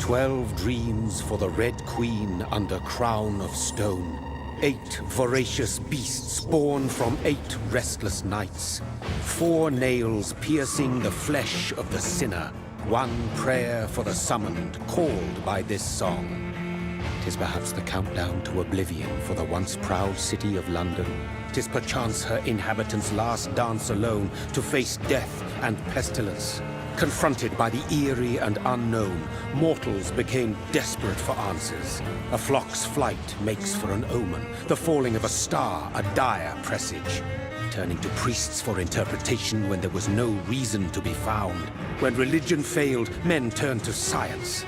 12 dreams for the Red Queen under crown of stone. 8 voracious beasts born from 8 restless nights. 4 nails piercing the flesh of the sinner. 1 prayer for the summoned, called by this song. 'Tis perhaps the countdown to oblivion for the once proud city of London. 'Tis perchance her inhabitants' last dance alone to face death and pestilence. Confronted by the eerie and unknown, mortals became desperate for answers. A flock's flight makes for an omen, the falling of a star a dire presage. Turning to priests for interpretation when there was no reason to be found. When religion failed, men turned to science.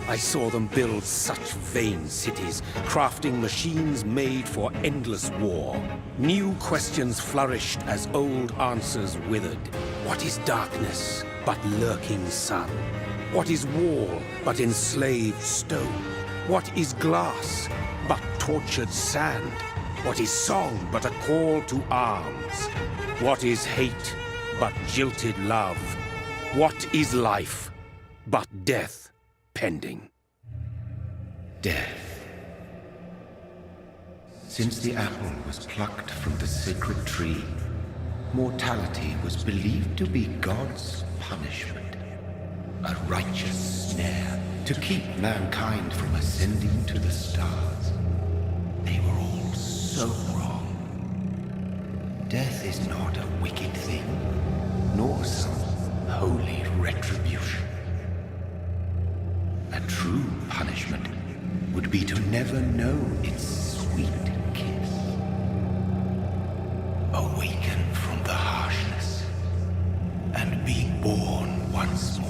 I saw them build such vain cities, crafting machines made for endless war. New questions flourished as old answers withered. What is darkness but lurking sun? What is wall but enslaved stone? What is glass but tortured sand? What is song but a call to arms? What is hate but jilted love? What is life but death pending? Death. Since the apple was plucked from the sacred tree, mortality was believed to be God's punishment. A righteous snare to keep mankind from ascending to the stars. They were all so wrong. Death is not a wicked thing, nor some holy retribution. A true punishment would be to never know its sweet kiss. Awaken from the harshness and be born once more.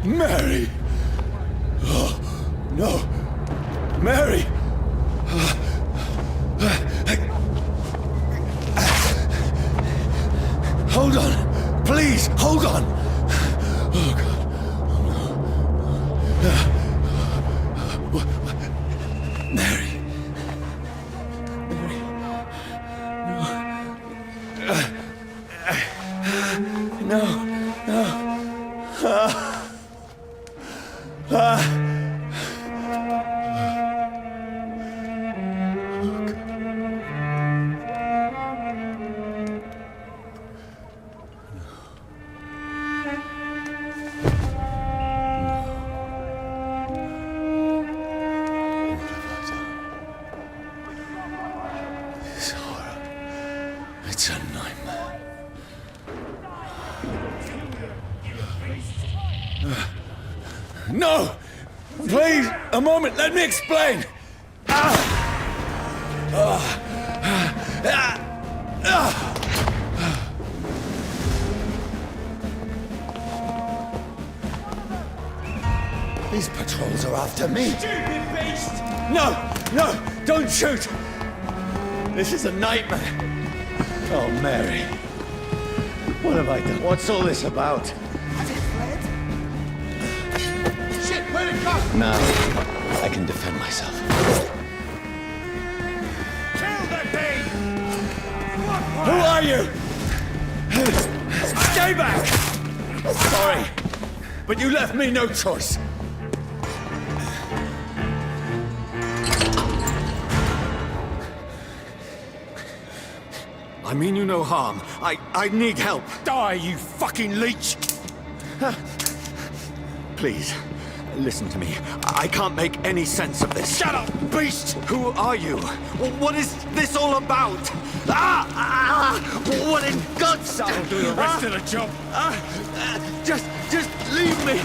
Mary! Oh, no! Mary! Hold on! Please, hold on! Oh, God. Mary. Mary. No. It's a nightmare. No! Please, a moment, let me explain! These patrols are after me. Stupid beast! No! No! Don't shoot! This is a nightmare. Oh, Mary. What have I done? What's all this about? Has it fled? Shit, where'd it go? Now, I can defend myself. Kill that thing! Who are you? Stay back! Sorry, but you left me no choice. I mean you no harm. I need help. Die, you fucking leech! Please, listen to me. I can't make any sense of this. Shut up, beast! Who are you? What is this all about? What in God's name? I'll do the rest of the job. Just leave me.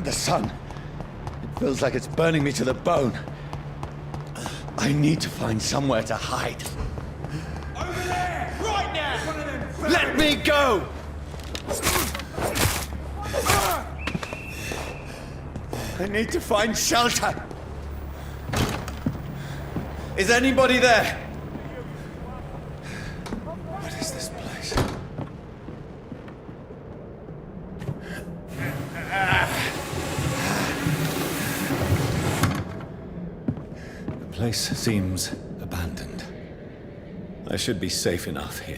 The sun. It feels like it's burning me to the bone. I need to find somewhere to hide. Over there! Right now! One of them... Let me go! I need to find shelter. Is anybody there? What is this place? The place seems abandoned. I should be safe enough here.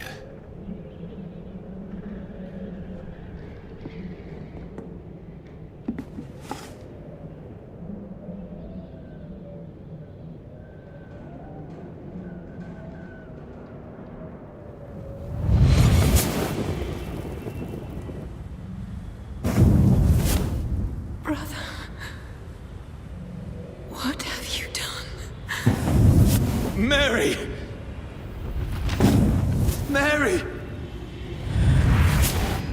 Brother, what have you done? Mary! Mary!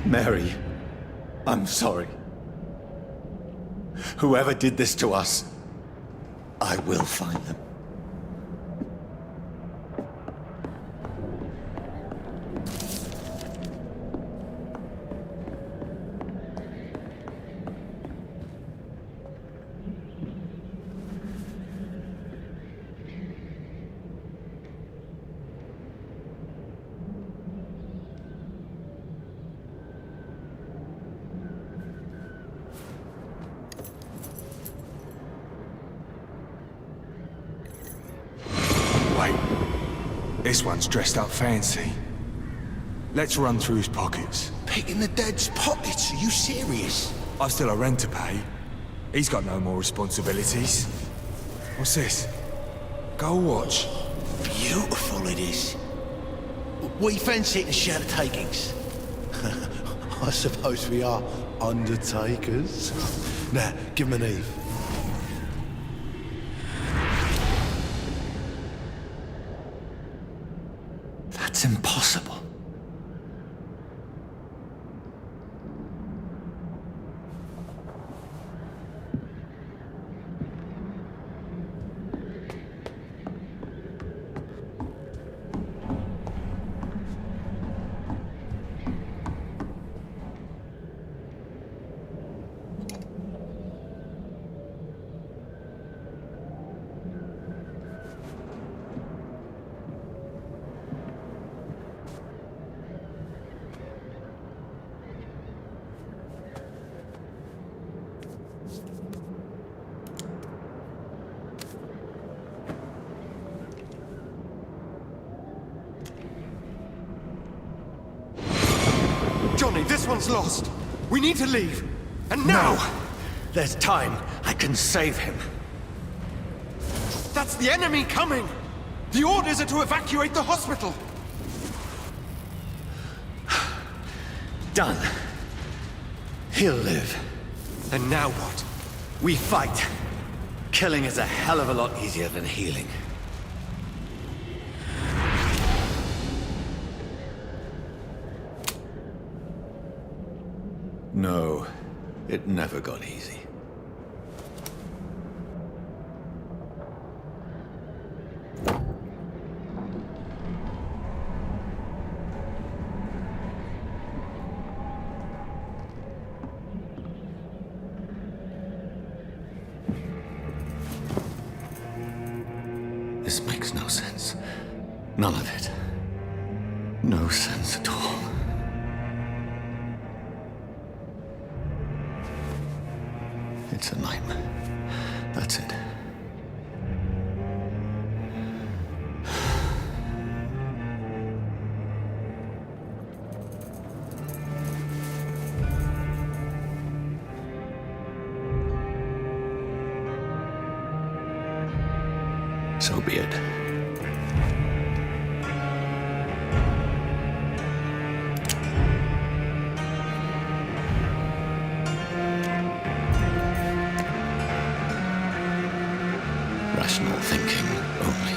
Mary, I'm sorry. Whoever did this to us, I will find them. This one's dressed up fancy. Let's run through his pockets. Picking the dead's pockets? Are you serious? I've still a rent to pay. He's got no more responsibilities. What's this? Gold watch. Beautiful it is. We fancy it and share the takings. I suppose we are undertakers. Now, give him an Eve. That's impossible. Johnny, this one's lost. We need to leave. And now! No! There's time. I can save him. That's the enemy coming! The orders are to evacuate the hospital! Done. He'll live. And now what? We fight. Killing is a hell of a lot easier than healing. No, it never got easy. This makes no sense. None of it. No sense at all. It's a nightmare. That's it. So be it. Rational thinking only.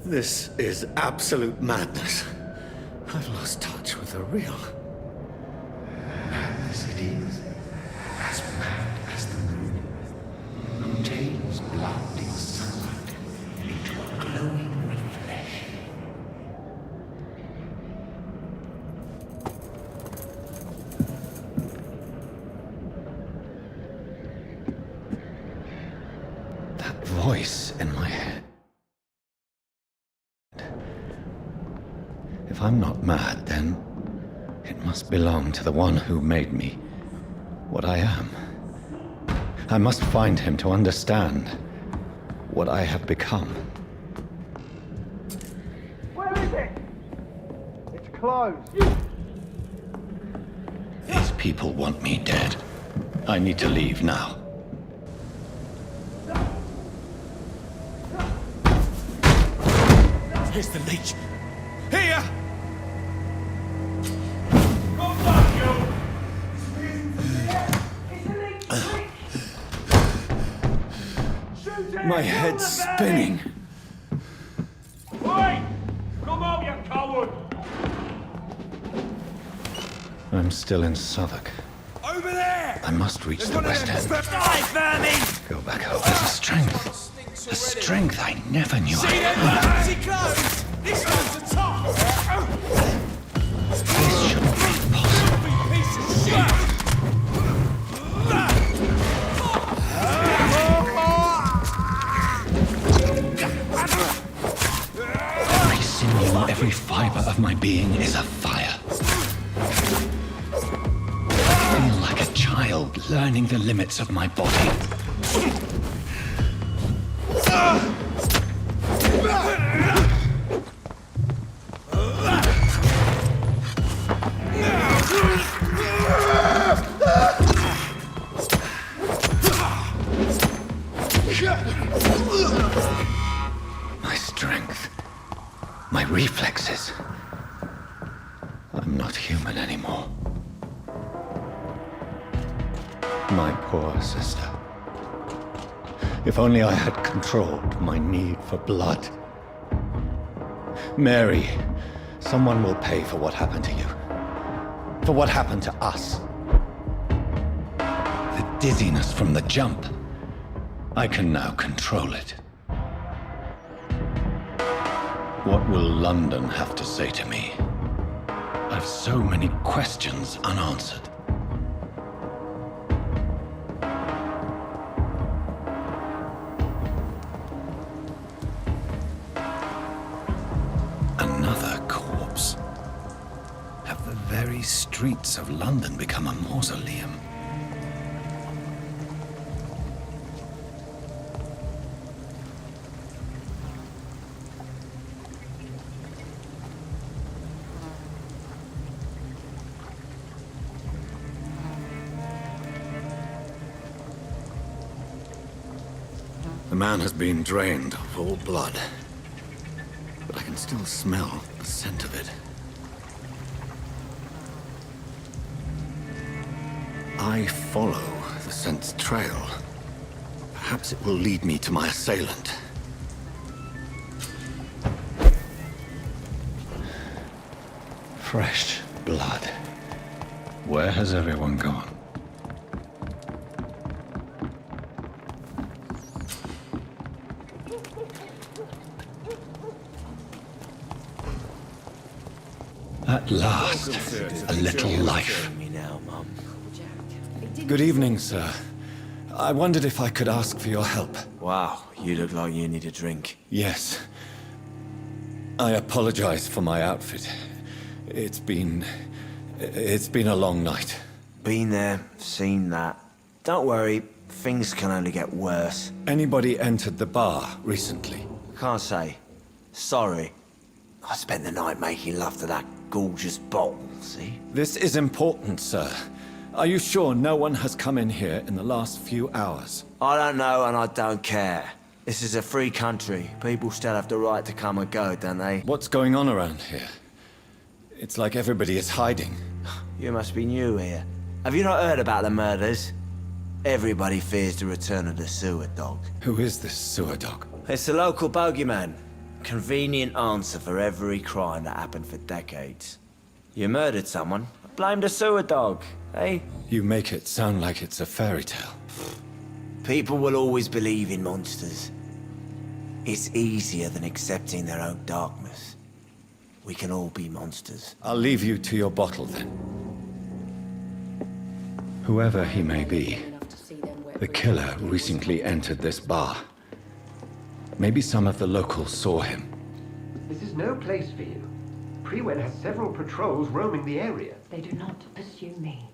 This is absolute madness. I've lost touch with the real. Madness it is, as mad as the moon, who takes blinding sunlight into a glowing reflection. That voice in my head. If I'm not mad, then it must belong to the one who made me what I am. I must find him to understand what I have become. Where is it? It's closed. These people want me dead. I need to leave now. Here's the leech. Here! My head's spinning. Oi! Come out, you coward! I'm still in Southwark. Over there! I must reach the West End. Die, vermin! Go back home. There's a strength I never knew I See had. them? See close! This one's the top! This shouldn't be possible. Piece of shit! Every sinew, every fiber of my being is afire. I feel like a child learning the limits of my body. My strength, my reflexes. I'm not human anymore. My poor sister. If only I had controlled my need for blood. Mary, someone will pay for what happened to you. For what happened to us. The dizziness from the jump. I can now control it. What will London have to say to me? I've so many questions unanswered. these streets of London become a mausoleum? The man has been drained of all blood, but I can still smell the scent of it. I follow the scent's trail. Perhaps it will lead me to my assailant. Fresh blood. Where has everyone gone? At last, a little life. Good evening, sir. I wondered if I could ask for your help. Wow, you look like you need a drink. Yes. I apologize for my outfit. It's been a long night. Been there, seen that. Don't worry, things can only get worse. Anybody entered the bar recently? Can't say. Sorry. I spent the night making love to that gorgeous bottle, see? This is important, sir. Are you sure no one has come in here in the last few hours? I don't know and I don't care. This is a free country. People still have the right to come and go, don't they? What's going on around here? It's like everybody is hiding. You must be new here. Have you not heard about the murders? Everybody fears the return of the sewer dog. Who is this sewer dog? It's the local bogeyman. Convenient answer for every crime that happened for decades. You murdered someone, blame the sewer dog, eh? You make it sound like it's a fairy tale. People will always believe in monsters. It's easier than accepting their own darkness. We can all be monsters. I'll leave you to your bottle then. Whoever he may be, the killer recently entered this bar. Maybe some of the locals saw him. This is no place for you. Prewen has several patrols roaming the area. They do not pursue me.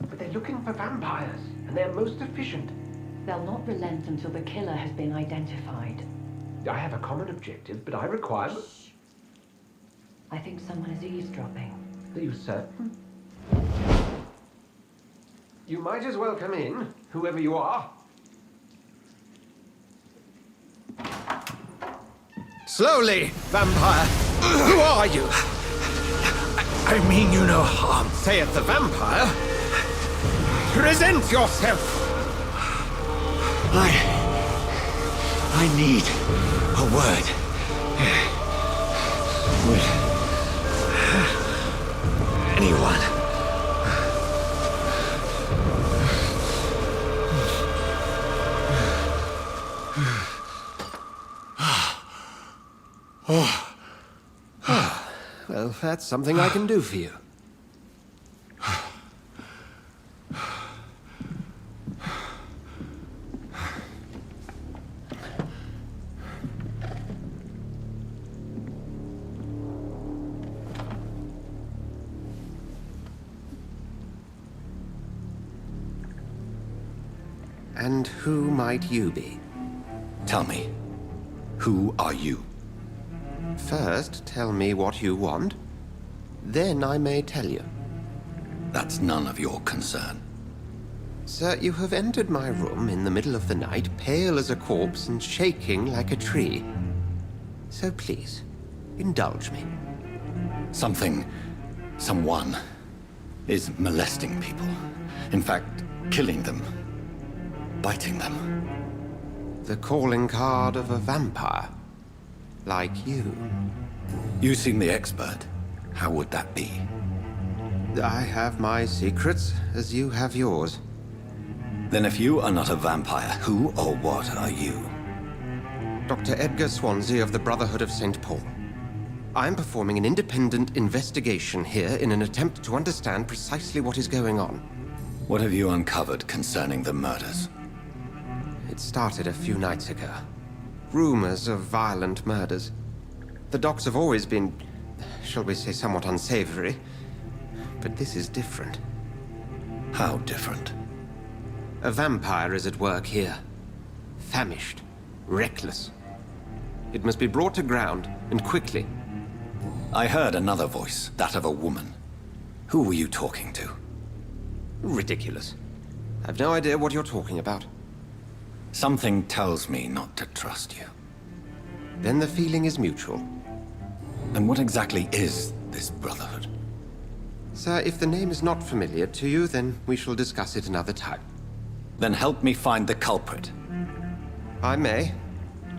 But they're looking for vampires, and they're most efficient. They'll not relent until the killer has been identified. I have a common objective, but I require... Shh. I think someone is eavesdropping. Are you certain? You might as well come in, whoever you are. Slowly, vampire! Who are you? I mean you no harm. Saith the vampire. Present yourself! I need a word. With anyone. Well, that's something I can do for you. And who might you be? Tell me, who are you? First, tell me what you want. Then I may tell you. That's none of your concern. Sir, you have entered my room in the middle of the night, pale as a corpse and shaking like a tree. So please, indulge me. Someone is molesting people. In fact, killing them. Biting them. The calling card of a vampire. Like you. You seem the expert. How would that be? I have my secrets, as you have yours. Then if you are not a vampire, who or what are you? Dr. Edgar Swansea of the Brotherhood of St. Paul. I'm performing an independent investigation here in an attempt to understand precisely what is going on. What have you uncovered concerning the murders? It started a few nights ago. Rumors of violent murders. The docs have always been, shall we say, somewhat unsavory. But this is different. How different? A vampire is at work here. Famished. Reckless. It must be brought to ground, and quickly. I heard another voice, that of a woman. Who were you talking to? Ridiculous. I've no idea what you're talking about. Something tells me not to trust you. Then the feeling is mutual. And what exactly is this brotherhood? Sir, if the name is not familiar to you, then we shall discuss it another time. Then help me find the culprit. I may.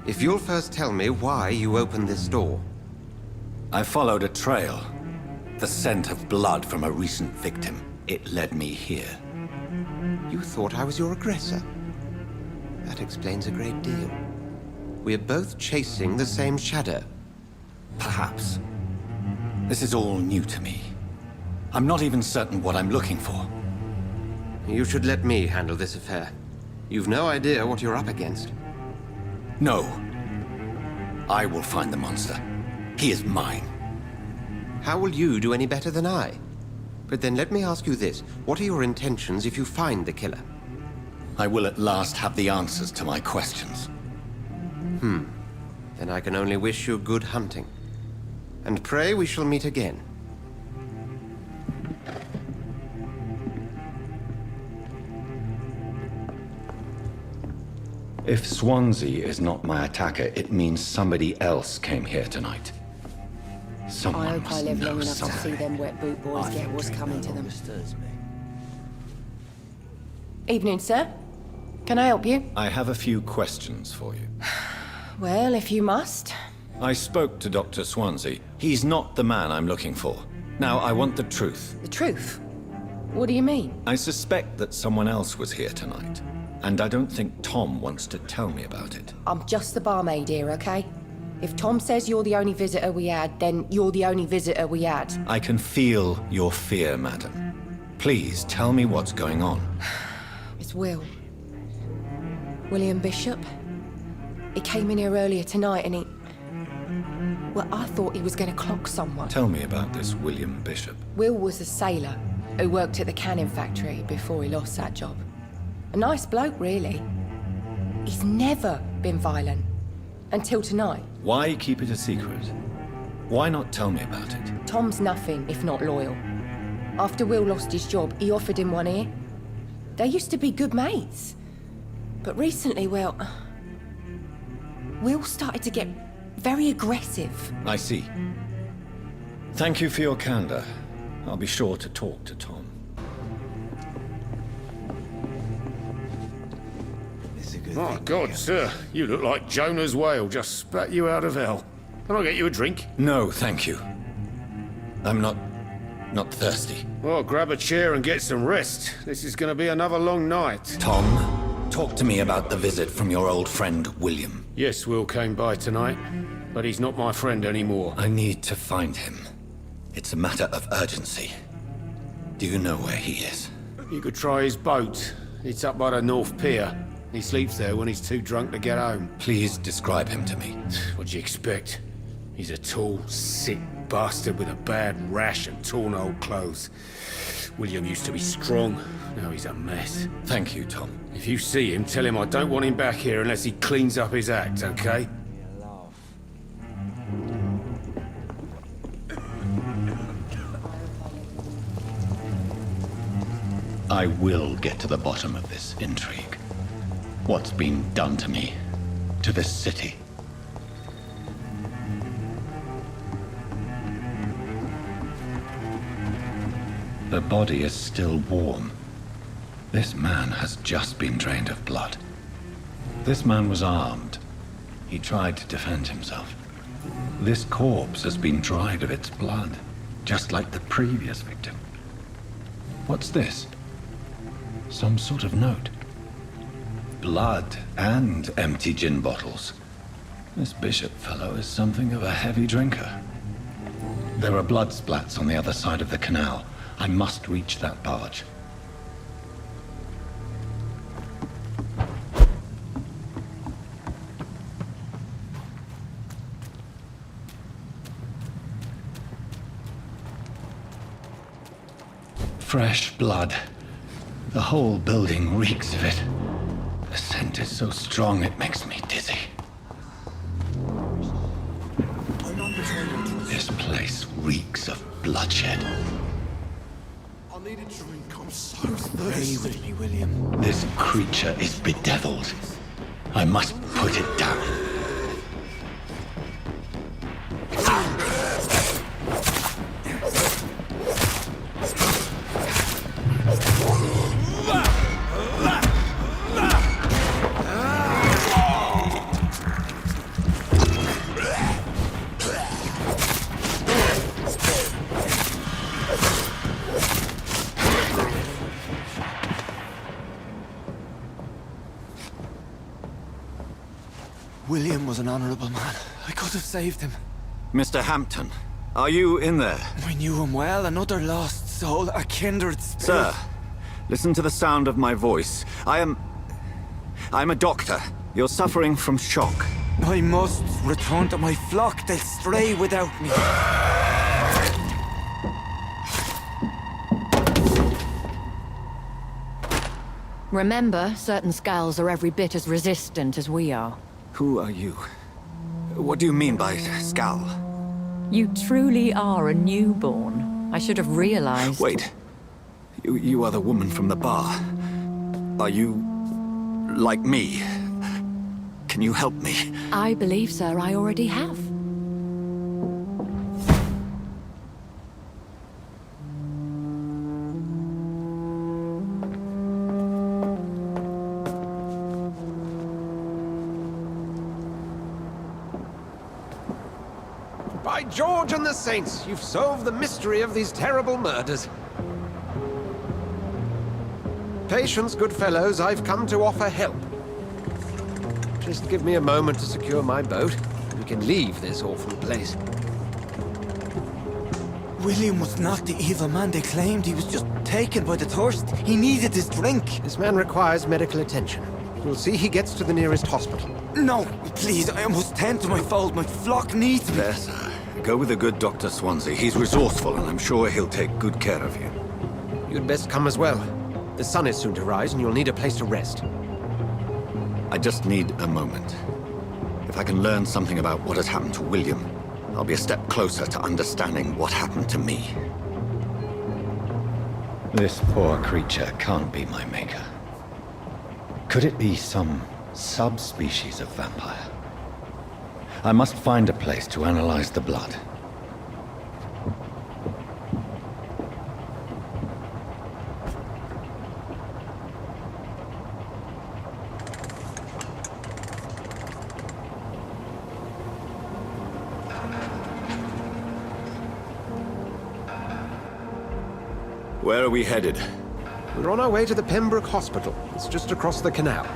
If you'll first tell me why you opened this door. I followed a trail. The scent of blood from a recent victim. It led me here. You thought I was your aggressor? That explains a great deal. We're both chasing the same shadow. Perhaps. This is all new to me. I'm not even certain what I'm looking for. You should let me handle this affair. You've no idea what you're up against. No. I will find the monster. He is mine. How will you do any better than I? But then let me ask you this. What are your intentions if you find the killer? I will at last have the answers to my questions. Then I can only wish you good hunting. And pray we shall meet again. If Swansea is not my attacker, it means somebody else came here tonight. Someone I hope must I live know long enough something. to see them wet boot boys get what's coming to them. Evening, sir. Can I help you? I have a few questions for you. Well, if you must. I spoke to Dr. Swansea. He's not the man I'm looking for. Now, I want the truth. The truth? What do you mean? I suspect that someone else was here tonight. And I don't think Tom wants to tell me about it. I'm just the barmaid here, okay? If Tom says you're the only visitor we had, then you're the only visitor we had. I can feel your fear, madam. Please tell me what's going on. It's Will. William Bishop. He came in here earlier tonight and he... Well, I thought he was going to clock someone. Tell me about this William Bishop. Will was a sailor who worked at the canning factory before he lost that job. A nice bloke, really. He's never been violent. Until tonight. Why keep it a secret? Why not tell me about it? Tom's nothing if not loyal. After Will lost his job, he offered him one ear. They used to be good mates. But recently, well... Will started to get very aggressive. I see. Thank you for your candor. I'll be sure to talk to Tom. My God, sir, you look like Jonah's whale just spat you out of hell. Can I get you a drink? No, thank you. I'm not thirsty. Well, grab a chair and get some rest. This is going to be another long night. Tom, talk to me about the visit from your old friend, William. Yes, Will came by tonight, but he's not my friend anymore. I need to find him. It's a matter of urgency. Do you know where he is? You could try his boat. It's up by the North Pier. He sleeps there when he's too drunk to get home. Please describe him to me. What do you expect? He's a tall, sick bastard with a bad rash and torn old clothes. William used to be strong. Now he's a mess. Thank you, Tom. If you see him, tell him I don't want him back here unless he cleans up his act, okay? I will get to the bottom of this intrigue. What's been done to me, to this city. The body is still warm. This man has just been drained of blood. This man was armed. He tried to defend himself. This corpse has been dried of its blood, just like the previous victim. What's this? Some sort of note. Blood and empty gin bottles. This Bishop fellow is something of a heavy drinker. There are blood splats on the other side of the canal. I must reach that barge. Fresh blood. The whole building reeks of it. The scent is so strong it makes me dizzy. This place reeks of bloodshed. I need a drink. I'm so Stay thirsty. with me, William. This creature is bedeviled. I must put it down. William was an honorable man. I could have saved him. Mr. Hampton, are you in there? I knew him well, another lost soul, a kindred spirit. Sir, listen to the sound of my voice. I'm a doctor. You're suffering from shock. I must return to my flock. They'll stray without me. Remember, certain skulls are every bit as resistant as we are. Who are you? What do you mean by skull? You truly are a newborn. I should have realized. Wait. You are the woman from the bar. Are you... like me? Can you help me? I believe, sir, I already have. By George and the Saints, you've solved the mystery of these terrible murders. Patience, good fellows, I've come to offer help. Just give me a moment to secure my boat. We can leave this awful place. William was not the evil man they claimed. He was just taken by the thirst. He needed his drink. This man requires medical attention. We'll see he gets to the nearest hospital. No, please, I must tend to my fold. My flock needs me. There, sir. Go with the good Dr. Swansea. He's resourceful, and I'm sure he'll take good care of you. You'd best come as well. The sun is soon to rise, and you'll need a place to rest. I just need a moment. If I can learn something about what has happened to William, I'll be a step closer to understanding what happened to me. This poor creature can't be my maker. Could it be some subspecies of vampire? I must find a place to analyze the blood. Where are we headed? We're on our way to the Pembroke Hospital. It's just across the canal.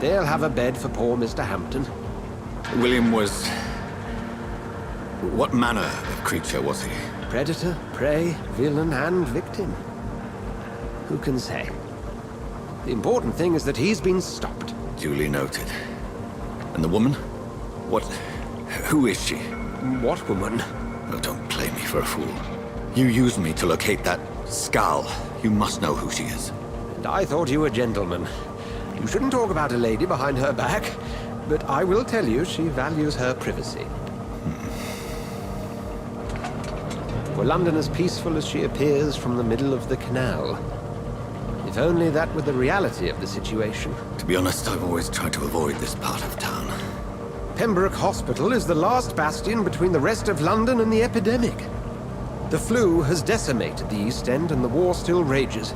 They'll have a bed for poor Mr. Hampton. William was... what manner of creature was he? Predator, prey, villain, and victim. Who can say? The important thing is that he's been stopped. Duly noted. And the woman? What... who is she? What woman? Oh, don't play me for a fool. You used me to locate that skull. You must know who she is. And I thought you a gentleman. You shouldn't talk about a lady behind her back. But I will tell you, she values her privacy. Were London as peaceful as she appears from the middle of the canal? If only that were the reality of the situation. To be honest, I've always tried to avoid this part of town. Pembroke Hospital is the last bastion between the rest of London and the epidemic. The flu has decimated the East End and the war still rages.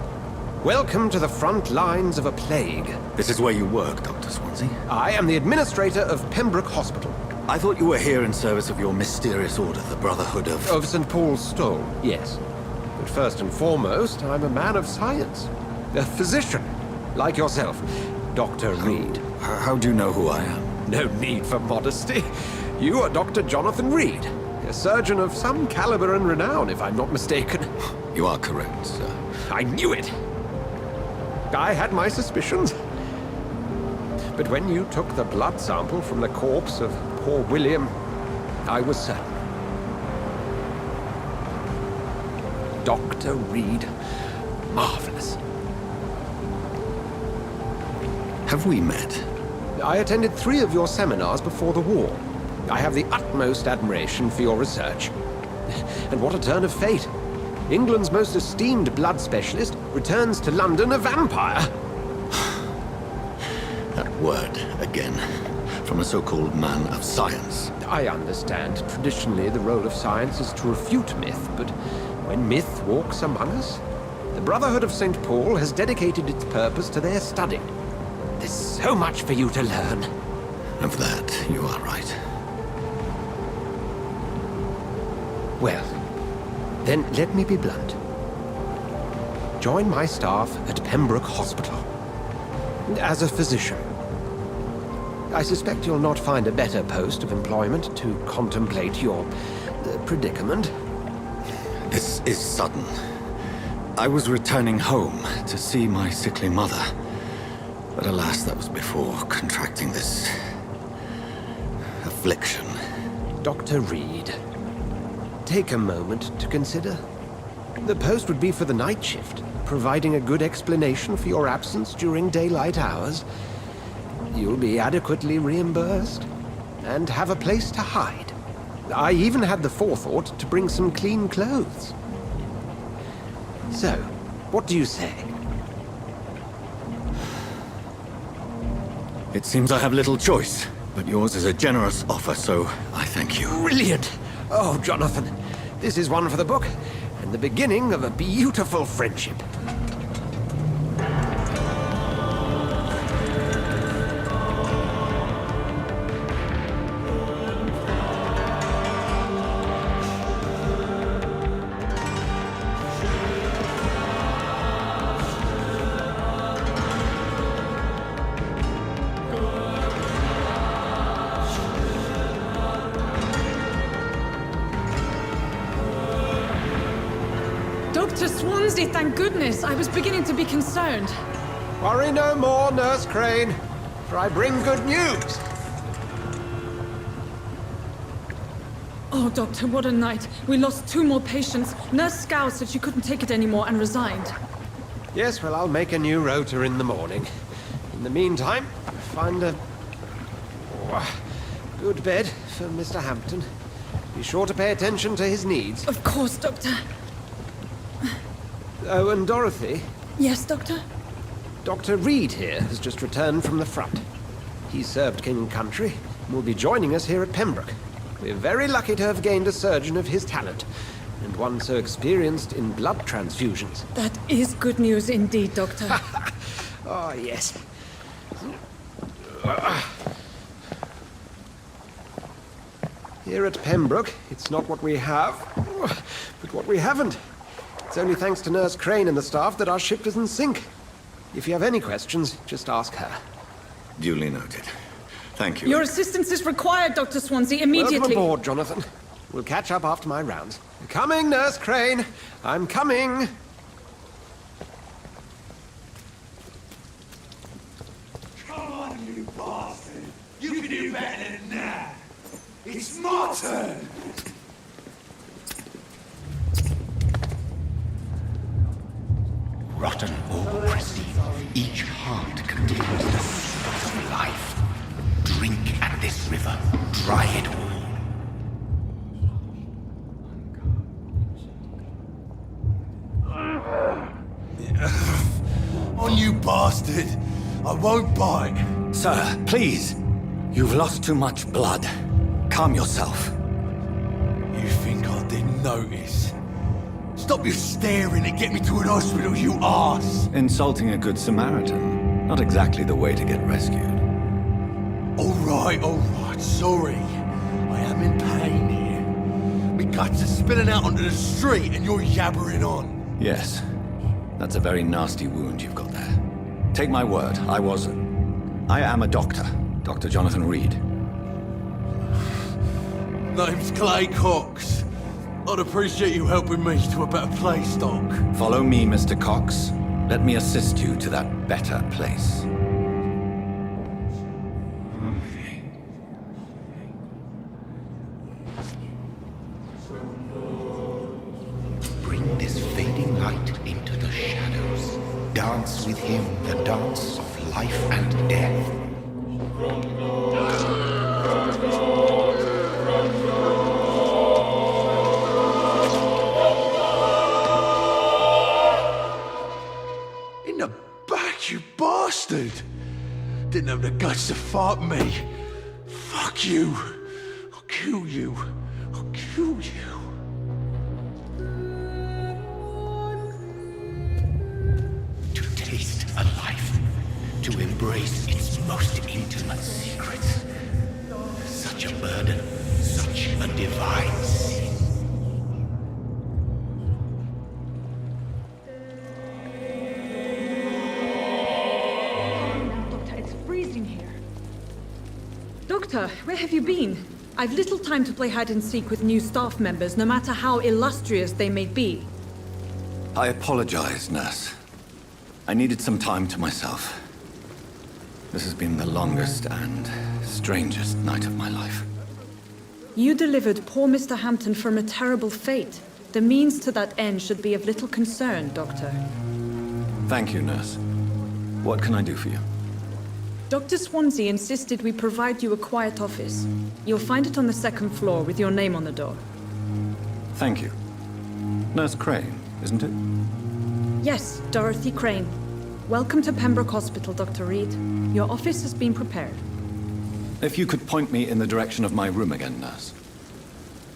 Welcome to the front lines of a plague. This is where you work, Dr. Swansea? I am the administrator of Pembroke Hospital. I thought you were here in service of your mysterious order, the Brotherhood of... Of St. Paul's Stole, yes. But first and foremost, I'm a man of science. A physician, like yourself, Dr. Reid. How do you know who I am? No need for modesty. You are Dr. Jonathan Reid, a surgeon of some caliber and renown, if I'm not mistaken. You are correct, sir. I knew it! I had my suspicions. But when you took the blood sample from the corpse of poor William, I was certain. Dr. Reid, marvelous. Have we met? I attended 3 of your seminars before the war. I have the utmost admiration for your research. And what a turn of fate. England's most esteemed blood specialist returns to London a vampire. That word again. From a so-called man of science. I understand. Traditionally, the role of science is to refute myth, but when myth walks among us, the Brotherhood of St. Paul has dedicated its purpose to their study. There's so much for you to learn. Of that, you are right. Well, then let me be blunt. Join my staff at Pembroke Hospital. As a physician. I suspect you'll not find a better post of employment to contemplate your predicament. This is sudden. I was returning home to see my sickly mother. But alas, that was before contracting this affliction. Dr. Reid, take a moment to consider. The post would be for the night shift, providing a good explanation for your absence during daylight hours. You'll be adequately reimbursed, and have a place to hide. I even had the forethought to bring some clean clothes. So, what do you say? It seems I have little choice, but yours is a generous offer, so I thank you. Brilliant! Oh, Jonathan, this is one for the book, and the beginning of a beautiful friendship. Dr. Swansea, thank goodness. I was beginning to be concerned. Worry no more, Nurse Crane, for I bring good news. Oh, Doctor, what a night. We lost 2 more patients. Nurse Scow said she couldn't take it anymore and resigned. Yes, well, I'll make a new rota in the morning. In the meantime, find a good bed for Mr. Hampton. Be sure to pay attention to his needs. Of course, Doctor. Oh, and Dorothy? Yes, Doctor? Dr. Reid here has just returned from the front. He served King and Country and will be joining us here at Pembroke. We're very lucky to have gained a surgeon of his talent, and one so experienced in blood transfusions. That is good news indeed, Doctor. Oh, yes. Here at Pembroke, it's not what we have, but what we haven't. It's only thanks to Nurse Crane and the staff that our ship doesn't sink. If you have any questions, just ask her. Duly noted. Thank you. Your assistance is required, Dr. Swansea, immediately. Welcome aboard, Jonathan. We'll catch up after my rounds. Coming, Nurse Crane. I'm coming. Come on, you bastard. You can do better than that. It's my turn. Rotten autocracy. Each heart contains the source of life. Drink at this river. Dry it all. On you bastard. I won't bite. Sir, please. You've lost too much blood. Calm yourself. You think I didn't notice? Stop your staring and get me to an hospital, you arse! Insulting a good Samaritan. Not exactly the way to get rescued. Alright, sorry. I am in pain here. My guts are spilling out onto the street and you're yabbering on. Yes. That's a very nasty wound you've got there. Take my word, I am a doctor. Dr. Jonathan Reid. Name's Clay Cox. I'd appreciate you helping me to a better place, Doc. Follow me, Mr. Cox. Let me assist you to that better place. Bring this fading light into the shadows. dance with him the dance of life and death. In the back, you bastard! Didn't have the guts to fight me. Fuck you. I'll kill you. I'll kill you. Taste a life, to embrace its most intimate secrets. Such a burden, such a divine sin. Doctor, it's freezing here. Doctor, where have you been? I've little time to play hide and seek with new staff members, no matter how illustrious they may be. I apologize, nurse. I needed some time to myself. This has been the longest and strangest night of my life. You delivered poor Mr. Hampton from a terrible fate. The means to that end should be of little concern, Doctor. Thank you, nurse. What can I do for you? Dr. Swansea insisted we provide you a quiet office. You'll find it on the second floor with your name on the door. Thank you. Nurse Crane, isn't it? Yes, Dorothy Crane. Welcome to Pembroke Hospital, Dr. Reid. Your office has been prepared. If you could point me in the direction of my room again, nurse.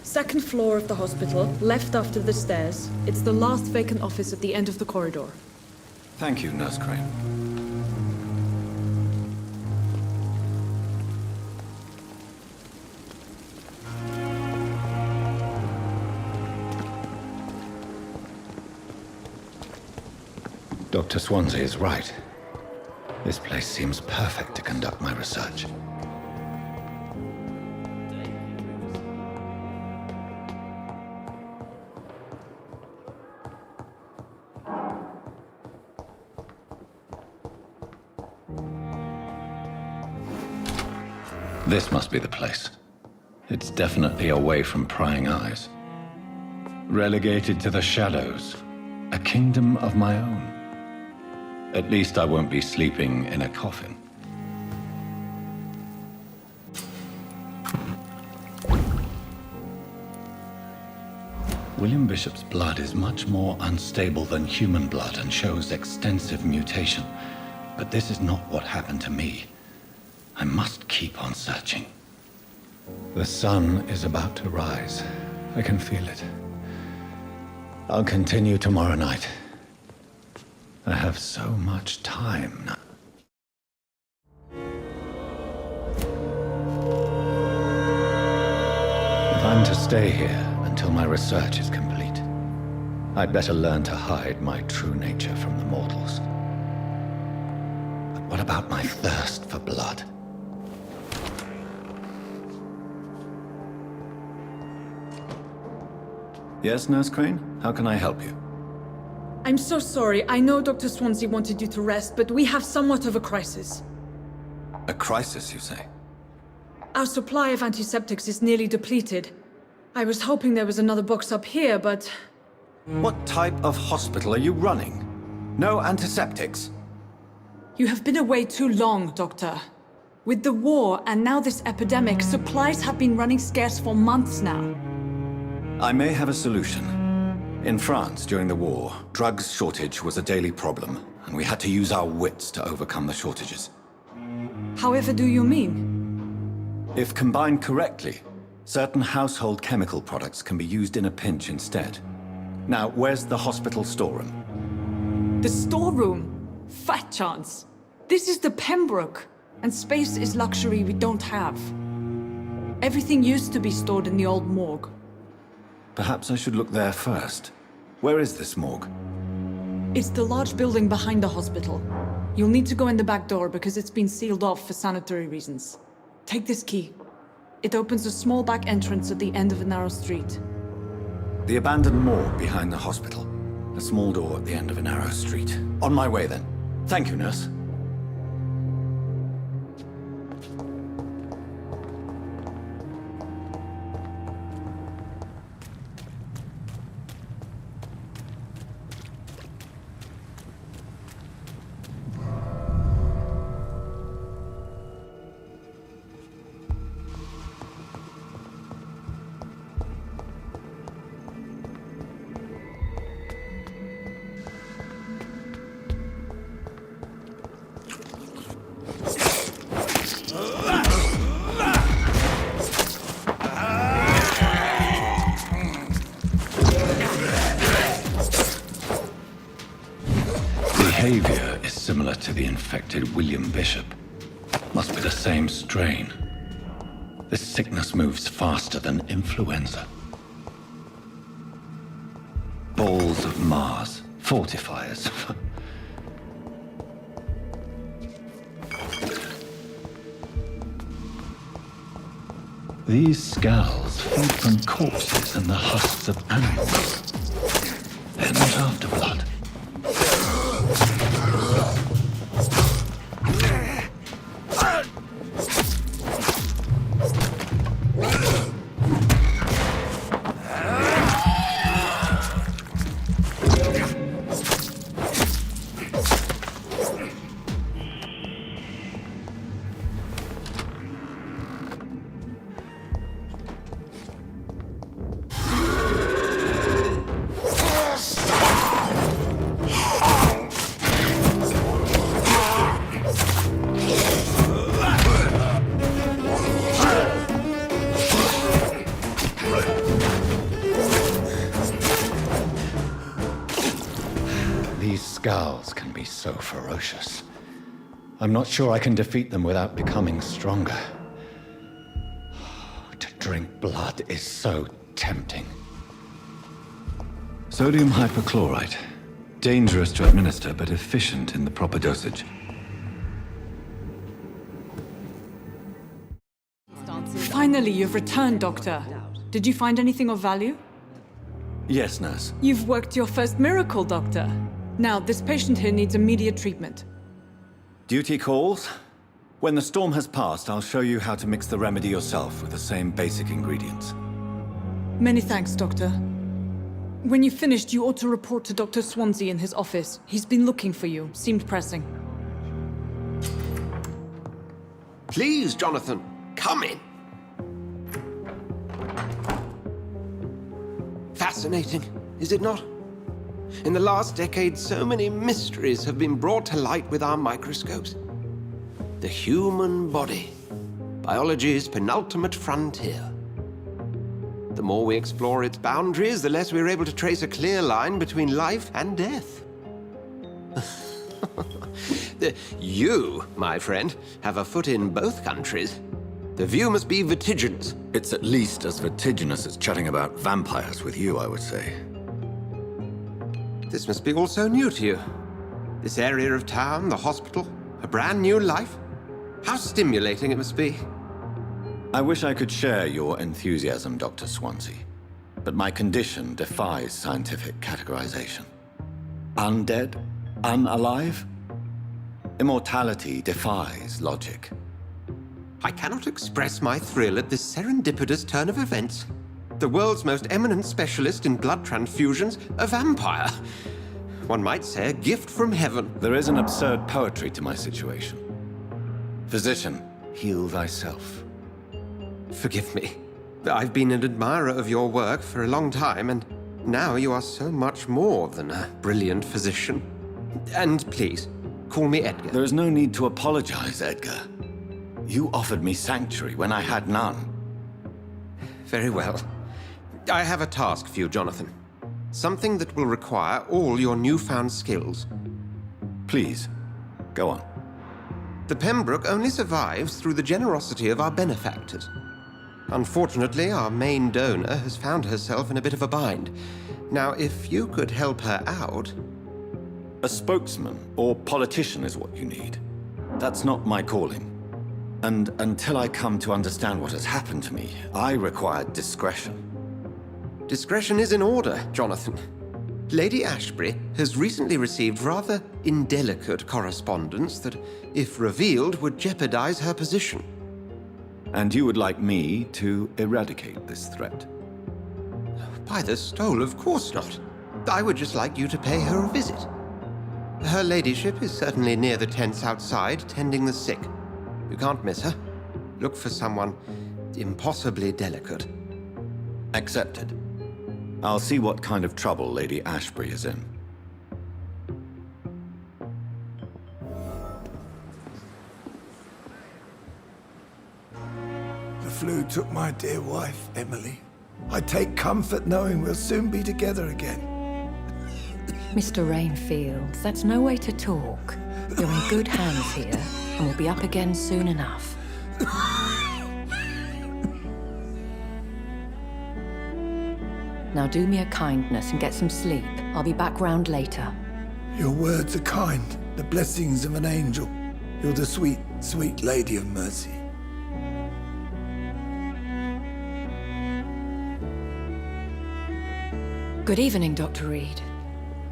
Second floor of the hospital, left after the stairs. It's the last vacant office at the end of the corridor. Thank you, Nurse Crane. Dr. Swansea is right. This place seems perfect to conduct my research. This must be the place. It's definitely away from prying eyes. Relegated to the shadows. A kingdom of my own. At least I won't be sleeping in a coffin. William Bishop's blood is much more unstable than human blood and shows extensive mutation. But this is not what happened to me. I must keep on searching. The sun is about to rise. I can feel it. I'll continue tomorrow night. I have so much time now. If I'm to stay here until my research is complete, I'd better learn to hide my true nature from the mortals. But what about my thirst for blood? Yes, Nurse Crane? How can I help you? I'm so sorry. I know Dr. Swansea wanted you to rest, but we have somewhat of a crisis. A crisis, you say? Our supply of antiseptics is nearly depleted. I was hoping there was another box up here, but... What type of hospital are you running? No antiseptics? You have been away too long, Doctor. With the war and now this epidemic, supplies have been running scarce for months now. I may have a solution. In France, during the war, drugs shortage was a daily problem, and we had to use our wits to overcome the shortages. However do you mean? If combined correctly, certain household chemical products can be used in a pinch instead. Now, where's the hospital storeroom? The storeroom? Fat chance. This is the Pembroke, and space is luxury we don't have. Everything used to be stored in the old morgue. Perhaps I should look there first. Where is this morgue? It's the large building behind the hospital. You'll need to go in the back door because it's been sealed off for sanitary reasons. Take this key. It opens a small back entrance at the end of a narrow street. The abandoned morgue behind the hospital. A small door at the end of a narrow street. On my way then. Thank you, nurse. to the infected William Bishop. Must be the same strain. This sickness moves faster than influenza. Balls of Mars. Fortifiers. These scowls feed from corpses and the husks of animals. They're not after blood. Scowls can be so ferocious. I'm not sure I can defeat them without becoming stronger. To drink blood is so tempting. Sodium hypochlorite. Dangerous to administer, but efficient in the proper dosage. Finally, you've returned, Doctor. Did you find anything of value? Yes, nurse. You've worked your first miracle, Doctor. Now, this patient here needs immediate treatment. Duty calls. When the storm has passed, I'll show you how to mix the remedy yourself with the same basic ingredients. Many thanks, Doctor. When you've finished, you ought to report to Dr. Swansea in his office. He's been looking for you. Seemed pressing. Please, Jonathan, come in. Fascinating, is it not? In the last decade, so many mysteries have been brought to light with our microscopes. The human body, biology's penultimate frontier. The more we explore its boundaries, the less we're able to trace a clear line between life and death. You, my friend, have a foot in both countries. The view must be vertiginous. It's at least as vertiginous as chatting about vampires with you, I would say. This must be all so new to you. This area of town, the hospital, a brand new life. How stimulating it must be. I wish I could share your enthusiasm, Dr. Swansea, but my condition defies scientific categorization. Undead? Unalive? Immortality defies logic. I cannot express my thrill at this serendipitous turn of events. The world's most eminent specialist in blood transfusions, a vampire. One might say a gift from heaven. There is an absurd poetry to my situation. Physician, heal thyself. Forgive me. I've been an admirer of your work for a long time, and now you are so much more than a brilliant physician. And please, call me Edgar. There is no need to apologize, Edgar. You offered me sanctuary when I had none. Very well. I have a task for you, Jonathan. Something that will require all your newfound skills. Please, go on. The Pembroke only survives through the generosity of our benefactors. Unfortunately, our main donor has found herself in a bit of a bind. Now, if you could help her out... A spokesman or politician is what you need. That's not my calling. And until I come to understand what has happened to me, I require discretion. Discretion is in order, Jonathan. Lady Ashbury has recently received rather indelicate correspondence that, if revealed, would jeopardize her position. And you would like me to eradicate this threat? By the stole, of course not. I would just like you to pay her a visit. Her ladyship is certainly near the tents outside, tending the sick. You can't miss her. Look for someone impossibly delicate. Accepted. I'll see what kind of trouble Lady Ashbury is in. The flu took my dear wife, Emily. I take comfort knowing we'll soon be together again. Mr. Rainfield, that's no way to talk. You're in good hands here, and we'll be up again soon enough. Now do me a kindness and get some sleep. I'll be back round later. Your words are kind, the blessings of an angel. You're the sweet, sweet Lady of Mercy. Good evening, Dr. Reid.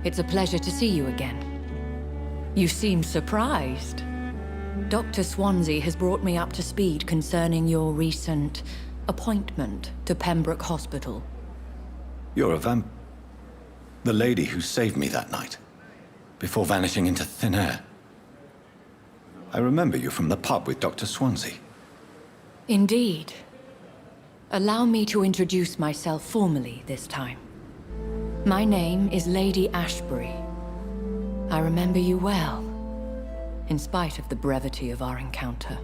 It's a pleasure to see you again. You seem surprised. Dr. Swansea has brought me up to speed concerning your recent appointment to Pembroke Hospital. You're a the lady who saved me that night, before vanishing into thin air. I remember you from the pub with Dr. Swansea. Indeed. Allow me to introduce myself formally this time. My name is Lady Ashbury. I remember you well, in spite of the brevity of our encounter.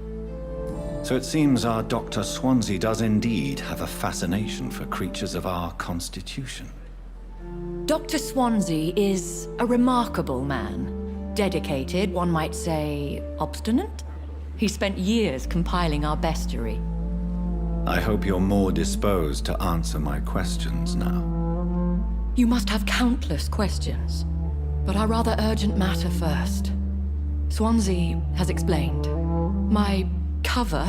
So it seems our Dr. Swansea does indeed have a fascination for creatures of our constitution. Dr. Swansea is a remarkable man. Dedicated, one might say, obstinate? He spent years compiling our bestiary. I hope you're more disposed to answer my questions now. You must have countless questions, but our rather urgent matter first. Swansea has explained. My cover,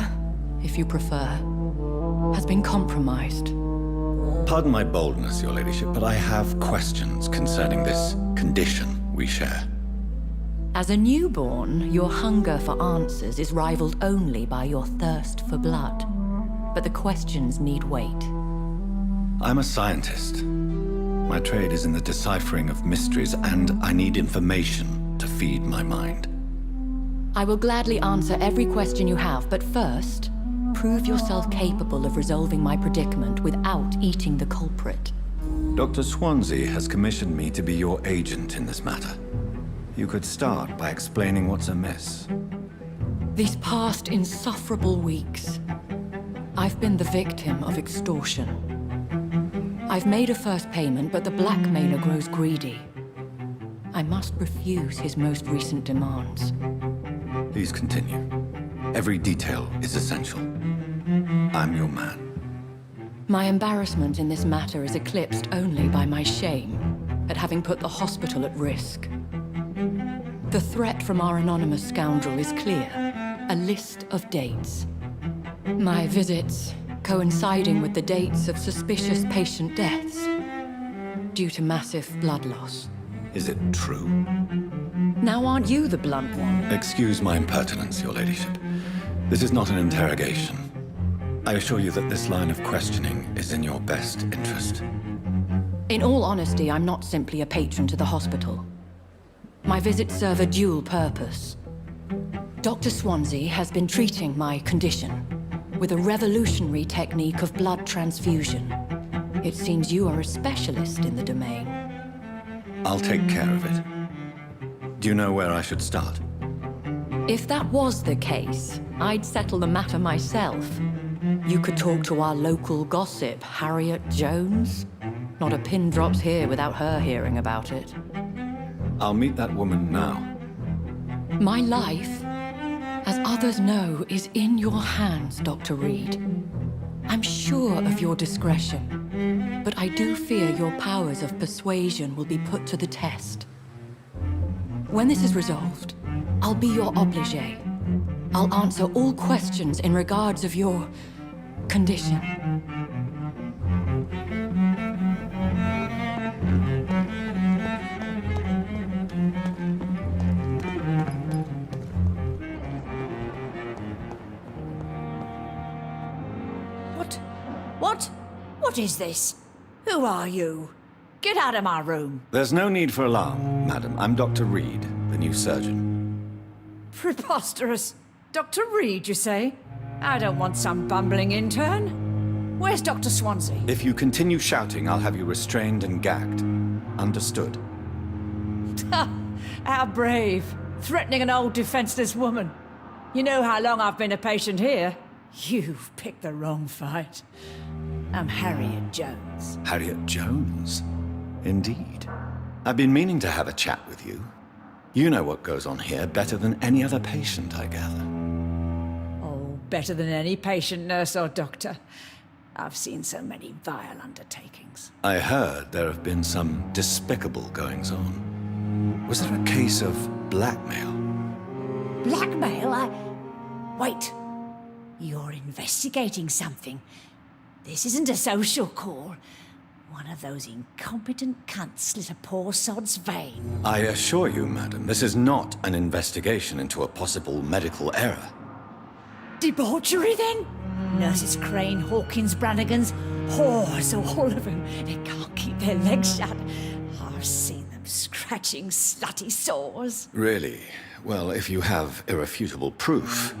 if you prefer, has been compromised. Pardon my boldness, Your Ladyship, but I have questions concerning this condition we share. As a newborn, your hunger for answers is rivaled only by your thirst for blood. But the questions need wait. I'm a scientist. My trade is in the deciphering of mysteries, and I need information to feed my mind. I will gladly answer every question you have, but first, prove yourself capable of resolving my predicament without eating the culprit. Dr. Swansea has commissioned me to be your agent in this matter. You could start by explaining what's amiss. These past insufferable weeks, I've been the victim of extortion. I've made a first payment, but the blackmailer grows greedy. I must refuse his most recent demands. Please continue. Every detail is essential. I'm your man. My embarrassment in this matter is eclipsed only by my shame at having put the hospital at risk. The threat from our anonymous scoundrel is clear. A list of dates. My visits coinciding with the dates of suspicious patient deaths due to massive blood loss. Is it true? Now aren't you the blunt one? Excuse my impertinence, Your Ladyship. This is not an interrogation. I assure you that this line of questioning is in your best interest. In all honesty, I'm not simply a patron to the hospital. My visits serve a dual purpose. Dr. Swansea has been treating my condition with a revolutionary technique of blood transfusion. It seems you are a specialist in the domain. I'll take care of it. Do you know where I should start? If that was the case, I'd settle the matter myself. You could talk to our local gossip, Harriet Jones. Not a pin drops here without her hearing about it. I'll meet that woman now. My life, as others know, is in your hands, Dr. Reid. I'm sure of your discretion, but I do fear your powers of persuasion will be put to the test. When this is resolved, I'll be your obligé. I'll answer all questions in regards of your condition. What is this? Who are you? Get out of my room. There's no need for alarm, madam. I'm Dr. Reid, the new surgeon. Preposterous. Dr. Reid, you say? I don't want some bumbling intern. Where's Dr. Swansea? If you continue shouting, I'll have you restrained and gagged. Understood? How brave. Threatening an old defenseless woman. You know how long I've been a patient here? You've picked the wrong fight. I'm Harriet Jones. Harriet Jones? Indeed. I've been meaning to have a chat with you. You know what goes on here better than any other patient, I gather. Oh, better than any patient, nurse or doctor. I've seen so many vile undertakings. I heard there have been some despicable goings-on. Was there a case of blackmail? Blackmail? Wait. You're investigating something. This isn't a social call. One of those incompetent cunts slit a poor sod's vein. I assure you, madam, this is not an investigation into a possible medical error. Debauchery, then? Nurses Crane, Hawkins, Brannigans, whores, all of them. They can't keep their legs shut. I've seen them scratching slutty sores. Really? Well, if you have irrefutable proof,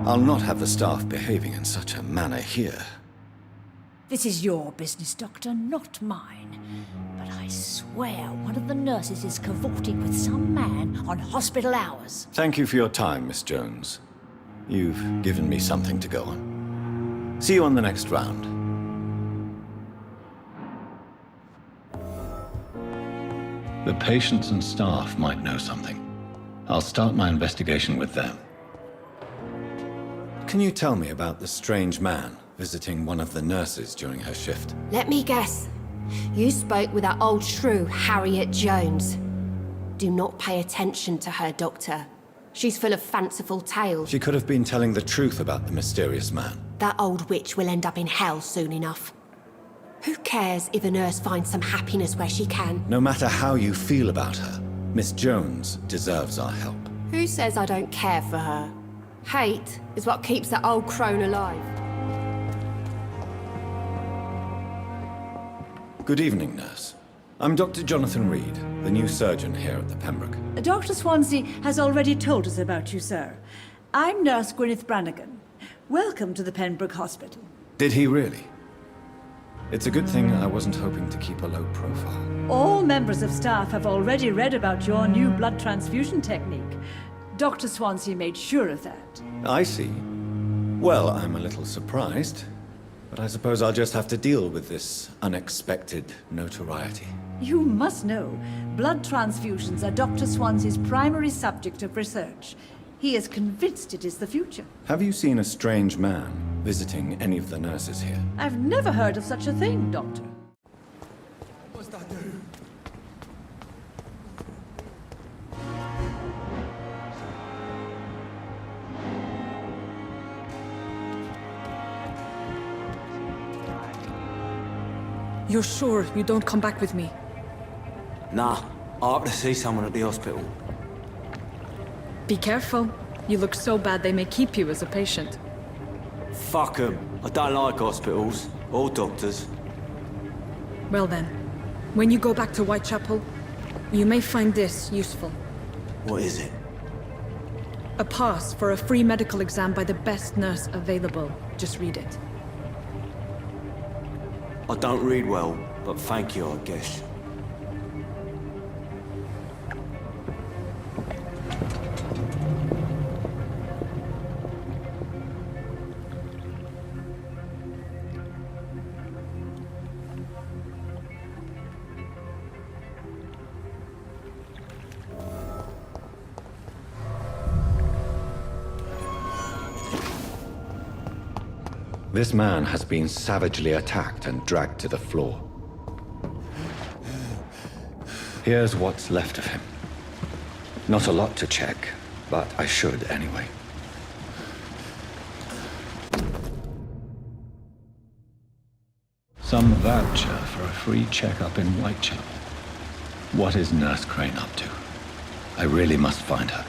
I'll not have the staff behaving in such a manner here. This is your business, Doctor, not mine. But I swear one of the nurses is cavorting with some man on hospital hours. Thank you for your time, Miss Jones. You've given me something to go on. See you on the next round. The patients and staff might know something. I'll start my investigation with them. Can you tell me about the strange man visiting one of the nurses during her shift? Let me guess. You spoke with that old shrew, Harriet Jones. Do not pay attention to her, Doctor. She's full of fanciful tales. She could have been telling the truth about the mysterious man. That old witch will end up in hell soon enough. Who cares if a nurse finds some happiness where she can? No matter how you feel about her, Miss Jones deserves our help. Who says I don't care for her? Hate is what keeps that old crone alive. Good evening, nurse. I'm Dr. Jonathan Reid, the new surgeon here at the Pembroke. Dr. Swansea has already told us about you, sir. I'm Nurse Gwyneth Brannigan. Welcome to the Pembroke Hospital. Did he really? It's a good thing I wasn't hoping to keep a low profile. All members of staff have already read about your new blood transfusion technique. Dr. Swansea made sure of that. I see. Well, I'm a little surprised, but I suppose I'll just have to deal with this unexpected notoriety. You must know, blood transfusions are Dr. Swansea's primary subject of research. He is convinced it is the future. Have you seen a strange man visiting any of the nurses here? I've never heard of such a thing, Doctor. What's that do? You're sure you don't come back with me? Nah, I have to see someone at the hospital. Be careful. You look so bad they may keep you as a patient. Fuck 'em. I don't like hospitals, or doctors. Well then, when you go back to Whitechapel, you may find this useful. What is it? A pass for a free medical exam by the best nurse available. Just read it. I don't read well, but thank you, I guess. This man has been savagely attacked and dragged to the floor. Here's what's left of him. Not a lot to check, but I should anyway. Some voucher for a free checkup in Whitechapel. What is Nurse Crane up to? I really must find her.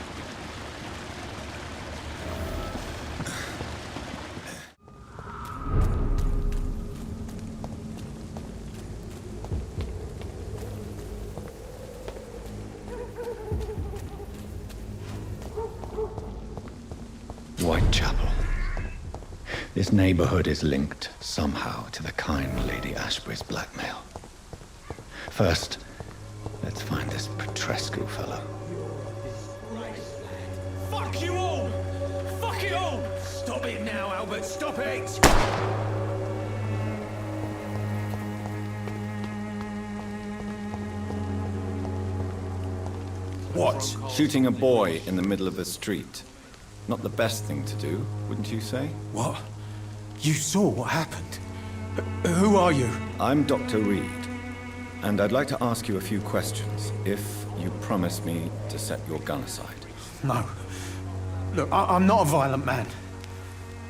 Whitechapel. This neighborhood is linked somehow to the kind Lady Ashbury's blackmail. First, let's find this Petrescu fellow. Fuck you all! Fuck it all! Stop it now, Albert, stop it! What? Shooting a boy in the middle of the street. Not the best thing to do, wouldn't you say? What? You saw what happened? Who are you? I'm Dr. Reid, and I'd like to ask you a few questions, if you promise me to set your gun aside. No. Look, I'm not a violent man.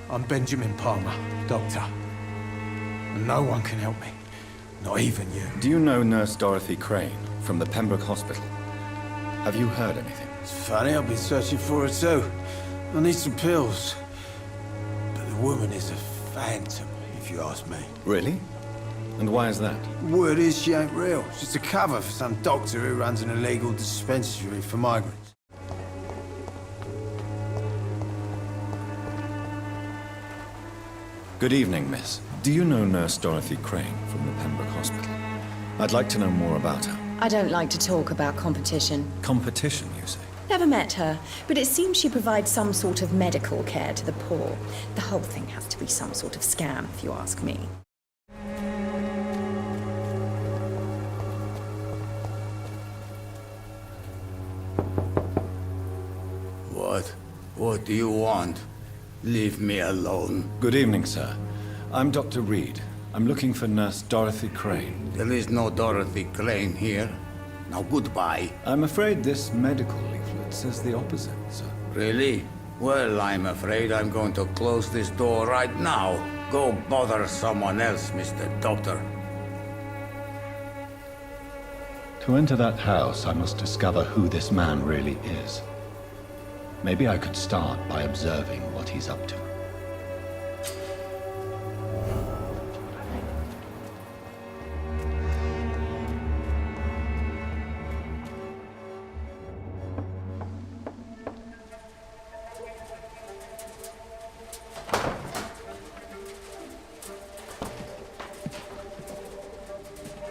I'm Benjamin Palmer, doctor. And no one can help me. Not even you. Do you know Nurse Dorothy Crane from the Pembroke Hospital? Have you heard anything? It's funny, I've been searching for her too. I need some pills. But the woman is a phantom, if you ask me. Really? And why is that? Word is she ain't real. She's a cover for some doctor who runs an illegal dispensary for migrants. Good evening, miss. Do you know Nurse Dorothy Crane from the Pembroke Hospital? I'd like to know more about her. I don't like to talk about competition. Competition, you say? Never met her, but it seems she provides some sort of medical care to the poor. The whole thing has to be some sort of scam, if you ask me. What do you want? Leave me alone. Good evening, sir. I'm Dr. Reid. I'm looking for Nurse Dorothy Crane. There is no Dorothy Crane here. Now goodbye. I'm afraid this medical leaflet says the opposite, sir. Really? Well, I'm afraid I'm going to close this door right now. Go bother someone else, Mr. Doctor. To enter that house, I must discover who this man really is. Maybe I could start by observing what he's up to.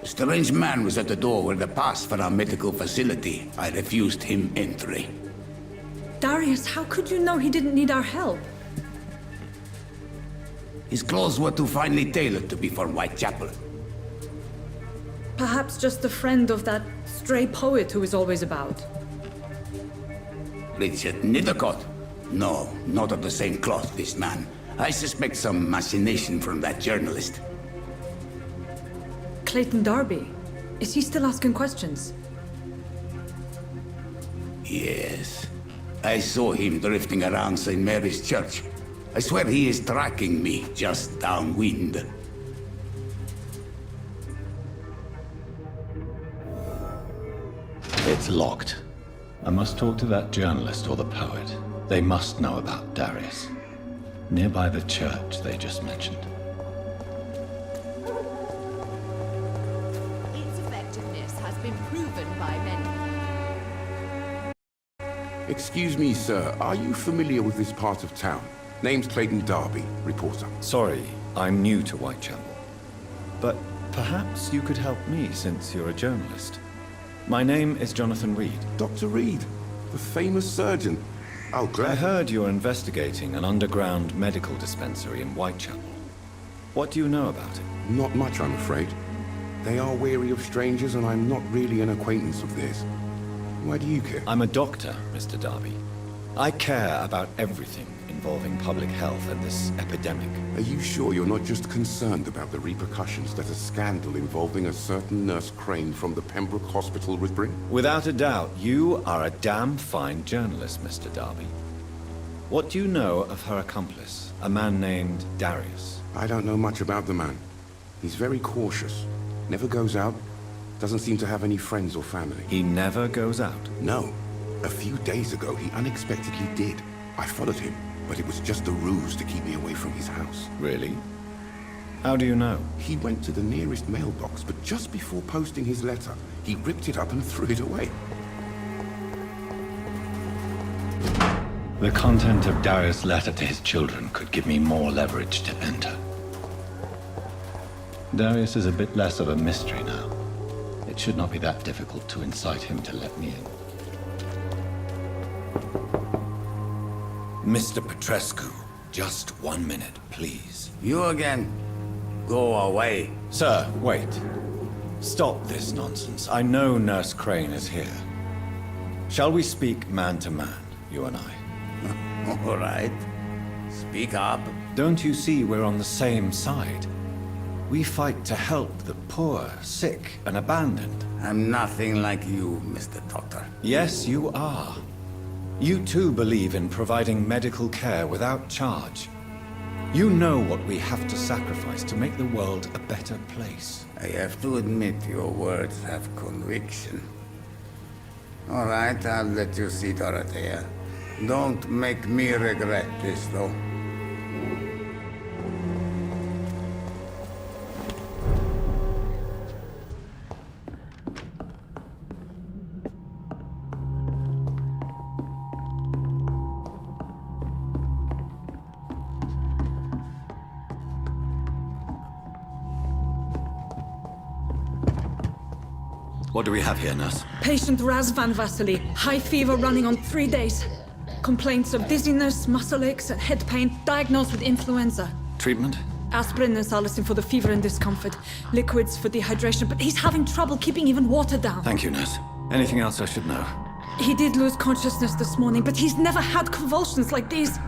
A strange man was at the door with a pass for our medical facility. I refused him entry. Darius, how could you know he didn't need our help? His clothes were too finely tailored to be for Whitechapel. Perhaps just a friend of that stray poet who is always about. Richard Nithercott? No, not of the same cloth, this man. I suspect some machination from that journalist. Clayton Darby. Is he still asking questions? Yes. I saw him drifting around St. Mary's Church. I swear he is tracking me just downwind. It's locked. I must talk to that journalist or the poet. They must know about Darius. Nearby the church they just mentioned. Its effectiveness has been proven by many. Excuse me, sir. Are you familiar with this part of town? Name's Clayton Darby, reporter. Sorry, I'm new to Whitechapel. But perhaps you could help me since you're a journalist. My name is Jonathan Reid. Dr. Reid, the famous surgeon. Oh, glad. I heard you're investigating an underground medical dispensary in Whitechapel. What do you know about it? Not much, I'm afraid. They are wary of strangers, and I'm not really an acquaintance of theirs. Why do you care? I'm a doctor, Mr. Darby. I care about everything involving public health and this epidemic. Are you sure you're not just concerned about the repercussions that a scandal involving a certain Nurse Crane from the Pembroke Hospital would bring? Without a doubt, you are a damn fine journalist, Mr. Darby. What do you know of her accomplice, a man named Darius? I don't know much about the man. He's very cautious. Never goes out. Doesn't seem to have any friends or family. He never goes out? No. A few days ago, he unexpectedly did. I followed him, but it was just a ruse to keep me away from his house. Really? How do you know? He went to the nearest mailbox, but just before posting his letter, he ripped it up and threw it away. The content of Darius' letter to his children could give me more leverage to enter. Darius is a bit less of a mystery now. It should not be that difficult to incite him to let me in. Mr. Petrescu, just 1 minute, please. You again? Go away. Sir, wait. Stop this nonsense. I know Nurse Crane is here. Shall we speak man to man, you and I? All right. Speak up. Don't you see we're on the same side? We fight to help the poor, sick, and abandoned. I'm nothing like you, Mr. Doctor. Yes, you are. You too believe in providing medical care without charge. You know what we have to sacrifice to make the world a better place. I have to admit your words have conviction. All right, I'll let you see Dorothea. Don't make me regret this, though. What do we have here, nurse? Patient Raz Van Vasily. High fever running on 3 days. Complaints of dizziness, muscle aches, and head pain. Diagnosed with influenza. Treatment? Aspirin and salicin for the fever and discomfort. Liquids for dehydration, but he's having trouble keeping even water down. Thank you, nurse. Anything else I should know? He did lose consciousness this morning, but he's never had convulsions like these.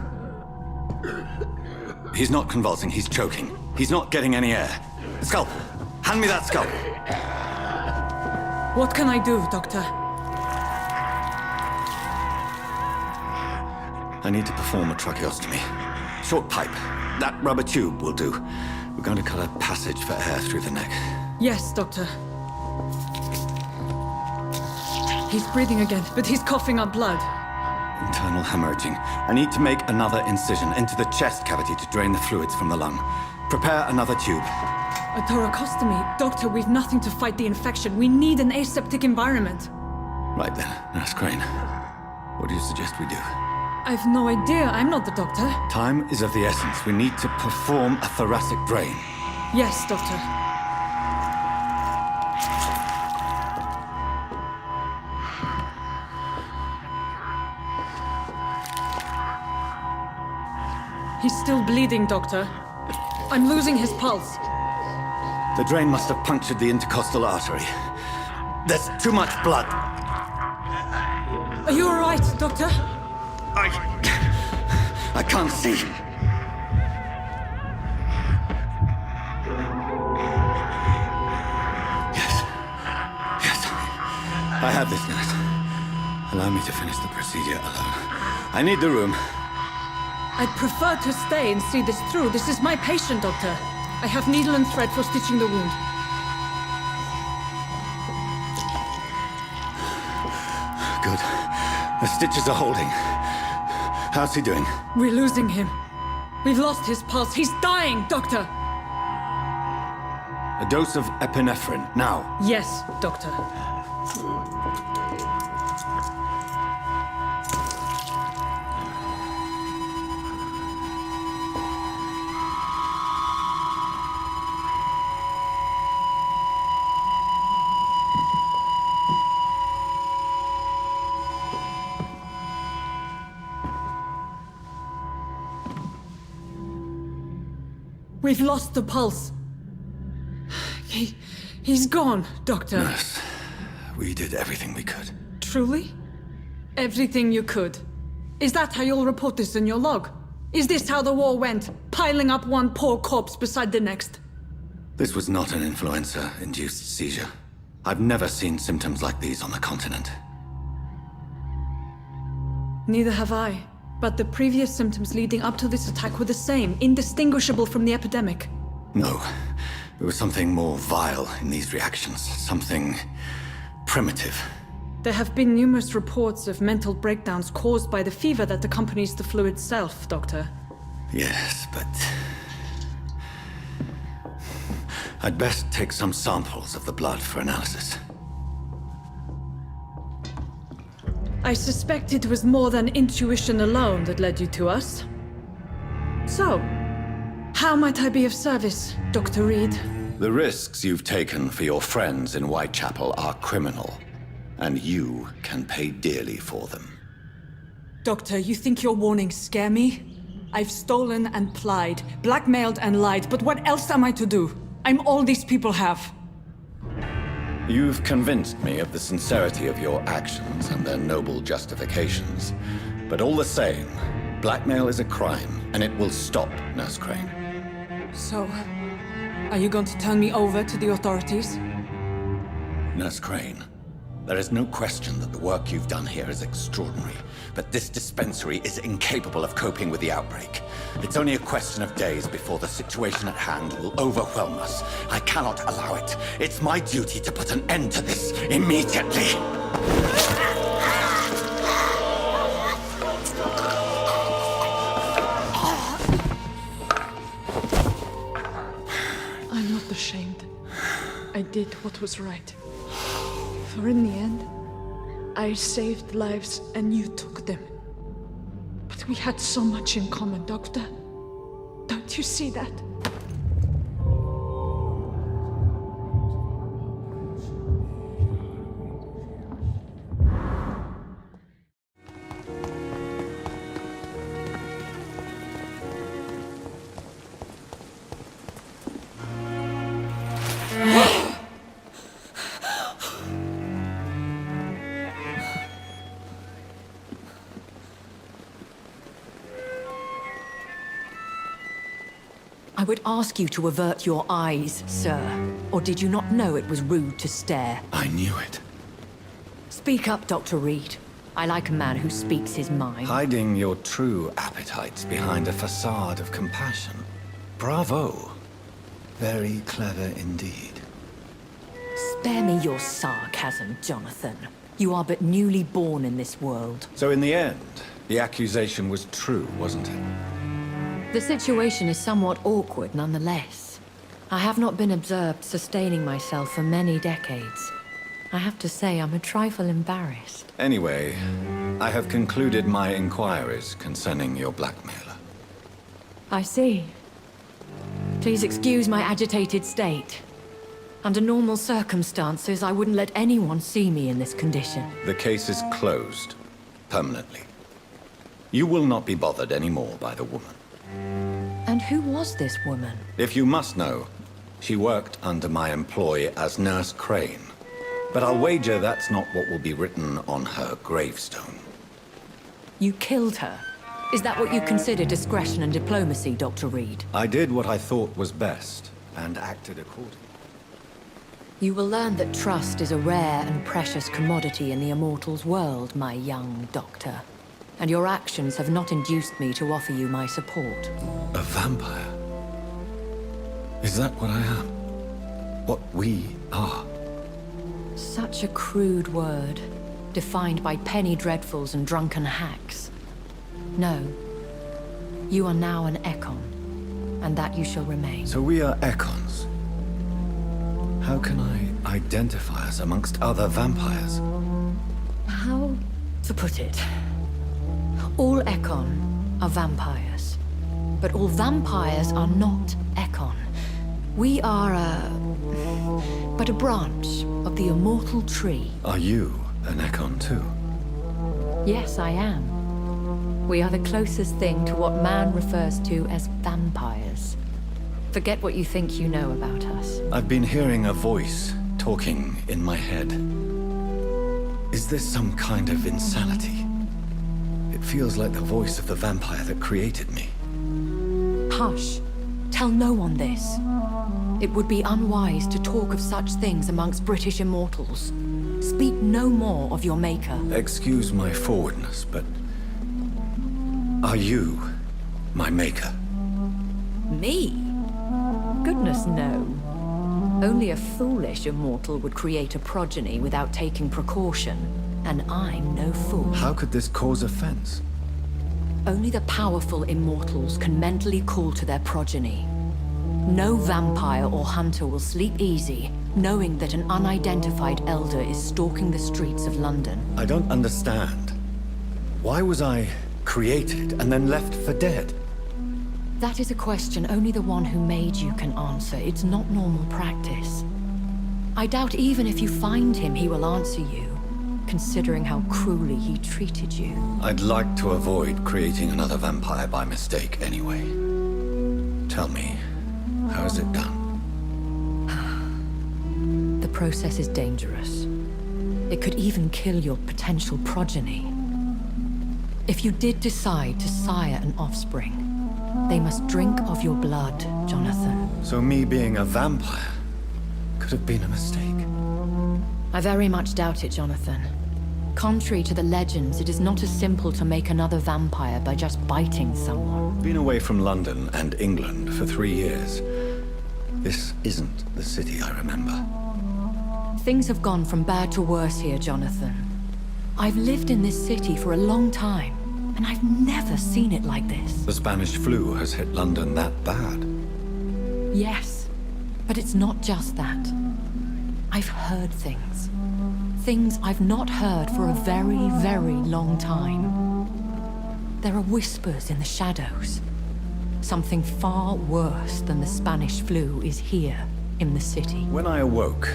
He's not convulsing, he's choking. He's not getting any air. Scalpel! Hand me that scalpel! What can I do, Doctor? I need to perform a tracheostomy. Short pipe. That rubber tube will do. We're going to cut a passage for air through the neck. Yes, Doctor. He's breathing again, but he's coughing up blood. Internal hemorrhaging. I need to make another incision into the chest cavity to drain the fluids from the lung. Prepare another tube. A thoracostomy? Doctor, we've nothing to fight the infection. We need an aseptic environment. Right then, Nurse Crane. What do you suggest we do? I've no idea. I'm not the doctor. Time is of the essence. We need to perform a thoracic drain. Yes, Doctor. He's still bleeding, Doctor. I'm losing his pulse. The drain must have punctured the intercostal artery. There's too much blood. Are you all right, Doctor? I can't see. Yes, I have this, nurse. Allow me to finish the procedure alone. I need the room. I'd prefer to stay and see this through. This is my patient, Doctor. I have needle and thread for stitching the wound. Good. The stitches are holding. How's he doing? We're losing him. We've lost his pulse. He's dying, Doctor! A dose of epinephrine, now. Yes, Doctor. We've lost the pulse. He's gone, Doctor. Nurse, we did everything we could. Truly? Everything you could? Is that how you'll report this in your log? Is this how the war went? Piling up one poor corpse beside the next? This was not an influenza-induced seizure. I've never seen symptoms like these on the continent. Neither have I. But the previous symptoms leading up to this attack were the same, indistinguishable from the epidemic. No. There was something more vile in these reactions. Something primitive. There have been numerous reports of mental breakdowns caused by the fever that accompanies the flu itself, Doctor. Yes, but... I'd best take some samples of the blood for analysis. I suspect it was more than intuition alone that led you to us. So, how might I be of service, Dr. Reid? The risks you've taken for your friends in Whitechapel are criminal, and you can pay dearly for them. Doctor, you think your warnings scare me? I've stolen and plied, blackmailed and lied, but what else am I to do? I'm all these people have. You've convinced me of the sincerity of your actions and their noble justifications. But all the same, blackmail is a crime, and it will stop, Nurse Crane. So, are you going to turn me over to the authorities? Nurse Crane, there is no question that the work you've done here is extraordinary, but this dispensary is incapable of coping with the outbreak. It's only a question of days before the situation at hand will overwhelm us. I cannot allow it. It's my duty to put an end to this immediately. I'm not ashamed. I did what was right. For in the end, I saved lives and you took them. But we had so much in common, Doctor. Don't you see that? I would ask you to avert your eyes, sir. Or did you not know it was rude to stare? I knew it. Speak up, Dr. Reid. I like a man who speaks his mind. Hiding your true appetites behind a facade of compassion. Bravo. Very clever indeed. Spare me your sarcasm, Jonathan. You are but newly born in this world. So in the end, the accusation was true, wasn't it? The situation is somewhat awkward nonetheless. I have not been observed sustaining myself for many decades. I have to say I'm a trifle embarrassed. Anyway, I have concluded my inquiries concerning your blackmailer. I see. Please excuse my agitated state. Under normal circumstances, I wouldn't let anyone see me in this condition. The case is closed. Permanently. You will not be bothered anymore by the woman. And who was this woman? If you must know, she worked under my employ as Nurse Crane. But I'll wager that's not what will be written on her gravestone. You killed her? Is that what you consider discretion and diplomacy, Dr. Reid? I did what I thought was best, and acted accordingly. You will learn that trust is a rare and precious commodity in the Immortals world, my young doctor. And your actions have not induced me to offer you my support. A vampire? Is that what I am? What we are? Such a crude word, defined by penny dreadfuls and drunken hacks. No. You are now an Ekon, and that you shall remain. So we are Ekons. How can I identify us amongst other vampires? How to put it? All Ekon are vampires. But all vampires are not Ekon. We are but a branch of the immortal tree. Are you an Ekon too? Yes, I am. We are the closest thing to what man refers to as vampires. Forget what you think you know about us. I've been hearing a voice talking in my head. Is this some kind of insanity? It feels like the voice of the vampire that created me. Hush. Tell no one this. It would be unwise to talk of such things amongst British immortals. Speak no more of your maker. Excuse my forwardness, but... are you my maker? Me? Goodness, no. Only a foolish immortal would create a progeny without taking precaution. And I'm no fool. How could this cause offense? Only the powerful immortals can mentally call to their progeny. No vampire or hunter will sleep easy, knowing that an unidentified elder is stalking the streets of London. I don't understand. Why was I created and then left for dead? That is a question only the one who made you can answer. It's not normal practice. I doubt even if you find him, he will answer you. Considering how cruelly he treated you. I'd like to avoid creating another vampire by mistake anyway. Tell me, how is it done? The process is dangerous. It could even kill your potential progeny. If you did decide to sire an offspring, they must drink of your blood, Jonathan. So me being a vampire could have been a mistake. I very much doubt it, Jonathan. Contrary to the legends, it is not as simple to make another vampire by just biting someone. Been away from London and England for 3 years. This isn't the city I remember. Things have gone from bad to worse here, Jonathan. I've lived in this city for a long time, and I've never seen it like this. The Spanish flu has hit London that bad. Yes, but it's not just that. I've heard things. Things I've not heard for a very, very long time. There are whispers in the shadows. Something far worse than the Spanish flu is here in the city. When I awoke,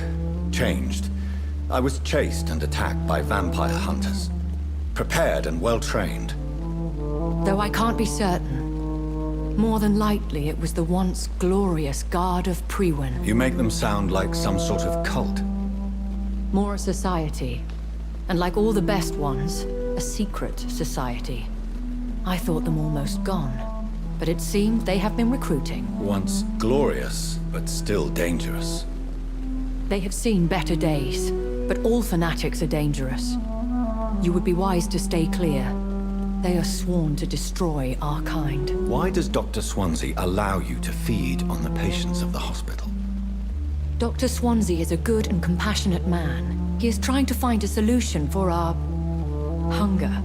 changed, I was chased and attacked by vampire hunters. Prepared and well-trained. Though I can't be certain. More than likely, it was the once glorious Guard of Priwen. You make them sound like some sort of cult. More a society. And like all the best ones, a secret society. I thought them almost gone. But it seems they have been recruiting. Once glorious, but still dangerous. They have seen better days, but all fanatics are dangerous. You would be wise to stay clear. They are sworn to destroy our kind. Why does Dr. Swansea allow you to feed on the patients of the hospital? Dr. Swansea is a good and compassionate man. He is trying to find a solution for our hunger.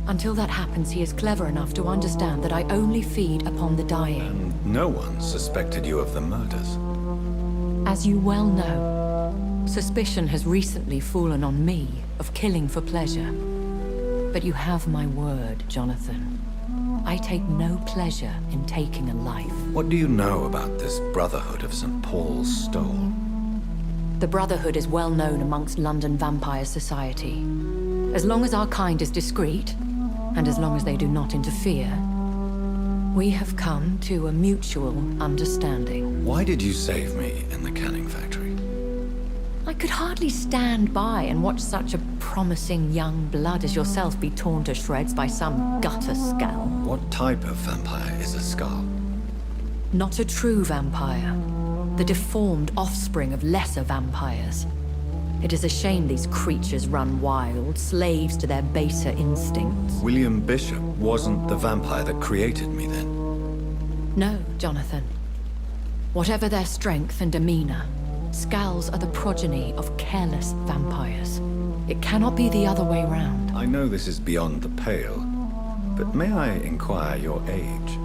Until that happens, he is clever enough to understand that I only feed upon the dying. And no one suspected you of the murders. As you well know, suspicion has recently fallen on me of killing for pleasure. But you have my word, Jonathan. I take no pleasure in taking a life. What do you know about this Brotherhood of St. Paul's Stole? The Brotherhood is well known amongst London vampire society. As long as our kind is discreet, and as long as they do not interfere, we have come to a mutual understanding. Why did you save me in the canning factory? I could hardly stand by and watch such a promising young blood as yourself be torn to shreds by some gutter skull. What type of vampire is a skull? Not a true vampire. The deformed offspring of lesser vampires. It is a shame these creatures run wild, slaves to their baser instincts. William Bishop wasn't the vampire that created me then? No, Jonathan. Whatever their strength and demeanor, Skulls are the progeny of careless vampires. It cannot be the other way round. I know this is beyond the pale, but may I inquire your age?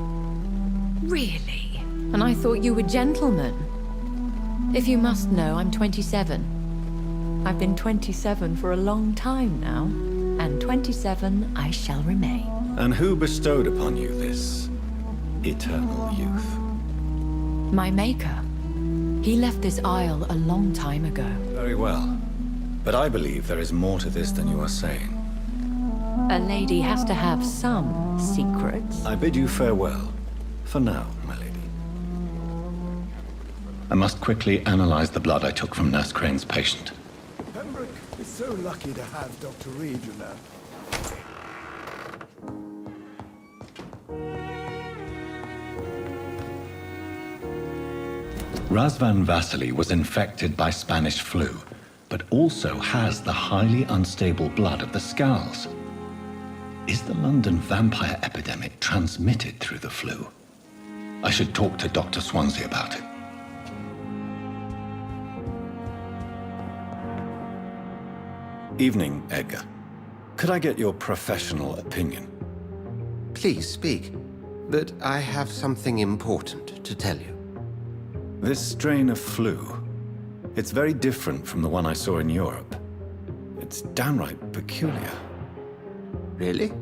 Really? And I thought you were gentlemen. If you must know, I'm 27. I've been 27 for a long time now, and 27 I shall remain. And who bestowed upon you this eternal youth? My maker. He left this isle a long time ago. Very well. But I believe there is more to this than you are saying. A lady has to have some secrets. I bid you farewell. For now, my lady. I must quickly analyze the blood I took from Nurse Crane's patient. Pembroke is so lucky to have Dr. Reid, you know. Razvan Vasily was infected by Spanish flu, but also has the highly unstable blood of the Skulls. Is the London vampire epidemic transmitted through the flu? I should talk to Dr. Swansea about it. Evening, Edgar. Could I get your professional opinion? Please speak, but I have something important to tell you. This strain of flu, it's very different from the one I saw in Europe. It's downright peculiar. Really?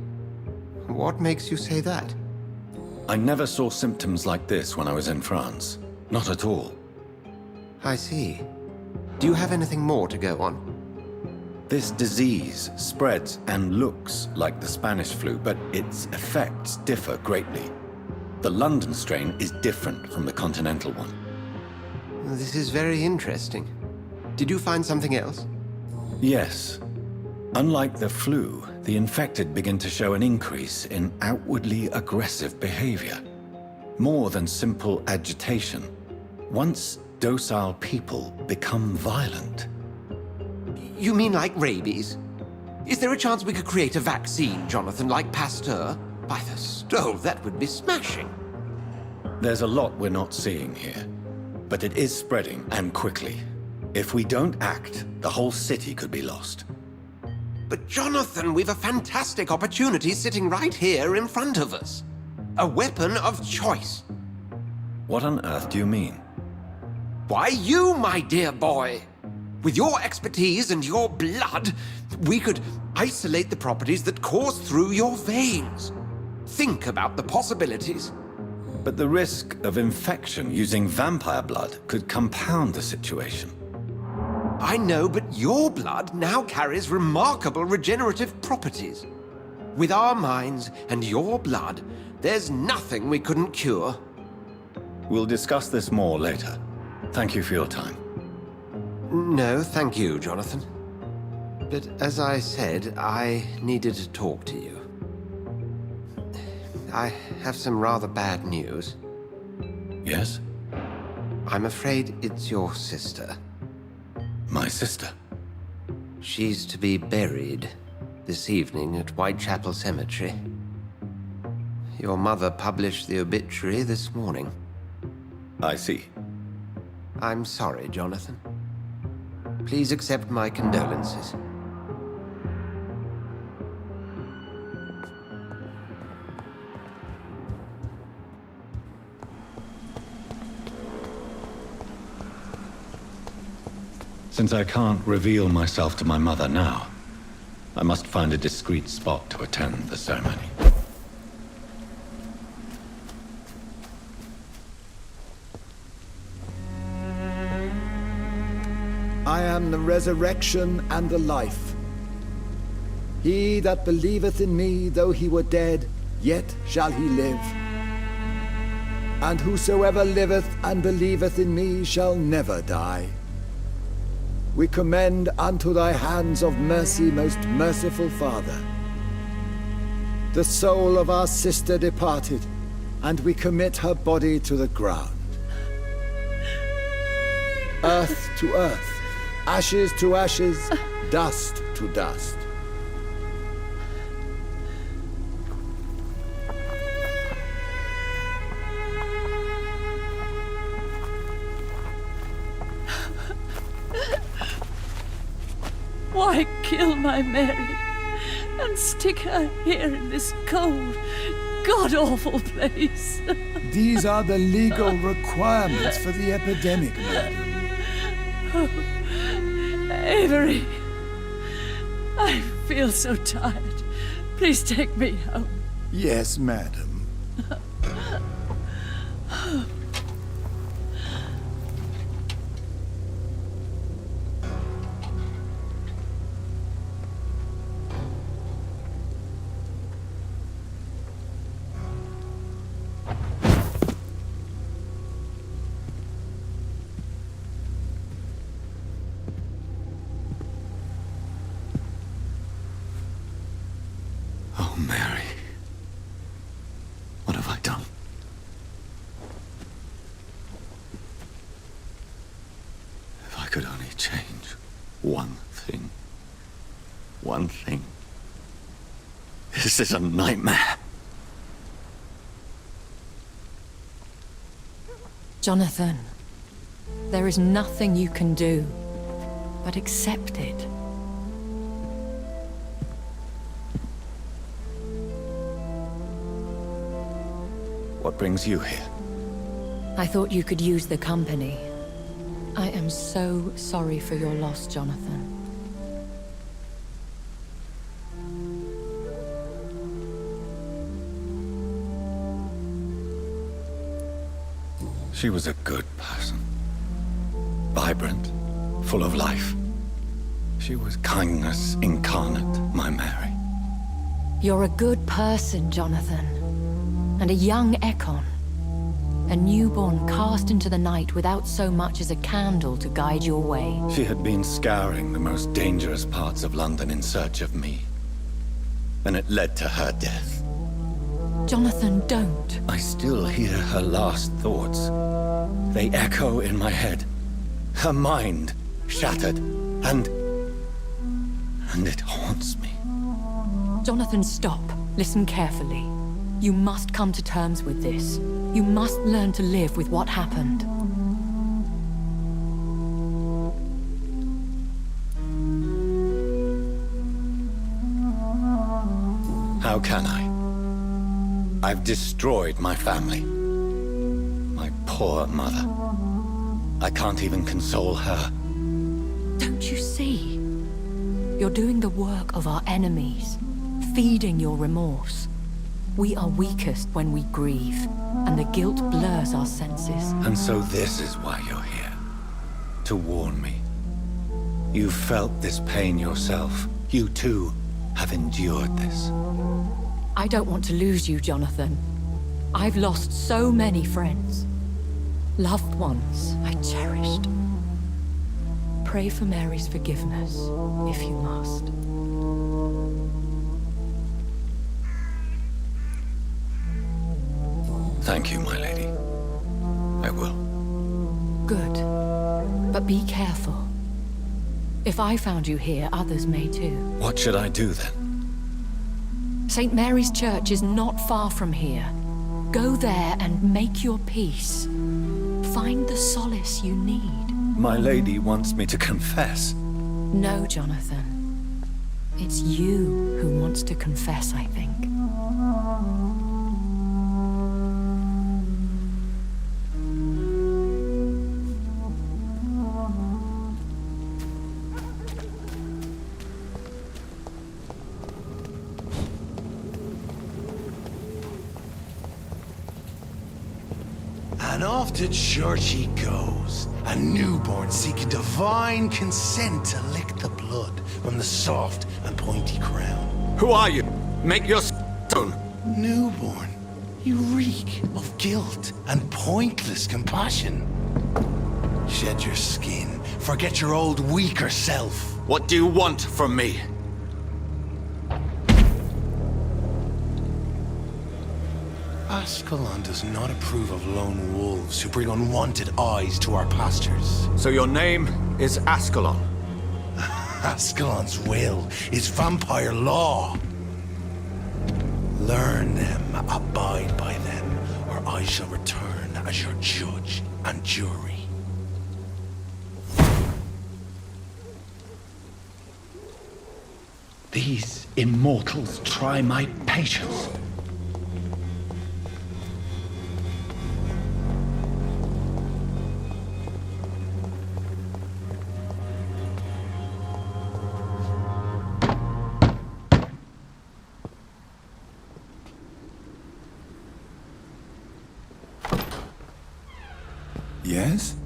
What makes you say that? I never saw symptoms like this when I was in France. Not at all. I see. Do you have anything more to go on? This disease spreads and looks like the Spanish flu, but its effects differ greatly. The London strain is different from the continental one. This is very interesting. Did you find something else? Yes. Unlike the flu, the infected begin to show an increase in outwardly aggressive behavior. More than simple agitation. Once docile people become violent. You mean like rabies? Is there a chance we could create a vaccine, Jonathan, like Pasteur? By the stole, that would be smashing. There's a lot we're not seeing here. But it is spreading, and quickly. If we don't act, the whole city could be lost. But Jonathan, we've a fantastic opportunity sitting right here in front of us. A weapon of choice. What on earth do you mean? Why, you, my dear boy. With your expertise and your blood, we could isolate the properties that course through your veins. Think about the possibilities. But the risk of infection using vampire blood could compound the situation. I know, but your blood now carries remarkable regenerative properties. With our minds and your blood, there's nothing we couldn't cure. We'll discuss this more later. Thank you for your time. No, thank you, Jonathan. But as I said, I needed to talk to you. I have some rather bad news. Yes? I'm afraid it's your sister. My sister? She's to be buried this evening at Whitechapel Cemetery. Your mother published the obituary this morning. I see. I'm sorry, Jonathan. Please accept my condolences. Since I can't reveal myself to my mother now, I must find a discreet spot to attend the ceremony. I am the resurrection and the life. He that believeth in me, though he were dead, yet shall he live. And whosoever liveth and believeth in me shall never die. We commend unto thy hands of mercy, most merciful Father, the soul of our sister departed, and we commit her body to the ground. Earth to earth, ashes to ashes, dust to dust. Why kill my Mary and stick her here in this cold, god-awful place? These are the legal requirements for the epidemic, madam. Oh, Avery, I feel so tired. Please take me home. Yes, madam. Oh, Mary. What have I done? If I could only change one thing. One thing. This is a nightmare. Jonathan, there is nothing you can do but accept it. What brings you here? I thought you could use the company. I am so sorry for your loss, Jonathan. She was a good person. Vibrant, full of life. She was kindness incarnate, my Mary. You're a good person, Jonathan. And a young Ekon. A newborn cast into the night without so much as a candle to guide your way. She had been scouring the most dangerous parts of London in search of me. And it led to her death. Jonathan, don't. I still hear her last thoughts. They echo in my head. Her mind shattered, and it haunts me. Jonathan, stop. Listen carefully. You must come to terms with this. You must learn to live with what happened. How can I? I've destroyed my family. My poor mother. I can't even console her. Don't you see? You're doing the work of our enemies, feeding your remorse. We are weakest when we grieve, and the guilt blurs our senses. And so this is why you're here. To warn me. You've felt this pain yourself. You too have endured this. I don't want to lose you, Jonathan. I've lost so many friends. Loved ones I cherished. Pray for Mary's forgiveness, if you must. Thank you, my lady. I will. Good. But be careful. If I found you here, others may too. What should I do then? St. Mary's Church is not far from here. Go there and make your peace. Find the solace you need. My lady wants me to confess. No, Jonathan. It's you who wants to confess, I think. And off to church he goes, a newborn seeking divine consent to lick the blood from the soft and pointy crown. Who are you? Make your stone. Newborn, you reek of guilt and pointless compassion. Shed your skin, forget your old weaker self. What do you want from me? Ascalon does not approve of lone wolves who bring unwanted eyes to our pastures. So your name is Ascalon? Ascalon's will is vampire law. Learn them, abide by them, or I shall return as your judge and jury. These immortals try my patience. Yes?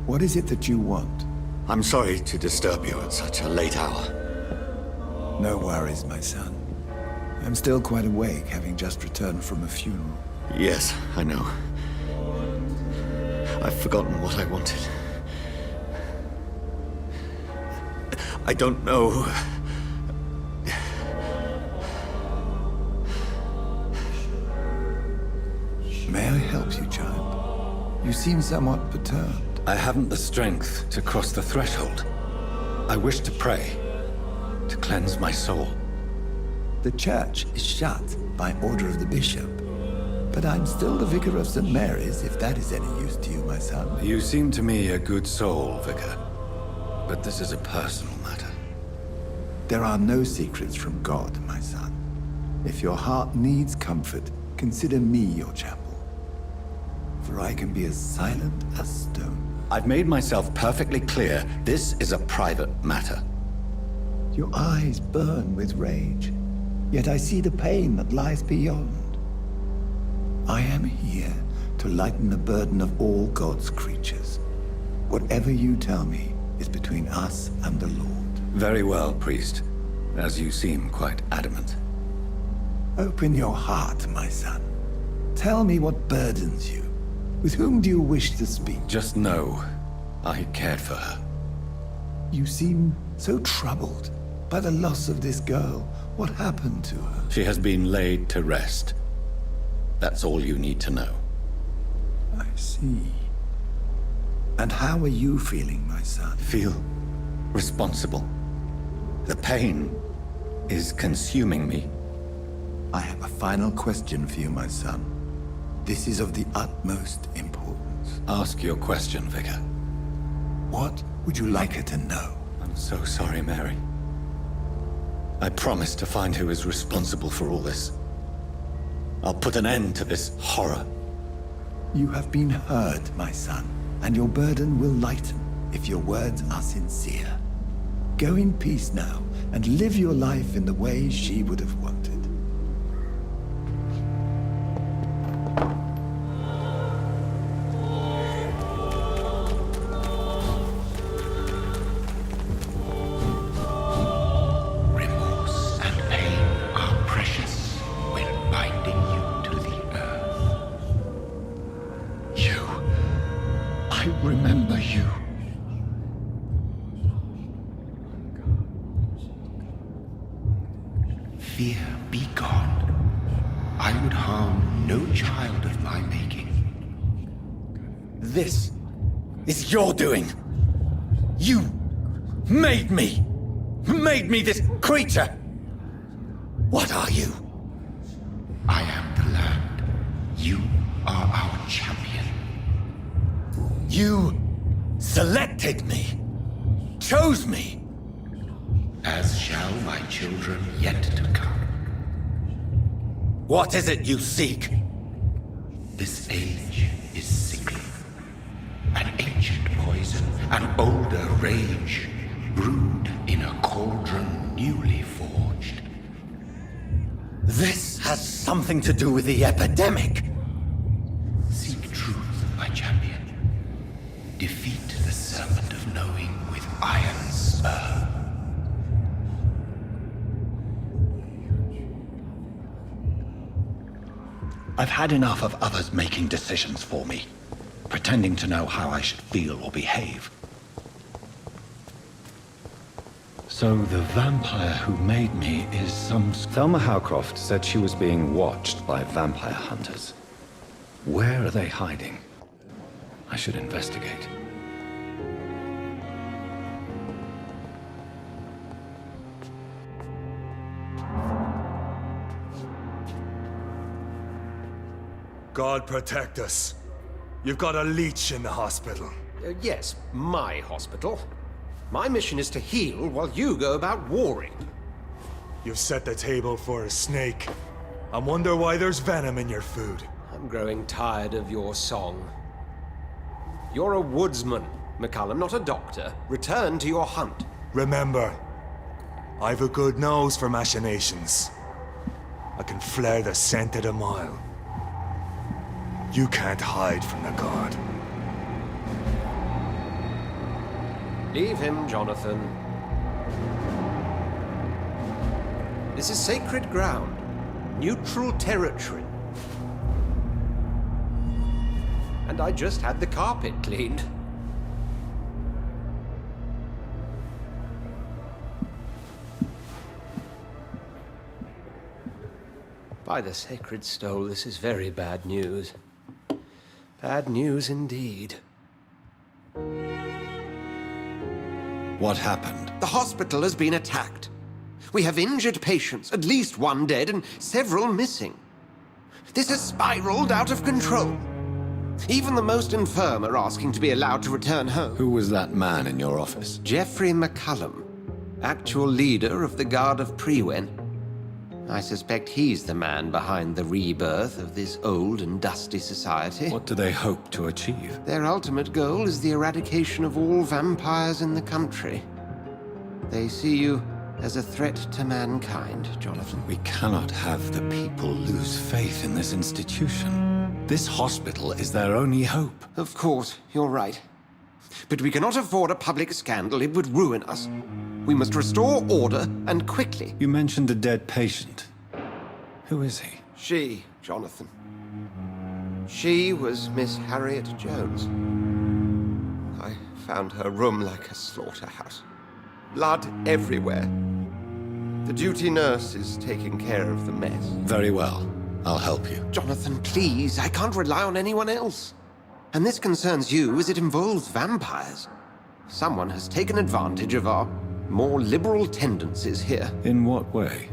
What is it that you want? I'm sorry to disturb you at such a late hour. No worries, my son. I'm still quite awake, having just returned from a funeral. Yes, I know. I've forgotten what I wanted. I don't know. May I help you, child? You seem somewhat perturbed. I haven't the strength to cross the threshold. I wish to pray, to cleanse my soul. The church is shut by order of the bishop. But I'm still the vicar of St. Mary's, if that is any use to you, my son. You seem to me a good soul, vicar. But this is a personal matter. There are no secrets from God, my son. If your heart needs comfort, consider me your chapel. For I can be as silent as stone. I've made myself perfectly clear. This is a private matter. Your eyes burn with rage, yet I see the pain that lies beyond. I am here to lighten the burden of all God's creatures. Whatever you tell me is between us and the Lord. Very well, priest, as you seem quite adamant. Open your heart, my son. Tell me what burdens you. With whom do you wish to speak? Just know I cared for her. You seem so troubled by the loss of this girl. What happened to her? She has been laid to rest. That's all you need to know. I see. And how are you feeling, my son? Feel responsible. The pain is consuming me. I have a final question for you, my son. This is of the utmost importance. Ask your question, Vicar. What would you like her to know? I'm so sorry, Mary. I promise to find who is responsible for all this. I'll put an end to this horror. You have been heard, my son, and your burden will lighten if your words are sincere. Go in peace now, and live your life in the way she would have wanted. Remorse and pain are precious when binding you to the earth. You. I remember you. Fear be gone. I would harm no child of my making. This is your doing. You made me. Made me this creature. What are you? I am the land. You are our champion. You selected me. Chose me. As shall my children yet to come. What is it you seek? This age is sickly. An ancient poison, an older rage, brewed in a cauldron newly forged. This has something to do with the epidemic. Seek truth, my champion. Defeat the serpent of knowing with iron spur. I've had enough of others making decisions for me, pretending to know how I should feel or behave. So the vampire who made me is some... Thelma Howcroft said she was being watched by vampire hunters. Where are they hiding? I should investigate. God protect us. You've got a leech in the hospital. Yes, my hospital. My mission is to heal while you go about warring. You've set the table for a snake. I wonder why there's venom in your food. I'm growing tired of your song. You're a woodsman, McCallum, not a doctor. Return to your hunt. Remember, I've a good nose for machinations. I can flare the scent at a mile. You can't hide from the god. Leave him, Jonathan. This is sacred ground. Neutral territory. And I just had the carpet cleaned. By the sacred stole, this is very bad news. Bad news indeed. What happened? The hospital has been attacked. We have injured patients, at least one dead and several missing. This has spiraled out of control. Even the most infirm are asking to be allowed to return home. Who was that man in your office? Geoffrey McCallum, actual leader of the Guard of Prewen. I suspect he's the man behind the rebirth of this old and dusty society. What do they hope to achieve? Their ultimate goal is the eradication of all vampires in the country. They see you as a threat to mankind, Jonathan. We cannot have the people lose faith in this institution. This hospital is their only hope. Of course, you're right. But we cannot afford a public scandal. It would ruin us. We must restore order, and quickly. You mentioned a dead patient. Who is he? She, Jonathan. She was Miss Harriet Jones. I found her room like a slaughterhouse. Blood everywhere. The duty nurse is taking care of the mess. Very well. I'll help you. Jonathan, please. I can't rely on anyone else. And this concerns you as it involves vampires. Someone has taken advantage of our more liberal tendencies here. In what way?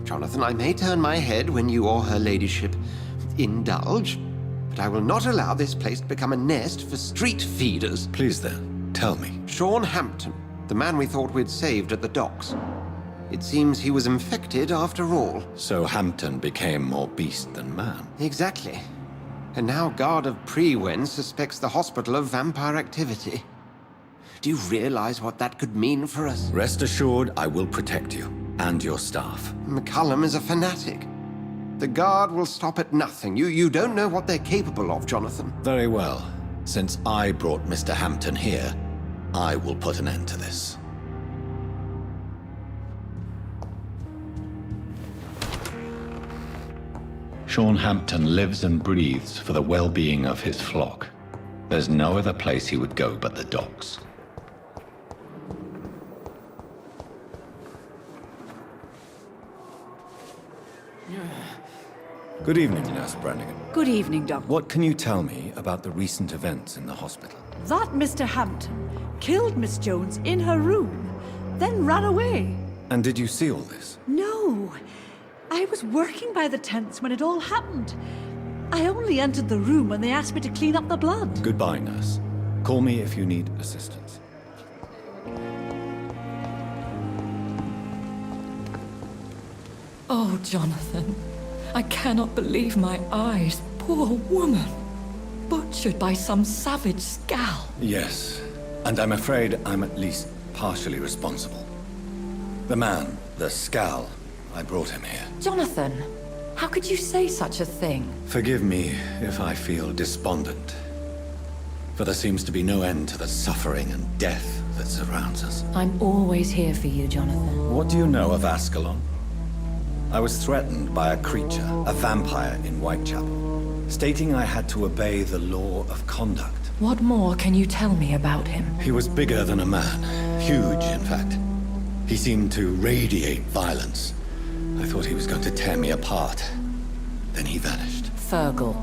Jonathan, I may turn my head when you or her ladyship indulge, but I will not allow this place to become a nest for street feeders. Please then, tell me. Sean Hampton, the man we thought we'd saved at the docks. It seems he was infected after all. So Hampton became more beast than man. Exactly. And now Guard of Prewen suspects the hospital of vampire activity. Do you realize what that could mean for us? Rest assured, I will protect you and your staff. McCullum is a fanatic. The Guard will stop at nothing. You don't know what they're capable of, Jonathan. Very well. Since I brought Mr. Hampton here, I will put an end to this. Sean Hampton lives and breathes for the well-being of his flock. There's no other place he would go but the docks. Good evening, Nurse Brannigan. Good evening, Doctor. What can you tell me about the recent events in the hospital? That Mr. Hampton killed Miss Jones in her room, then ran away. And did you see all this? No. I was working by the tents when it all happened. I only entered the room when they asked me to clean up the blood. Goodbye, nurse. Call me if you need assistance. Oh, Jonathan. I cannot believe my eyes. Poor woman. Butchered by some savage scowl. Yes, and I'm afraid I'm at least partially responsible. The man, the scowl, I brought him here. Jonathan, how could you say such a thing? Forgive me if I feel despondent. For there seems to be no end to the suffering and death that surrounds us. I'm always here for you, Jonathan. What do you know of Ascalon? I was threatened by a creature, a vampire in Whitechapel, stating I had to obey the law of conduct. What more can you tell me about him? He was bigger than a man. Huge, in fact. He seemed to radiate violence. I thought he was going to tear me apart. Then he vanished. Fergal,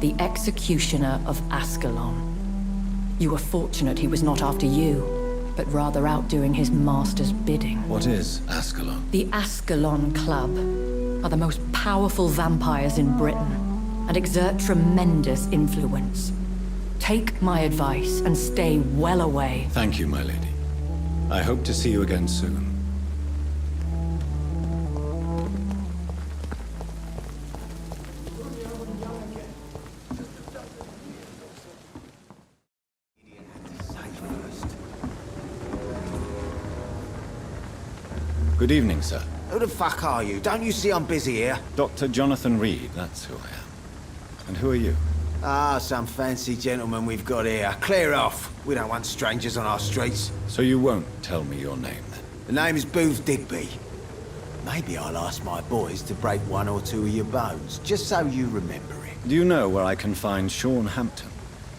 the executioner of Ascalon. You were fortunate he was not after you, but rather out doing his master's bidding. What is Ascalon? The Ascalon Club are the most powerful vampires in Britain and exert tremendous influence. Take my advice and stay well away. Thank you, my lady. I hope to see you again soon. Good evening, sir. Who the fuck are you? Don't you see I'm busy here? Dr. Jonathan Reid, that's who I am. And who are you? Ah, some fancy gentleman we've got here. Clear off. We don't want strangers on our streets. So you won't tell me your name, then? The name is Booth Digby. Maybe I'll ask my boys to break one or two of your bones, just so you remember it. Do you know where I can find Sean Hampton?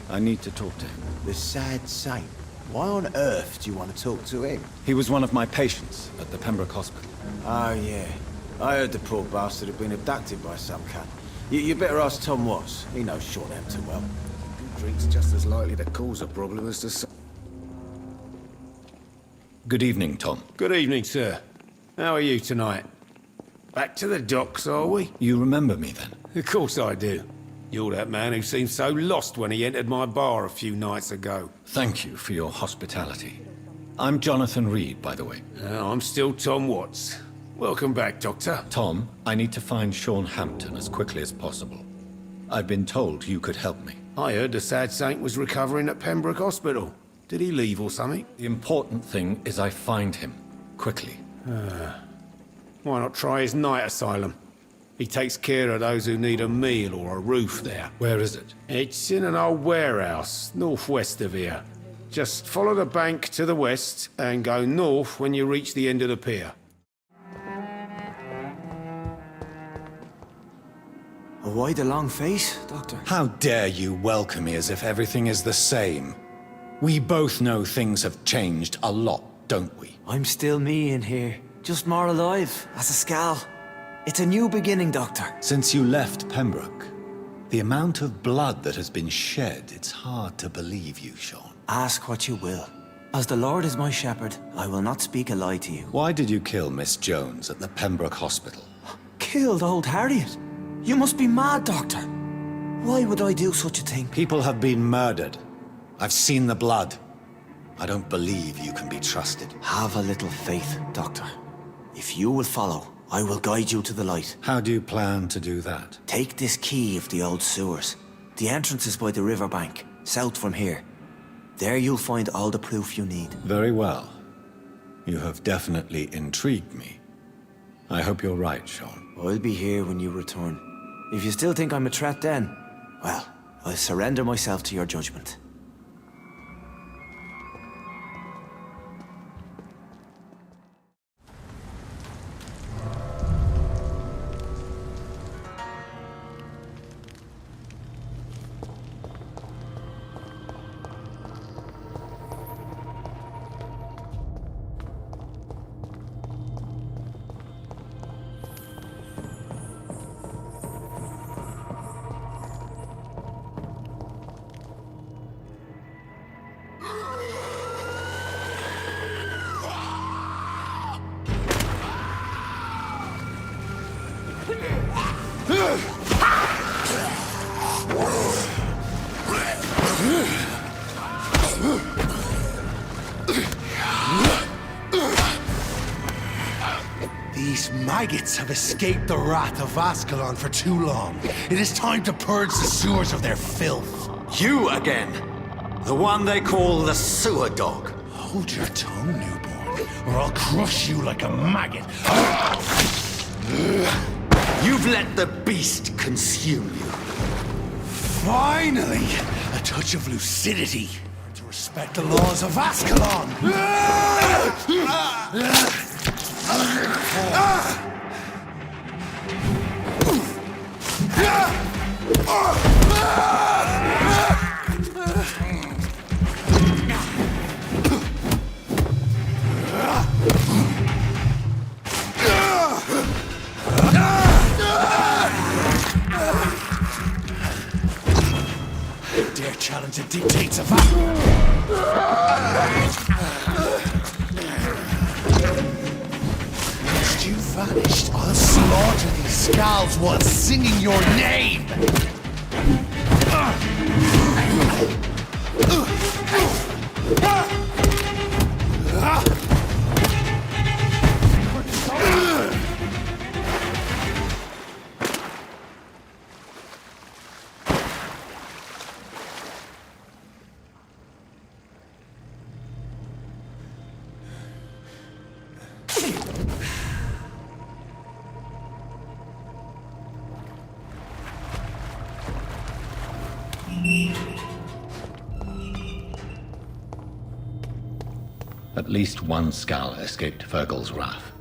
I need to talk to him. The sad saint. Why on earth do you want to talk to him? He was one of my patients at the Pembroke Hospital. Oh, yeah. I heard the poor bastard had been abducted by some cunt. You better ask Tom Watts. He knows Sean Hampton well. Drink's just as likely to cause a problem as to... Good evening, Tom. Good evening, sir. How are you tonight? Back to the docks, are we? You remember me, then? Of course I do. You're that man who seemed so lost when he entered my bar a few nights ago. Thank you for your hospitality. I'm Jonathan Reid, by the way. I'm still Tom Watts. Welcome back, Doctor. Tom, I need to find Sean Hampton as quickly as possible. I've been told you could help me. I heard the sad saint was recovering at Pembroke Hospital. Did he leave or something? The important thing is I find him. Quickly. Why not try his night asylum? He takes care of those who need a meal or a roof there. Where is it? It's in an old warehouse, northwest of here. Just follow the bank to the west and go north when you reach the end of the pier. Why the long face, Doctor? How dare you welcome me as if everything is the same? We both know things have changed a lot, don't we? I'm still me in here, just more alive, as a Skal. It's a new beginning, Doctor. Since you left Pembroke, the amount of blood that has been shed, it's hard to believe you, Sean. Ask what you will. As the Lord is my shepherd, I will not speak a lie to you. Why did you kill Miss Jones at the Pembroke Hospital? Killed old Harriet? You must be mad, Doctor. Why would I do such a thing? People have been murdered. I've seen the blood. I don't believe you can be trusted. Have a little faith, Doctor. If you will follow, I will guide you to the light. How do you plan to do that? Take this key of the old sewers. The entrance is by the riverbank, south from here. There you'll find all the proof you need. Very well. You have definitely intrigued me. I hope you're right, Sean. I'll be here when you return. If you still think I'm a threat then, well, I'll surrender myself to your judgment. These maggots have escaped the wrath of Ascalon for too long. It is time to purge the sewers of their filth. You again! The one they call the sewer dog. Hold your tongue, newborn, or I'll crush you like a maggot. You've let the beast consume you. Finally! A touch of lucidity. To respect the laws of Ascalon! Dare challenge the dictates of Once you vanished, I'll slaughter these Skals while singing your name! At least one Skal escaped Fergal's wrath.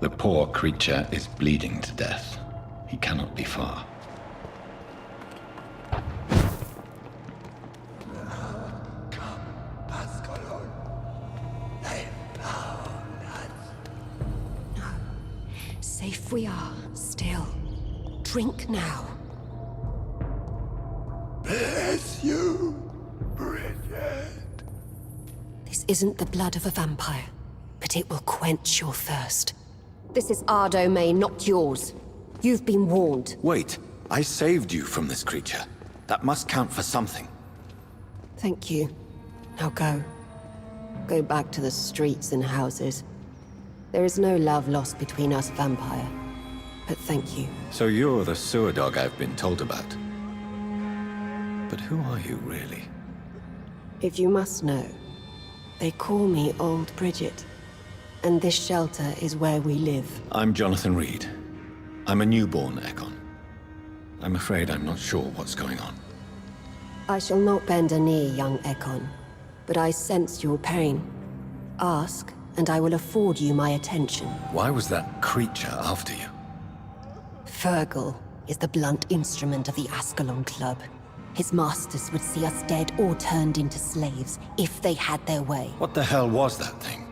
The poor creature is bleeding to death. He cannot be far. Safe we are, still. Drink now. Bless you, Bridget. This isn't the blood of a vampire, but it will quench your thirst. This is our domain, not yours. You've been warned. Wait, I saved you from this creature. That must count for something. Thank you. Now go. Go back to the streets and houses. There is no love lost between us, vampire. But thank you. So you're the sewer dog I've been told about. But who are you, really? If you must know, they call me Old Bridget. And this shelter is where we live. I'm Jonathan Reid. I'm a newborn Ekon. I'm afraid I'm not sure what's going on. I shall not bend a knee, young Ekon. But I sense your pain. Ask, and I will afford you my attention. Why was that creature after you? Fergal is the blunt instrument of the Ascalon Club. His masters would see us dead or turned into slaves if they had their way. What the hell was that thing?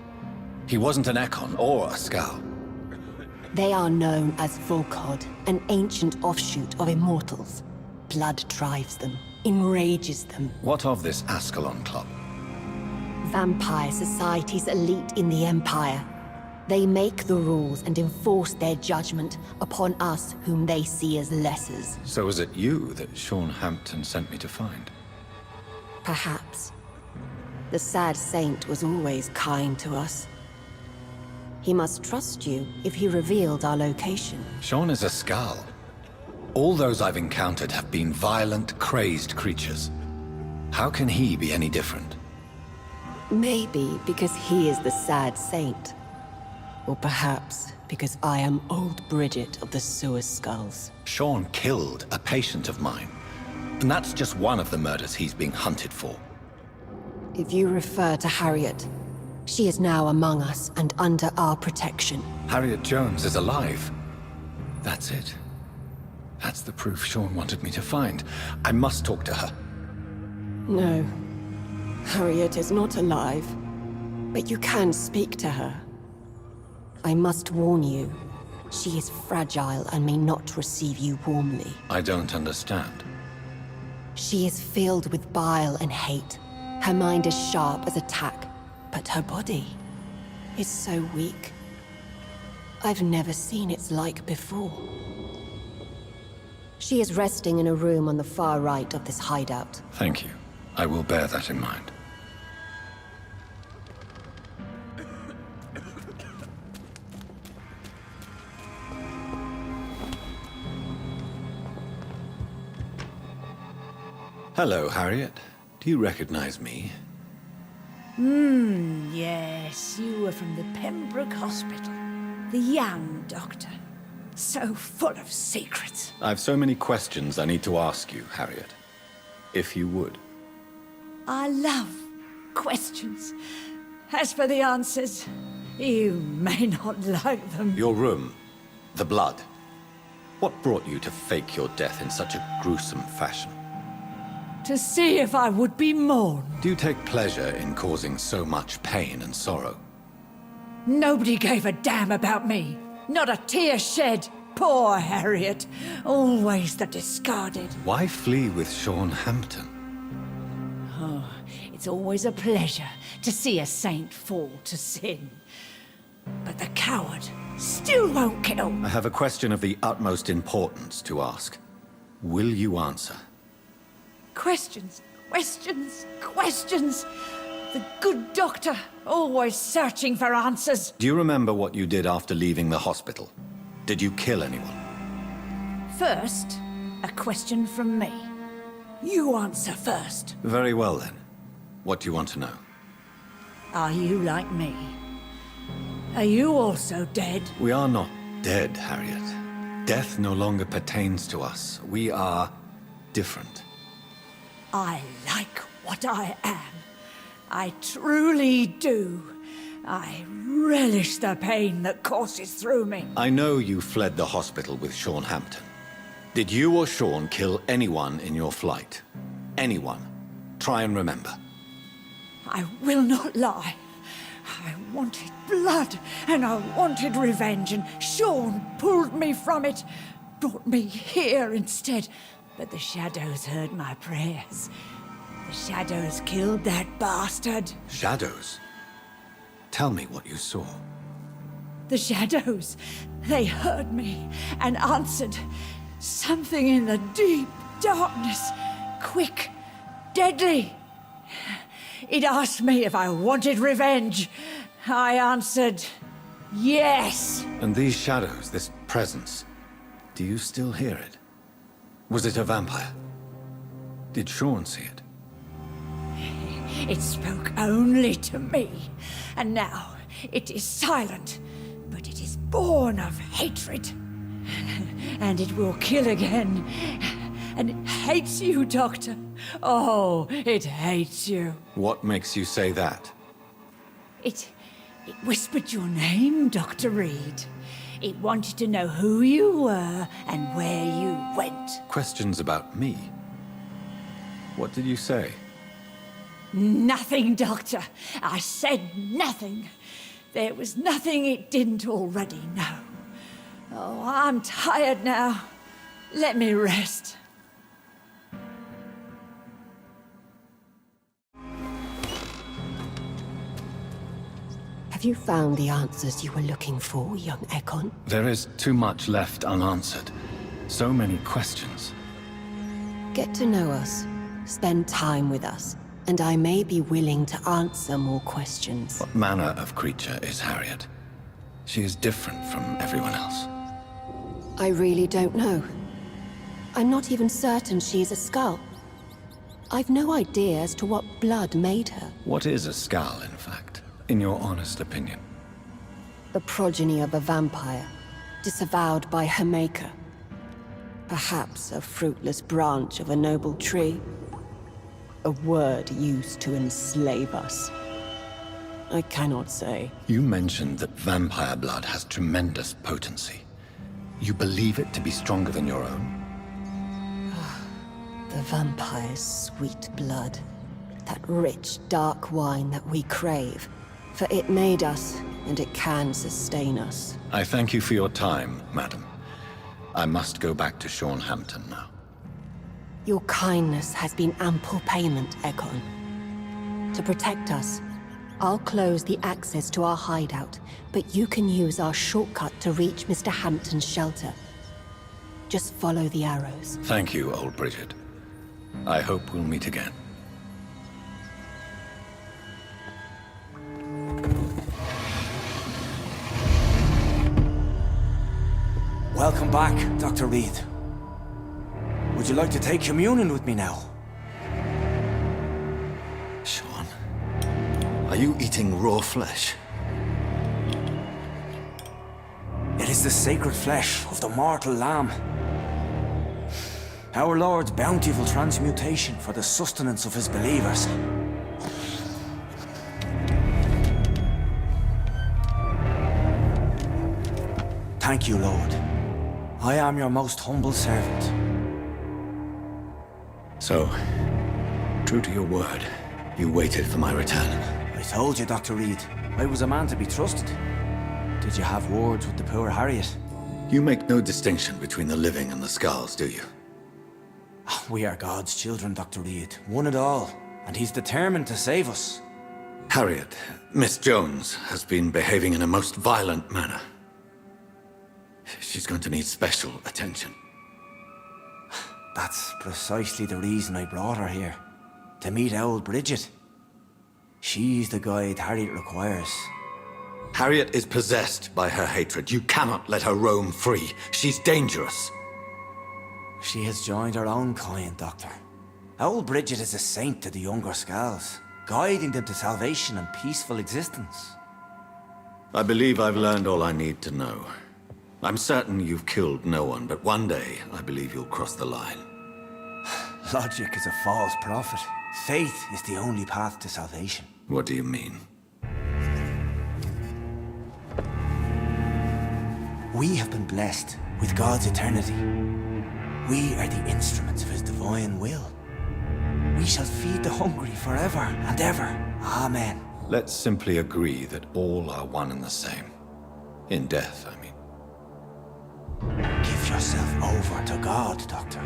He wasn't an Ekon or a Skal. They are known as Volkod, an ancient offshoot of immortals. Blood drives them, enrages them. What of this Ascalon Club? Vampire society's elite in the Empire. They make the rules and enforce their judgment upon us whom they see as lessers. So was it you that Sean Hampton sent me to find? Perhaps. The sad saint was always kind to us. He must trust you if he revealed our location. Sean is a Skal. All those I've encountered have been violent, crazed creatures. How can he be any different? Maybe because he is the sad saint. Or perhaps because I am old Bridget of the Sewer Skulls. Sean killed a patient of mine. And that's just one of the murders he's being hunted for. If you refer to Harriet, she is now among us and under our protection. Harriet Jones is alive. That's it. That's the proof Sean wanted me to find. I must talk to her. No. Harriet is not alive. But you can speak to her. I must warn you, she is fragile and may not receive you warmly. I don't understand. She is filled with bile and hate. Her mind is sharp as a tack, but her body is so weak. I've never seen its like before. She is resting in a room on the far right of this hideout. Thank you. I will bear that in mind. Hello, Harriet. Do you recognize me? Yes, you were from the Pembroke Hospital. The young doctor. So full of secrets. I've so many questions I need to ask you, Harriet. If you would. I love questions. As for the answers, you may not like them. Your room. The blood. What brought you to fake your death in such a gruesome fashion? To see if I would be mourned. Do you take pleasure in causing so much pain and sorrow? Nobody gave a damn about me. Not a tear shed. Poor Harriet. Always the discarded. Why flee with Sean Hampton? Oh, it's always a pleasure to see a saint fall to sin. But the coward still won't kill. I have a question of the utmost importance to ask. Will you answer? Questions, questions, questions. The good doctor, always searching for answers. Do you remember what you did after leaving the hospital? Did you kill anyone? First, a question from me. You answer first. Very well then. What do you want to know? Are you like me? Are you also dead? We are not dead, Harriet. Death no longer pertains to us. We are different. I like what I am. I truly do. I relish the pain that courses through me. I know you fled the hospital with Sean Hampton. Did you or Sean kill anyone in your flight? Anyone? Try and remember. I will not lie. I wanted blood, and I wanted revenge, and Sean pulled me from it, brought me here instead. But the shadows heard my prayers. The shadows killed that bastard. Shadows? Tell me what you saw. The shadows, they heard me and answered. Something in the deep darkness, quick, deadly. It asked me if I wanted revenge. I answered, yes. And these shadows, this presence, do you still hear it? Was it a vampire? Did Sean see it? It spoke only to me, and now it is silent, but it is born of hatred. And it will kill again. And it hates you, Doctor. Oh, it hates you. What makes you say that? It It whispered your name, Dr. Reid. It wanted to know who you were and where you went. Questions about me? What did you say? Nothing, Doctor. I said nothing. There was nothing it didn't already know. Oh, I'm tired now. Let me rest. Have you found the answers you were looking for, young Ekon? There is too much left unanswered. So many questions. Get to know us. Spend time with us. And I may be willing to answer more questions. What manner of creature is Harriet? She is different from everyone else. I really don't know. I'm not even certain she's a skull. I've no idea as to what blood made her. What is a skull, in fact, in your honest opinion? The progeny of a vampire, disavowed by her maker. Perhaps a fruitless branch of a noble tree. A word used to enslave us. I cannot say. You mentioned that vampire blood has tremendous potency. You believe it to be stronger than your own? The vampire's sweet blood. That rich, dark wine that we crave. For it made us, and it can sustain us. I thank you for your time, madam. I must go back to Hampton now. Your kindness has been ample payment, Ekon. To protect us, I'll close the access to our hideout, but you can use our shortcut to reach Mr. Hampton's shelter. Just follow the arrows. Thank you, old Bridget. I hope we'll meet again. Welcome back, Dr. Reid. Would you like to take communion with me now? Sean, are you eating raw flesh? It is the sacred flesh of the mortal lamb. Our Lord's bountiful transmutation for the sustenance of his believers. Thank you, Lord. I am your most humble servant. So, true to your word, you waited for my return. I told you, Dr. Reid, I was a man to be trusted. Did you have words with the poor Harriet? You make no distinction between the living and the skulls, do you? We are God's children, Dr. Reid, one and all, and he's determined to save us. Harriet, Miss Jones, has been behaving in a most violent manner. She's going to need special attention. That's precisely the reason I brought her here. To meet old Bridget. She's the guide Harriet requires. Harriet is possessed by her hatred. You cannot let her roam free. She's dangerous. She has joined her own kind, Doctor. Old Bridget is a saint to the younger Skulls, guiding them to salvation and peaceful existence. I believe I've learned all I need to know. I'm certain you've killed no one, but one day I believe you'll cross the line. Logic is a false prophet. Faith is the only path to salvation. What do you mean? We have been blessed with God's eternity. We are the instruments of his divine will. We shall feed the hungry forever and ever. Amen. Let's simply agree that all are one and the same. In death, I mean. Give yourself over to God, Doctor.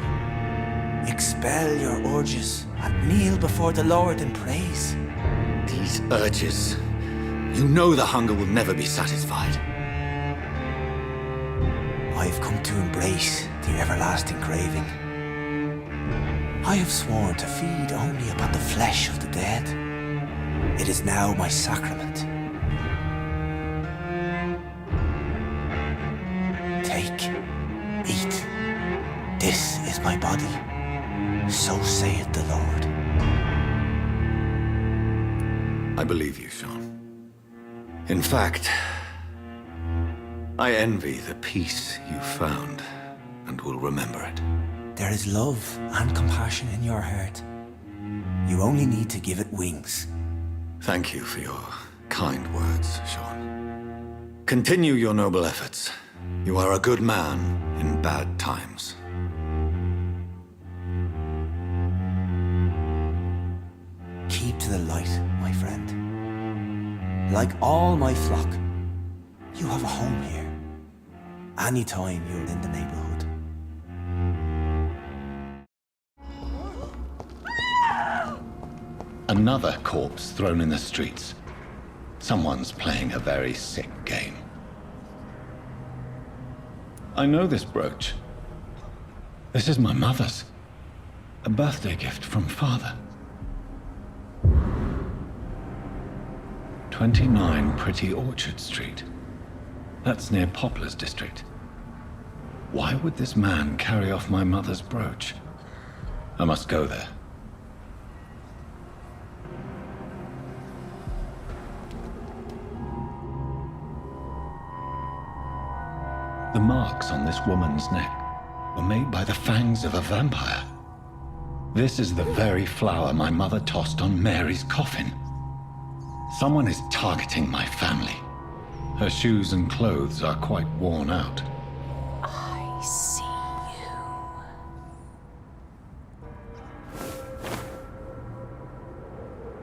Expel your urges and kneel before the Lord in praise. These urges. You know the hunger will never be satisfied. I've come to embrace the everlasting craving. I have sworn to feed only upon the flesh of the dead. It is now my sacrament. Take, eat. This is my body. So saith the Lord. I believe you, Sean. In fact, I envy the peace you found, and will remember it. There is love and compassion in your heart. You only need to give it wings. Thank you for your kind words, Sean. Continue your noble efforts. You are a good man in bad times. Keep to the light, my friend. Like all my flock, you have a home here. Anytime you're in the neighborhood. Another corpse thrown in the streets. Someone's playing a very sick game. I know this brooch. This is my mother's. A birthday gift from father. 29 Pretty Orchard Street. That's near Poplar's district. Why would this man carry off my mother's brooch? I must go there. The marks on this woman's neck were made by the fangs of a vampire. This is the very flower my mother tossed on Mary's coffin. Someone is targeting my family. Her shoes and clothes are quite worn out. I see you.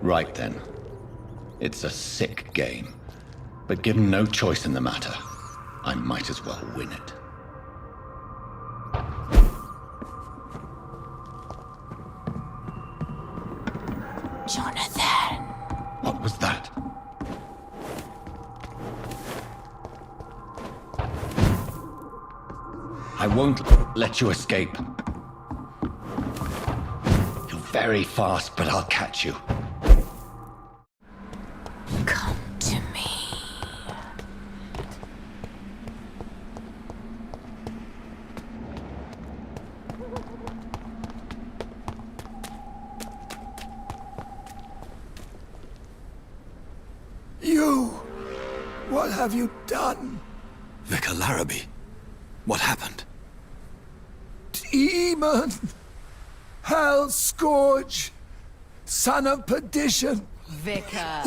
Right then. It's a sick game. But given no choice in the matter, I might as well win it. Jonathan! What was that? I won't let you escape. You're very fast, but I'll catch you. Come to me. You! What have you done? Vicar Larrabee, what happened? Demon! Hell scourge! Son of perdition! Vicar!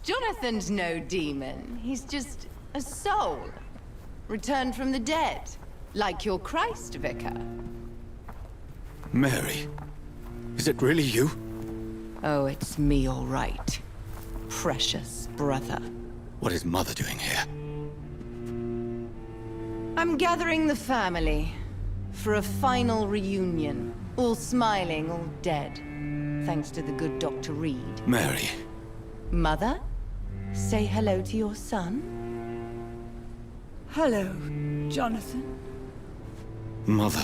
Jonathan's no demon. He's just a soul. Returned from the dead. Like your Christ, Vicar. Mary, is it really you? Oh, it's me, all right. Precious brother. What is Mother doing here? I'm gathering the family for a final reunion. All smiling, all dead. Thanks to the good Dr. Reid. Mary. Mother, say hello to your son. Hello, Jonathan. Mother,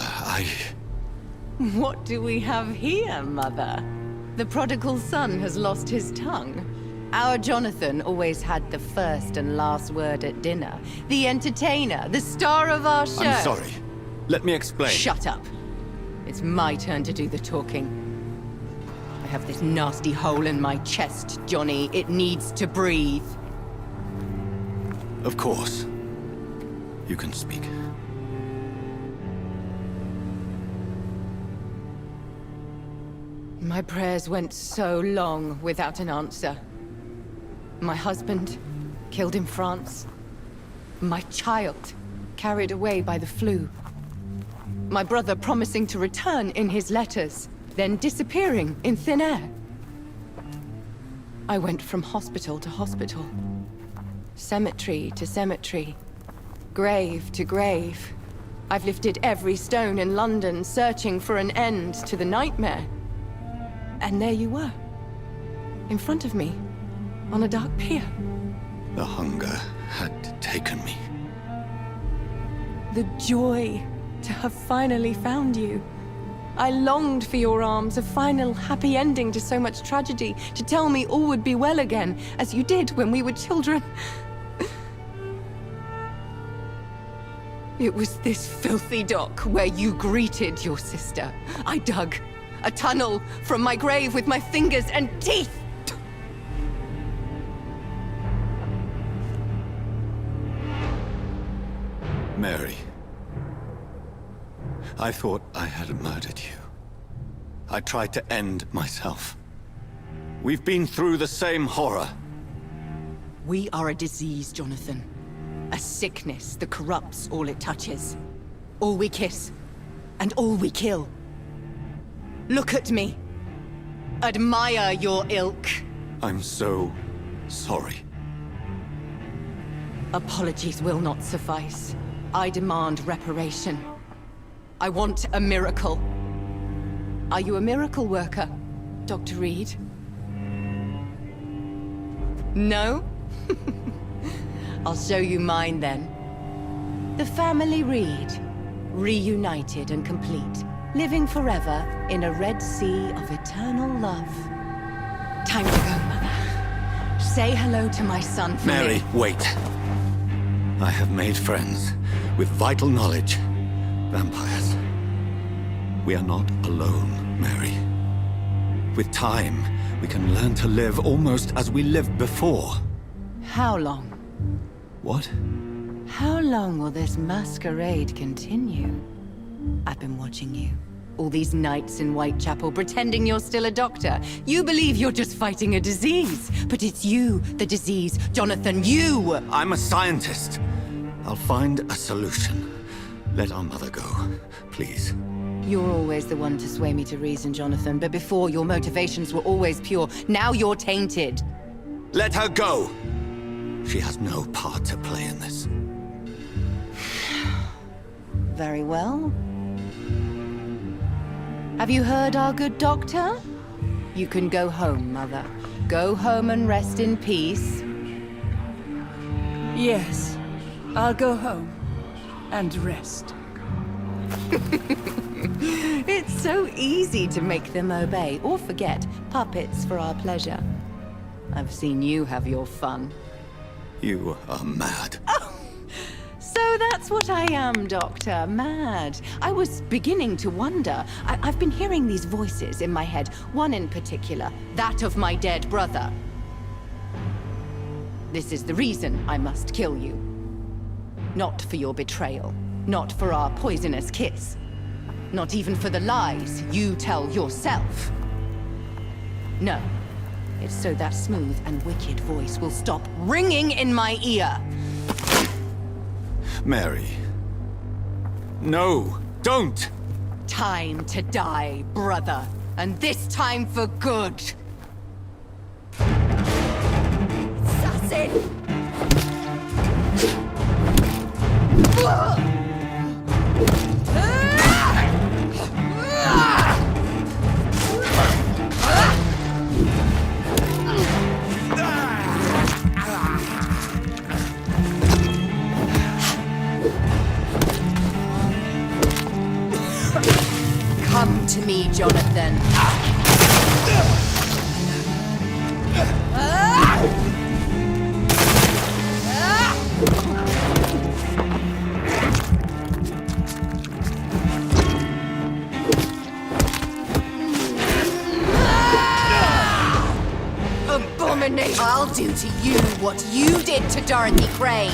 What do we have here, Mother? The prodigal son has lost his tongue. Our Jonathan always had the first and last word at dinner. The entertainer, the star of our show. I'm sorry. Let me explain. Shut up. It's my turn to do the talking. I have this nasty hole in my chest, Johnny. It needs to breathe. Of course. You can speak. My prayers went so long without an answer. My husband, killed in France. My child, carried away by the flu. My brother promising to return in his letters, then disappearing in thin air. I went from hospital to hospital. Cemetery to cemetery. Grave to grave. I've lifted every stone in London, searching for an end to the nightmare. And there you were. In front of me. On a dark pier. The hunger had taken me. The joy to have finally found you. I longed for your arms, a final happy ending to so much tragedy, to tell me all would be well again, as you did when we were children. It was this filthy dock where you greeted your sister. I dug a tunnel from my grave with my fingers and teeth. Mary. I thought I had murdered you. I tried to end myself. We've been through the same horror. We are a disease, Jonathan. A sickness that corrupts all it touches. All we kiss, and all we kill. Look at me. Admire your ilk. I'm so sorry. Apologies will not suffice. I demand reparation. I want a miracle. Are you a miracle worker, Dr. Reid? No? I'll show you mine then. The family Reid, reunited and complete, living forever in a red sea of eternal love. Time to go, Mother. Say hello to my son for Mary, me. wait. I have made friends with vital knowledge. Vampires. We are not alone, Mary. With time, we can learn to live almost as we lived before. How long? What? How long will this masquerade continue? I've been watching you. All these nights in Whitechapel pretending you're still a doctor. You believe you're just fighting a disease. But it's you, the disease. Jonathan, you! I'm a scientist. I'll find a solution. Let our mother go, please. You're always the one to sway me to reason, Jonathan. But before, your motivations were always pure. Now you're tainted. Let her go! She has no part to play in this. Very well. Have you heard our good doctor? You can go home, Mother. Go home and rest in peace. Yes, I'll go home and rest. It's so easy to make them obey or forget. Puppets for our pleasure. I've seen you have your fun. You are mad. So that's what I am, Doctor. Mad. I was beginning to wonder. I've been hearing these voices in my head. One in particular. That of my dead brother. This is the reason I must kill you. Not for your betrayal. Not for our poisonous kiss. Not even for the lies you tell yourself. No. It's so that smooth and wicked voice will stop ringing in my ear. Mary. No, don't! Time to die, brother. And this time for good. Assassin! Come to me, Jonathan. Abomination! I'll do to you what you did to Dorothy Crane.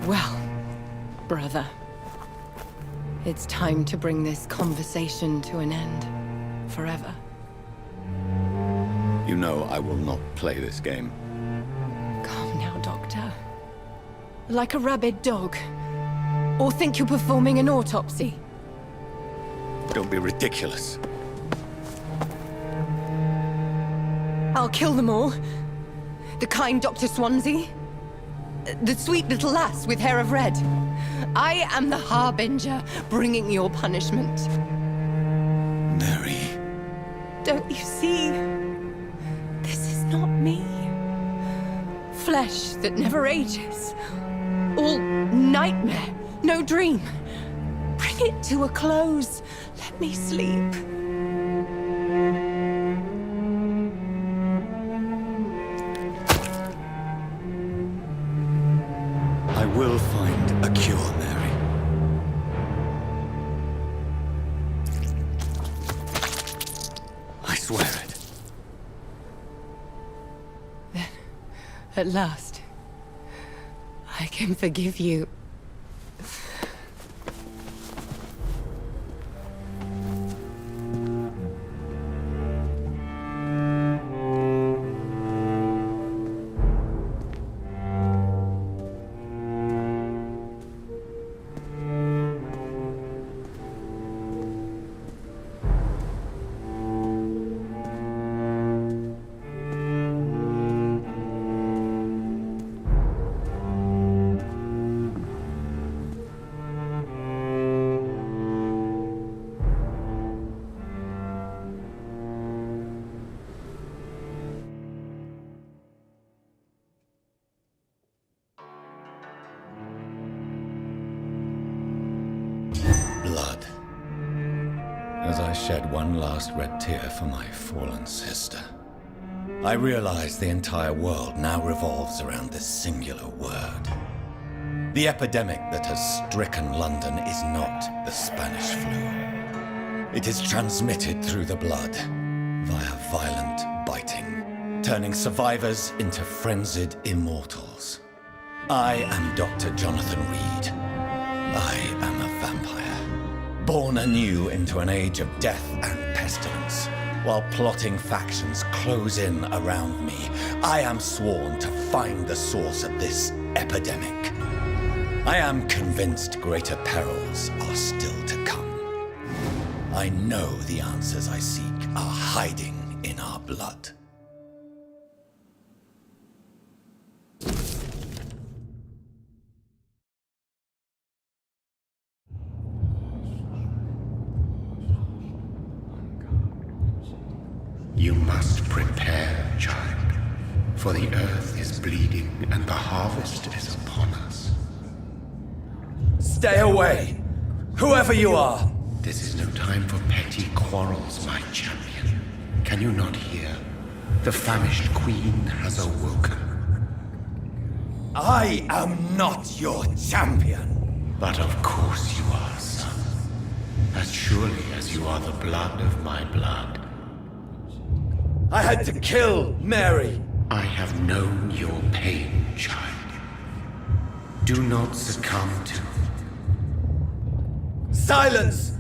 Well, brother, it's time to bring this conversation to an end. Forever. You know I will not play this game. Calm now, Doctor. Like a rabid dog. Or think you're performing an autopsy. Don't be ridiculous. I'll kill them all. The kind Dr. Swansea. The sweet little lass with hair of red. I am the harbinger, bringing your punishment. Mary. Don't you see? This is not me. Flesh that never ages. All nightmare, no dream. Bring it to a close. Let me sleep. I will find a cure, Mary. At last, I can forgive you. Blood. As I shed one last red tear for my fallen sister, I realize the entire world now revolves around this singular word. The epidemic that has stricken London is not the Spanish flu. It is transmitted through the blood, via violent biting, turning survivors into frenzied immortals. I am Dr. Jonathan Reid. I am a vampire, born anew into an age of death and pestilence. While plotting factions close in around me, I am sworn to find the source of this epidemic. I am convinced greater perils are still to come. I know the answers I seek are hiding in our blood. You must prepare, child, for the earth is bleeding and the harvest is upon us. Stay away, whoever you are! This is no time for petty quarrels, my champion. Can you not hear? The famished queen has awoken. I am not your champion. But of course you are, son. As surely as you are the blood of my blood. I had to kill Mary. I have known your pain, child. Do not succumb to... Silence!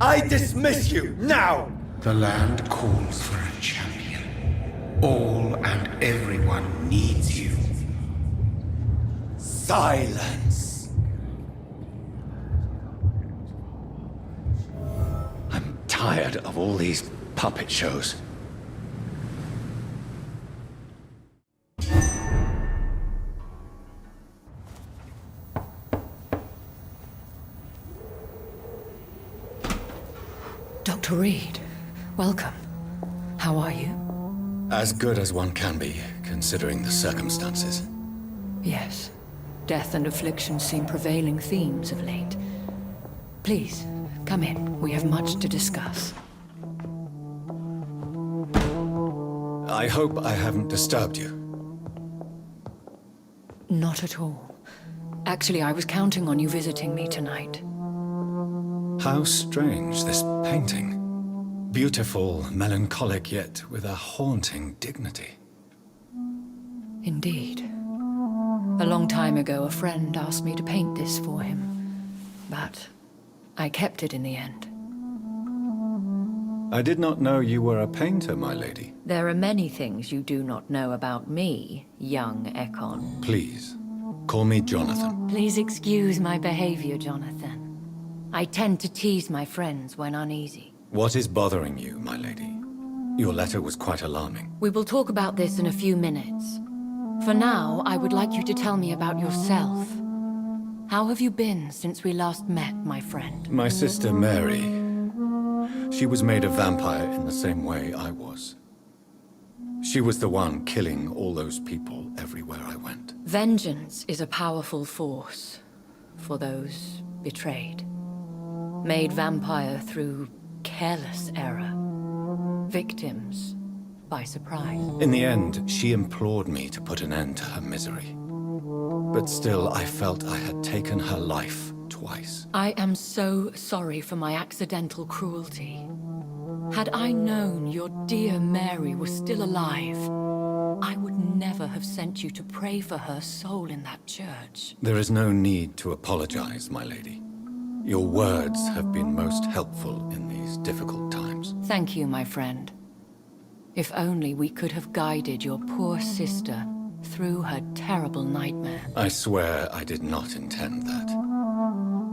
I dismiss you, now! The land calls for a champion. All and everyone needs you. Silence! I'm tired of all these puppet shows. Dr. Reid, welcome. How are you? As good as one can be, considering the circumstances. Yes. Death and affliction seem prevailing themes of late. Please, come in. We have much to discuss. I hope I haven't disturbed you. Not at all. Actually, I was counting on you visiting me tonight. How strange, this painting. Beautiful, melancholic, yet with a haunting dignity. Indeed. A long time ago, a friend asked me to paint this for him, but I kept it in the end. I did not know you were a painter, my lady. There are many things you do not know about me, young Ekon. Please, call me Jonathan. Please excuse my behavior, Jonathan. I tend to tease my friends when uneasy. What is bothering you, my lady? Your letter was quite alarming. We will talk about this in a few minutes. For now, I would like you to tell me about yourself. How have you been since we last met, my friend? My sister Mary. She was made a vampire in the same way I was. She was the one killing all those people everywhere I went. Vengeance is a powerful force for those betrayed. Made vampire through careless error. Victims by surprise. In the end, she implored me to put an end to her misery. But still, I felt I had taken her life twice. I am so sorry for my accidental cruelty. Had I known your dear Mary was still alive, I would never have sent you to pray for her soul in that church. There is no need to apologize, my lady. Your words have been most helpful in these difficult times. Thank you, my friend. If only we could have guided your poor sister through her terrible nightmare. I swear I did not intend that.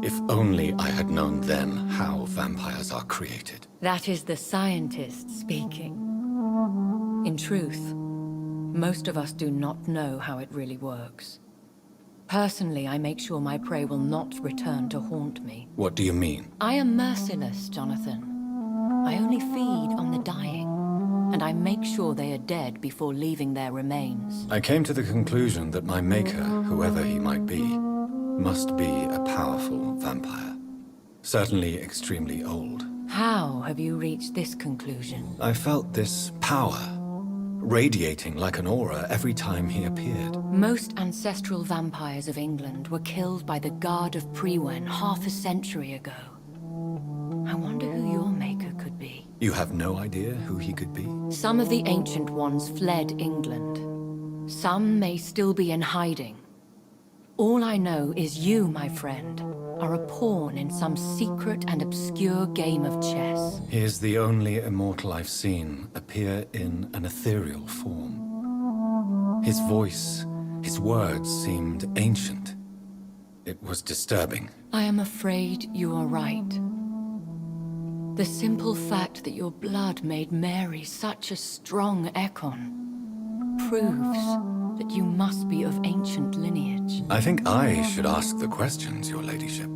If only I had known then how vampires are created. That is the scientist speaking. In truth, most of us do not know how it really works. Personally, I make sure my prey will not return to haunt me. What do you mean? I am merciless, Jonathan. I only feed on the dying, and I make sure they are dead before leaving their remains. I came to the conclusion that my maker, whoever he might be, must be a powerful vampire. Certainly extremely old. How have you reached this conclusion? I felt this power, radiating like an aura every time he appeared. Most ancestral vampires of England were killed by the Guard of Prewen half a century ago. I wonder who your maker could be. You have no idea who he could be? Some of the ancient ones fled England. Some may still be in hiding. All I know is you, my friend, are a pawn in some secret and obscure game of chess. He is the only immortal I've seen appear in an ethereal form. His voice, his words seemed ancient. It was disturbing. I am afraid you are right. The simple fact that your blood made Mary such a strong Ekon proves that you must be of ancient lineage. I think I should ask the questions, your ladyship.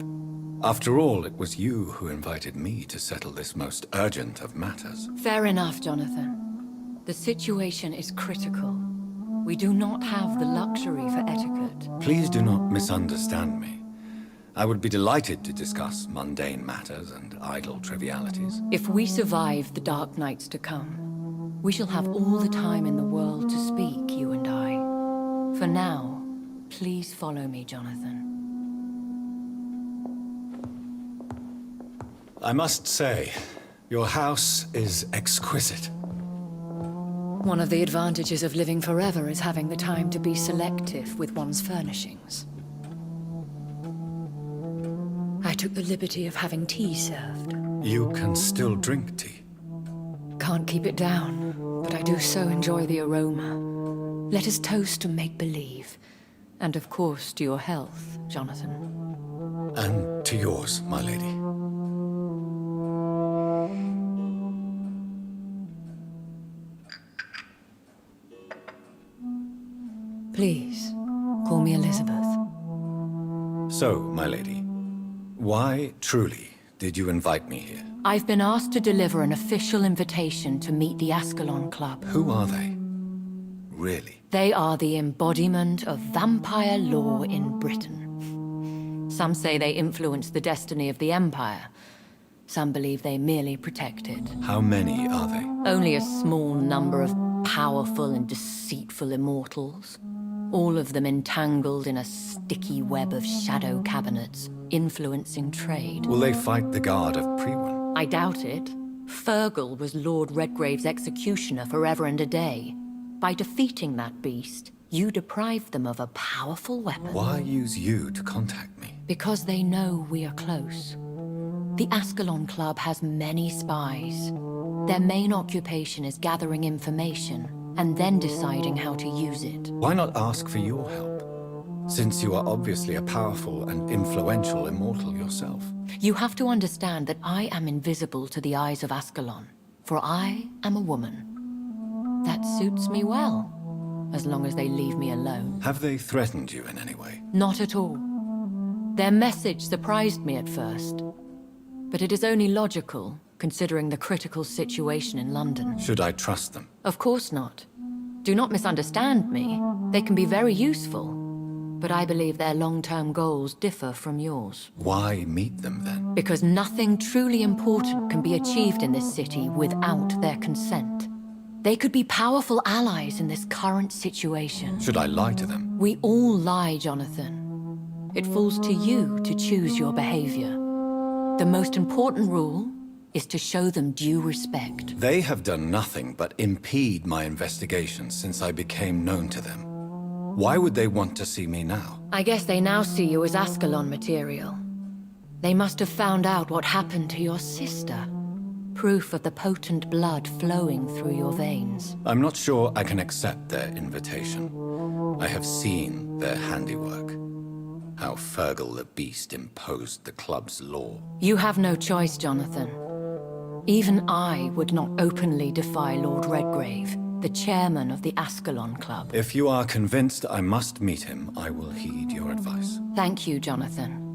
After all, it was you who invited me to settle this most urgent of matters. Fair enough, Jonathan. The situation is critical. We do not have the luxury for etiquette. Please do not misunderstand me. I would be delighted to discuss mundane matters and idle trivialities. If we survive the dark nights to come, we shall have all the time in the world to speak, you and I. For now, please follow me, Jonathan. I must say, your house is exquisite. One of the advantages of living forever is having the time to be selective with one's furnishings. I took the liberty of having tea served. You can still drink tea. Can't keep it down, but I do so enjoy the aroma. Let us toast to make-believe. And of course, to your health, Jonathan. And to yours, my lady. Please, call me Elizabeth. So, my lady, why, truly, did you invite me here? I've been asked to deliver an official invitation to meet the Ascalon Club. Who are they? Really? They are the embodiment of vampire law in Britain. Some say they influence the destiny of the Empire. Some believe they merely protect it. How many are they? Only a small number of powerful and deceitful immortals. All of them entangled in a sticky web of shadow cabinets, influencing trade. Will they fight the Guard of Prewen? I doubt it. Fergal was Lord Redgrave's executioner forever and a day. By defeating that beast, you deprived them of a powerful weapon. Why use you to contact me? Because they know we are close. The Ascalon Club has many spies. Their main occupation is gathering information and then deciding how to use it. Why not ask for your help? Since you are obviously a powerful and influential immortal yourself. You have to understand that I am invisible to the eyes of Ascalon, for I am a woman. That suits me well, as long as they leave me alone. Have they threatened you in any way? Not at all. Their message surprised me at first, but it is only logical, considering the critical situation in London. Should I trust them? Of course not. Do not misunderstand me. They can be very useful, but I believe their long-term goals differ from yours. Why meet them then? Because nothing truly important can be achieved in this city without their consent. They could be powerful allies in this current situation. Should I lie to them? We all lie, Jonathan. It falls to you to choose your behavior. The most important rule is to show them due respect. They have done nothing but impede my investigation since I became known to them. Why would they want to see me now? I guess they now see you as Ascalon material. They must have found out what happened to your sister. Proof of the potent blood flowing through your veins. I'm not sure I can accept their invitation. I have seen their handiwork. How Fergal the Beast imposed the club's law. You have no choice, Jonathan. Even I would not openly defy Lord Redgrave, the chairman of the Ascalon Club. If you are convinced I must meet him, I will heed your advice. Thank you, Jonathan.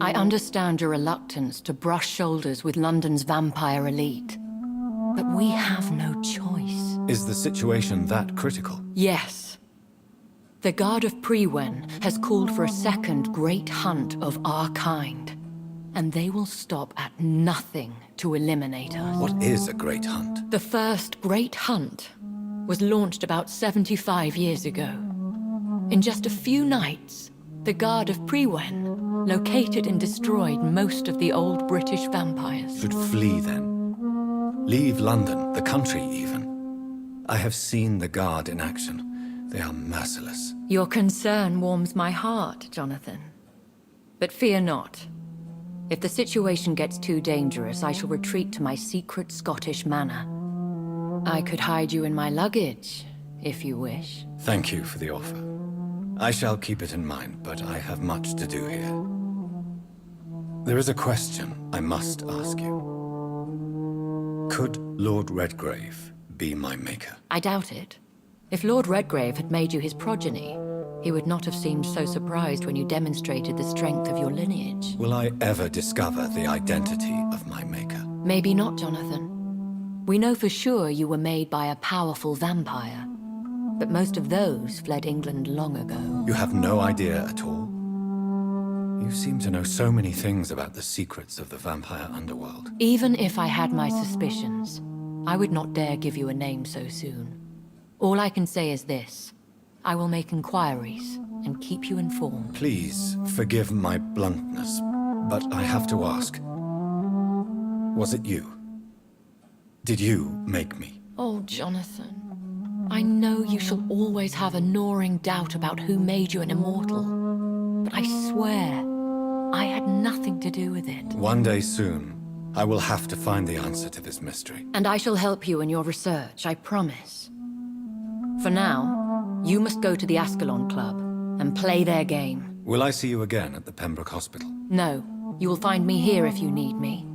I understand your reluctance to brush shoulders with London's vampire elite. But we have no choice. Is the situation that critical? Yes. The Guard of Prewen has called for a second great hunt of our kind. And they will stop at nothing to eliminate us. What is a great hunt? The first great hunt was launched about 75 years ago. In just a few nights, the Guard of Prewen located and destroyed most of the old British vampires. Should flee then. Leave London, the country even. I have seen the Guard in action. They are merciless. Your concern warms my heart, Jonathan. But fear not. If the situation gets too dangerous, I shall retreat to my secret Scottish manor. I could hide you in my luggage, if you wish. Thank you for the offer. I shall keep it in mind, but I have much to do here. There is a question I must ask you. Could Lord Redgrave be my maker? I doubt it. If Lord Redgrave had made you his progeny, he would not have seemed so surprised when you demonstrated the strength of your lineage. Will I ever discover the identity of my maker? Maybe not, Jonathan. We know for sure you were made by a powerful vampire. But most of those fled England long ago. You have no idea at all? You seem to know so many things about the secrets of the vampire underworld. Even if I had my suspicions, I would not dare give you a name so soon. All I can say is this. I will make inquiries and keep you informed. Please forgive my bluntness, but I have to ask. Was it you? Did you make me? Oh, Jonathan. I know you shall always have a gnawing doubt about who made you an immortal. But I swear, I had nothing to do with it. One day soon, I will have to find the answer to this mystery. And I shall help you in your research, I promise. For now, you must go to the Ascalon Club and play their game. Will I see you again at the Pembroke Hospital? No, you will find me here if you need me.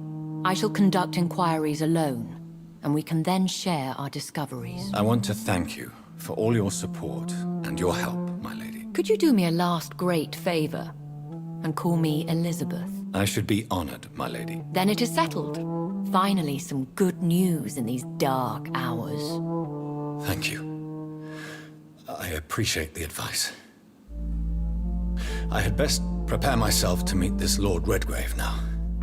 I shall conduct inquiries alone, and we can then share our discoveries. I want to thank you for all your support and your help, my lady. Could you do me a last great favor and call me Elizabeth? I should be honored, my lady. Then it is settled. Finally, some good news in these dark hours. Thank you. I appreciate the advice. I had best prepare myself to meet this Lord Redgrave now.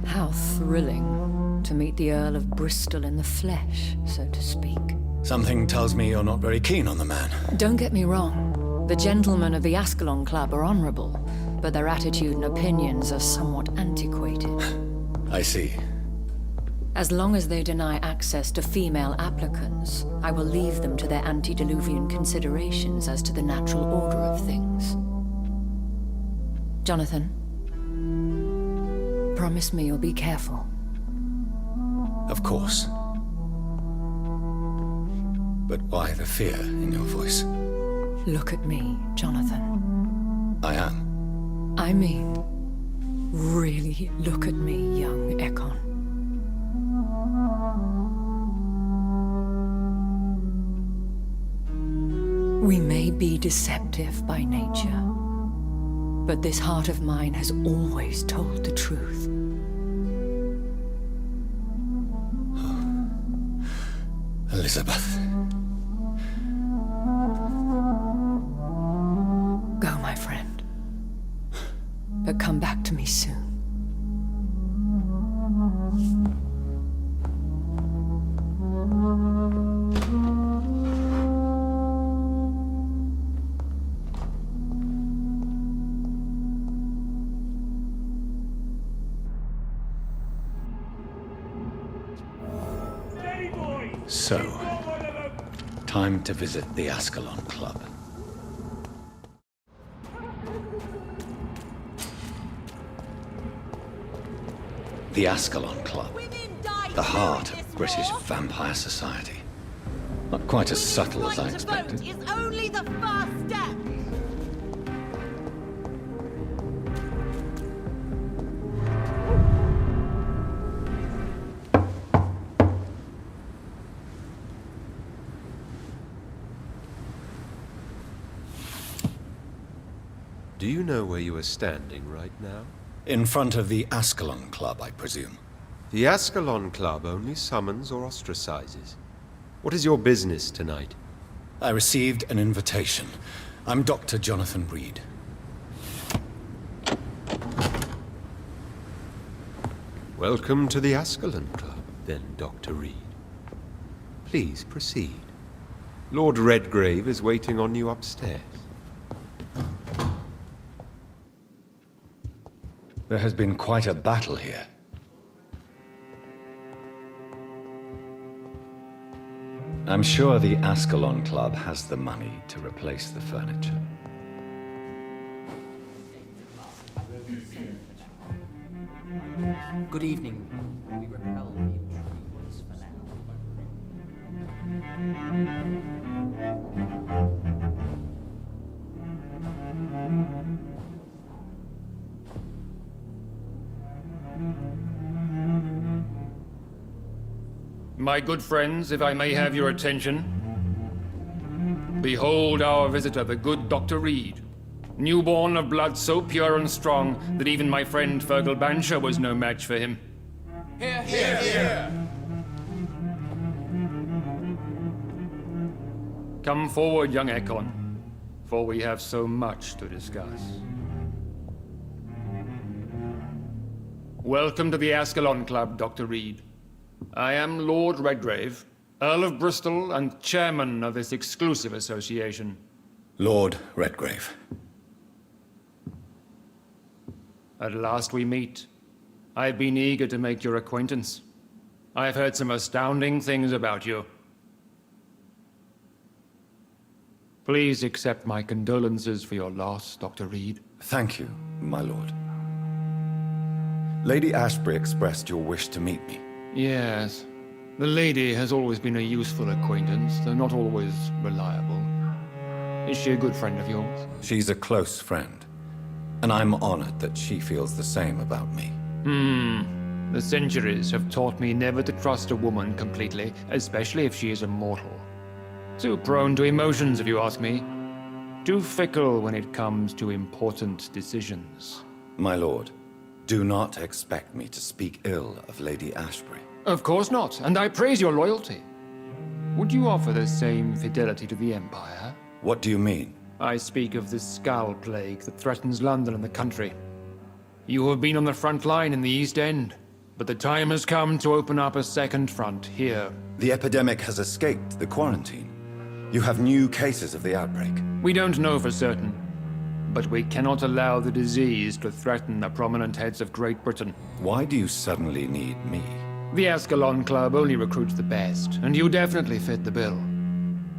How thrilling to meet the Earl of Bristol in the flesh, so to speak. Something tells me you're not very keen on the man. Don't get me wrong. The gentlemen of the Ascalon Club are honorable, but their attitude and opinions are somewhat antiquated. I see. As long as they deny access to female applicants, I will leave them to their antediluvian considerations as to the natural order of things. Jonathan, promise me you'll be careful. Of course. But why the fear in your voice? Look at me, Jonathan. I am. I mean, really look at me, young Ekon. We may be deceptive by nature, but this heart of mine has always told the truth. Elizabeth. Go, my friend. But come back to me soon. So, time to visit the Ascalon Club. The Ascalon Club, the heart of British vampire society. Not quite as subtle as I expected. Is only the first step. Do you know where you are standing right now? In front of the Ascalon Club, I presume. The Ascalon Club only summons or ostracizes. What is your business tonight? I received an invitation. I'm Dr. Jonathan Reid. Welcome to the Ascalon Club, then, Dr. Reid. Please proceed. Lord Redgrave is waiting on you upstairs. There has been quite a battle here. I'm sure the Ascalon Club has the money to replace the furniture. Good evening. We repel the intruders for now. My good friends, if I may have your attention. Behold our visitor, the good Dr. Reid. Newborn of blood so pure and strong that even my friend Fergal Bansher was no match for him. Hear, hear, hear. Come forward, young Ekon, for we have so much to discuss. Welcome to the Ascalon Club, Dr. Reid. I am Lord Redgrave, Earl of Bristol and chairman of this exclusive association. Lord Redgrave. At last we meet. I've been eager to make your acquaintance. I've heard some astounding things about you. Please accept my condolences for your loss, Dr. Reid. Thank you, my lord. Lady Ashbury expressed your wish to meet me. Yes. The lady has always been a useful acquaintance, though not always reliable. Is she a good friend of yours? She's a close friend, and I'm honored that she feels the same about me. The centuries have taught me never to trust a woman completely, especially if she is immortal. Too prone to emotions, if you ask me. Too fickle when it comes to important decisions. My lord, do not expect me to speak ill of Lady Ashbury. Of course not, and I praise your loyalty. Would you offer the same fidelity to the Empire? What do you mean? I speak of the Skull Plague that threatens London and the country. You have been on the front line in the East End, but the time has come to open up a second front here. The epidemic has escaped the quarantine. You have new cases of the outbreak. We don't know for certain, but we cannot allow the disease to threaten the prominent heads of Great Britain. Why do you suddenly need me? The Ascalon Club only recruits the best, and you definitely fit the bill.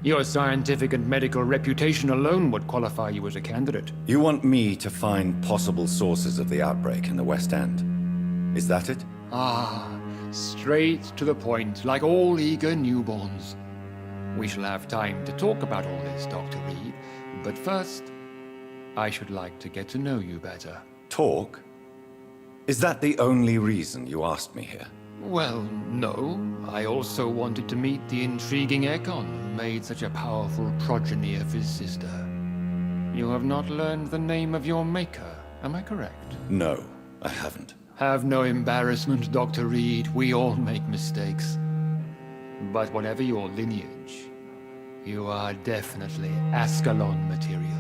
Your scientific and medical reputation alone would qualify you as a candidate. You want me to find possible sources of the outbreak in the West End. Is that it? Ah, straight to the point, like all eager newborns. We shall have time to talk about all this, Dr. Reid, but first, I should like to get to know you better. Talk? Is that the only reason you asked me here? Well, no. I also wanted to meet the intriguing Ekon, who made such a powerful progeny of his sister. You have not learned the name of your maker, am I correct? No, I haven't. Have no embarrassment, Dr. Reid. We all make mistakes. But whatever your lineage, you are definitely Ascalon material.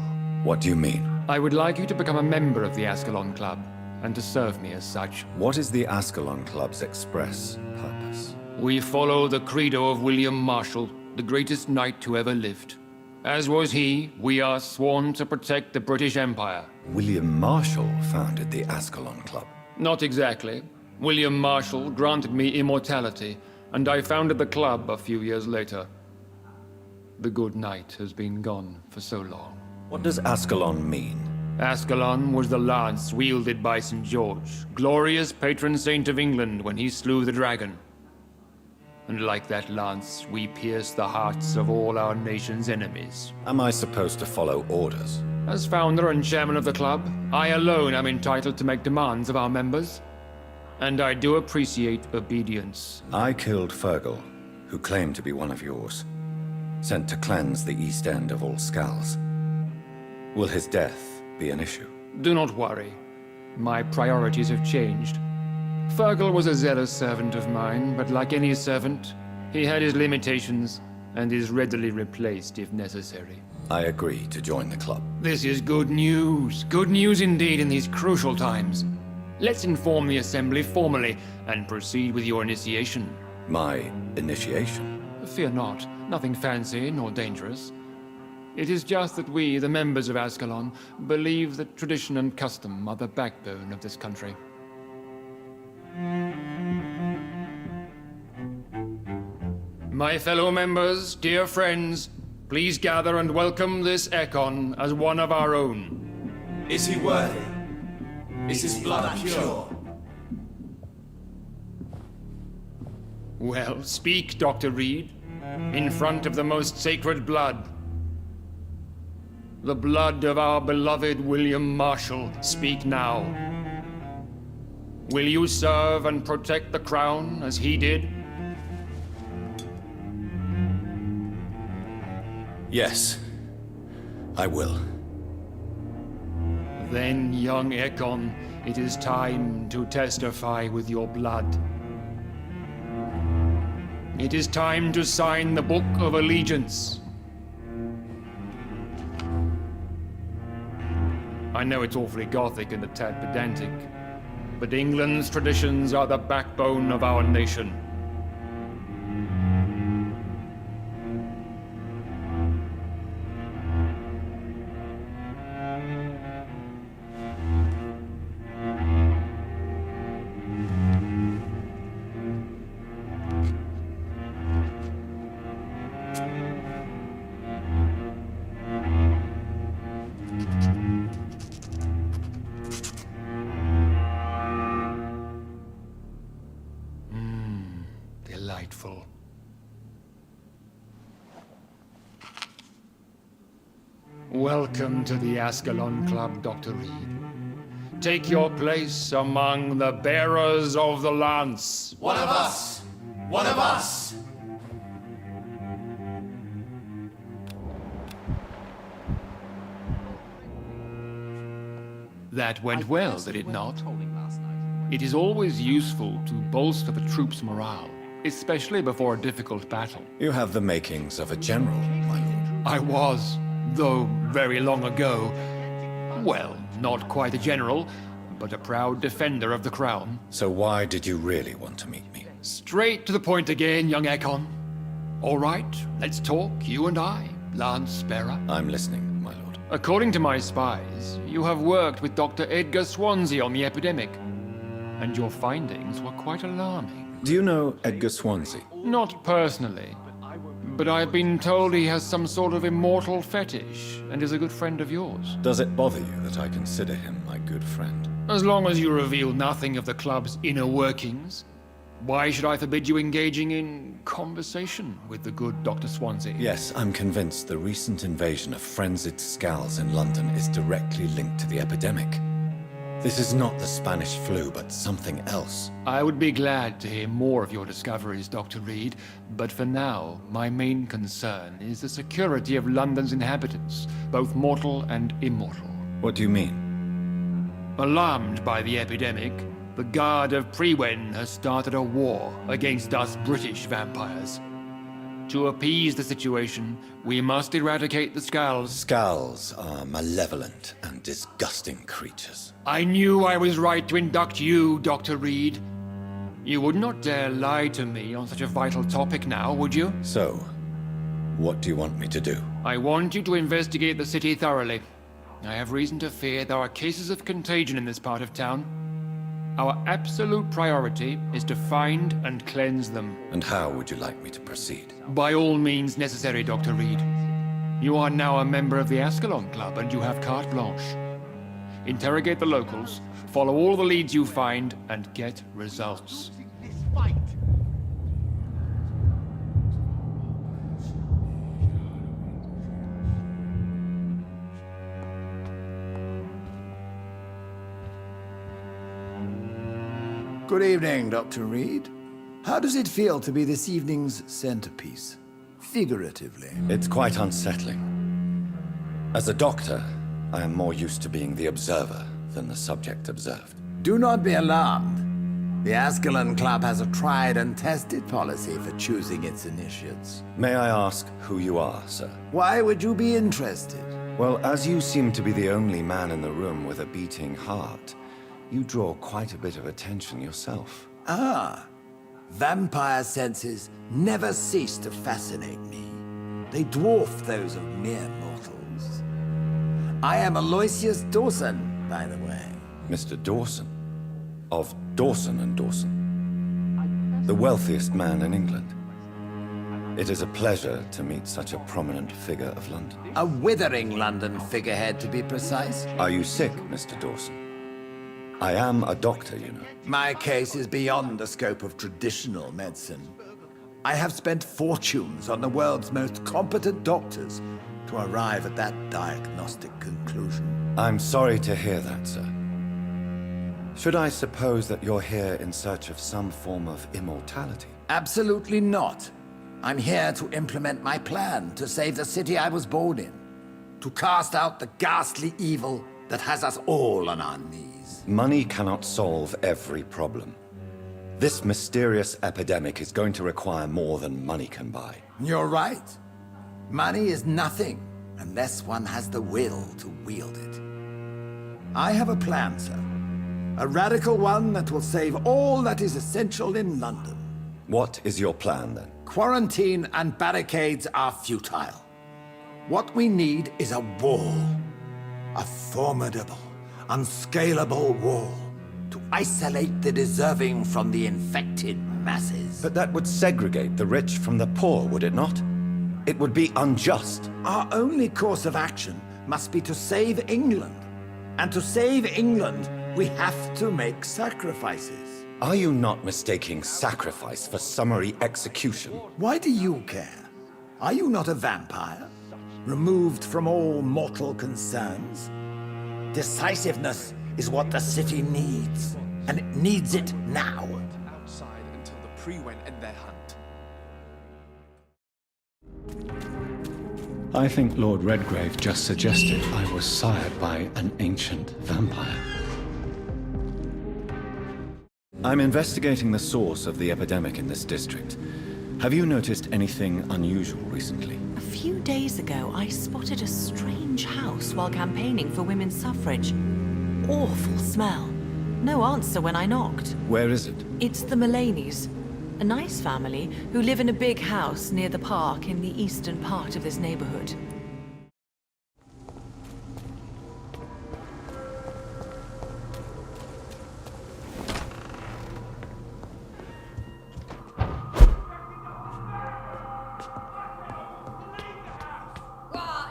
What do you mean? I would like you to become a member of the Ascalon Club, and to serve me as such. What is the Ascalon Club's express purpose? We follow the credo of William Marshall, the greatest knight who ever lived. As was he, we are sworn to protect the British Empire. William Marshall founded the Ascalon Club. Not exactly. William Marshall granted me immortality, and I founded the club a few years later. The good knight has been gone for so long. What does Ascalon mean? Ascalon was the lance wielded by St. George, glorious patron saint of England when he slew the dragon. And like that lance, we pierce the hearts of all our nation's enemies. Am I supposed to follow orders? As founder and chairman of the club, I alone am entitled to make demands of our members. And I do appreciate obedience. I killed Fergal, who claimed to be one of yours. Sent to cleanse the East End of all Skulls. Will his death be an issue? Do not worry. My priorities have changed. Fergal was a zealous servant of mine, but like any servant, he had his limitations and is readily replaced if necessary. I agree to join the club. This is good news. Good news indeed in these crucial times. Let's inform the Assembly formally and proceed with your initiation. My initiation? Fear not. Nothing fancy nor dangerous. It is just that we, the members of Ascalon, believe that tradition and custom are the backbone of this country. My fellow members, dear friends, please gather and welcome this Ekon as one of our own. Is he worthy? Is his blood pure? Well, speak, Dr. Reid, in front of the most sacred blood. The blood of our beloved William Marshall, speak now. Will you serve and protect the crown as he did? Yes, I will. Then, young Ekon, it is time to testify with your blood. It is time to sign the Book of Allegiance. I know it's awfully gothic and a tad pedantic, but England's traditions are the backbone of our nation. Delightful. Welcome to the Ascalon Club, Dr. Reid. Take your place among the bearers of the lance. One of us! One of us! That went well, did it not? It is always useful to bolster the troops' morale, especially before a difficult battle. You have the makings of a general, my lord. I was, though very long ago. Well, not quite a general, but a proud defender of the crown. So why did you really want to meet me? Straight to the point again, young Ekon. All right, let's talk, you and I, Lance Bearer. I'm listening, my lord. According to my spies, you have worked with Dr. Edgar Swansea on the epidemic, and your findings were quite alarming. Do you know Edgar Swansea? Not personally, but I've been told he has some sort of immortal fetish and is a good friend of yours. Does it bother you that I consider him my good friend? As long as you reveal nothing of the club's inner workings, why should I forbid you engaging in conversation with the good Dr. Swansea? Yes, I'm convinced the recent invasion of frenzied skulls in London is directly linked to the epidemic. This is not the Spanish flu, but something else. I would be glad to hear more of your discoveries, Dr. Reid, but for now, my main concern is the security of London's inhabitants, both mortal and immortal. What do you mean? Alarmed by the epidemic, the Guard of Prewen has started a war against us British vampires. To appease the situation, we must eradicate the Skulls. Skulls are malevolent and disgusting creatures. I knew I was right to induct you, Dr. Reid. You would not dare lie to me on such a vital topic now, would you? So, what do you want me to do? I want you to investigate the city thoroughly. I have reason to fear there are cases of contagion in this part of town. Our absolute priority is to find and cleanse them. And how would you like me to proceed? By all means necessary, Dr. Reid. You are now a member of the Ascalon Club, and you have carte blanche. Interrogate the locals, follow all the leads you find, and get results. Good evening, Dr. Reid. How does it feel to be this evening's centerpiece? Figuratively. It's quite unsettling. As a doctor, I am more used to being the observer than the subject observed. Do not be alarmed. The Ascalon Club has a tried and tested policy for choosing its initiates. May I ask who you are, sir? Why would you be interested? Well, as you seem to be the only man in the room with a beating heart, you draw quite a bit of attention yourself. Ah. Vampire senses never cease to fascinate me. They dwarf those of mere mortals. I am Aloysius Dawson, by the way. Mr. Dawson? Of Dawson and Dawson? The wealthiest man in England. It is a pleasure to meet such a prominent figure of London. A withering London figurehead, to be precise. Are you sick, Mr. Dawson? I am a doctor, you know. My case is beyond the scope of traditional medicine. I have spent fortunes on the world's most competent doctors to arrive at that diagnostic conclusion. I'm sorry to hear that, sir. Should I suppose that you're here in search of some form of immortality? Absolutely not. I'm here to implement my plan to save the city I was born in. To cast out the ghastly evil that has us all on our knees. Money cannot solve every problem. This mysterious epidemic is going to require more than money can buy. You're right. Money is nothing unless one has the will to wield it. I have a plan, sir. A radical one that will save all that is essential in London. What is your plan, then? Quarantine and barricades are futile. What we need is a wall. A formidable, unscalable wall to isolate the deserving from the infected masses. But that would segregate the rich from the poor, would it not? It would be unjust. Our only course of action must be to save England. And to save England, we have to make sacrifices. Are you not mistaking sacrifice for summary execution? Why do you care? Are you not a vampire? Removed from all mortal concerns? Decisiveness is what the city needs, and it needs it now. Outside until the Pre went in their hunt. I think Lord Redgrave just suggested I was sired by an ancient vampire. I'm investigating the source of the epidemic in this district. Have you noticed anything unusual recently? A few days ago, I spotted a strange house while campaigning for women's suffrage. Awful smell. No answer when I knocked. Where is it? It's the Mullaneys, a nice family who live in a big house near the park in the eastern part of this neighborhood.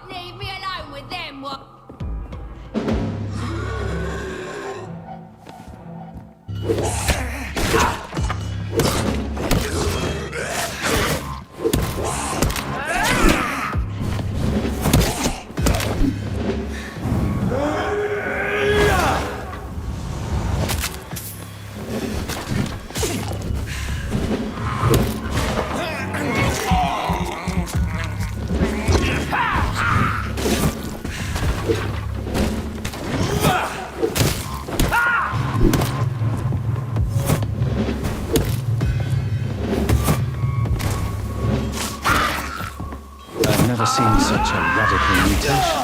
Leave me alone with them, what? I've never seen such a radical mutation.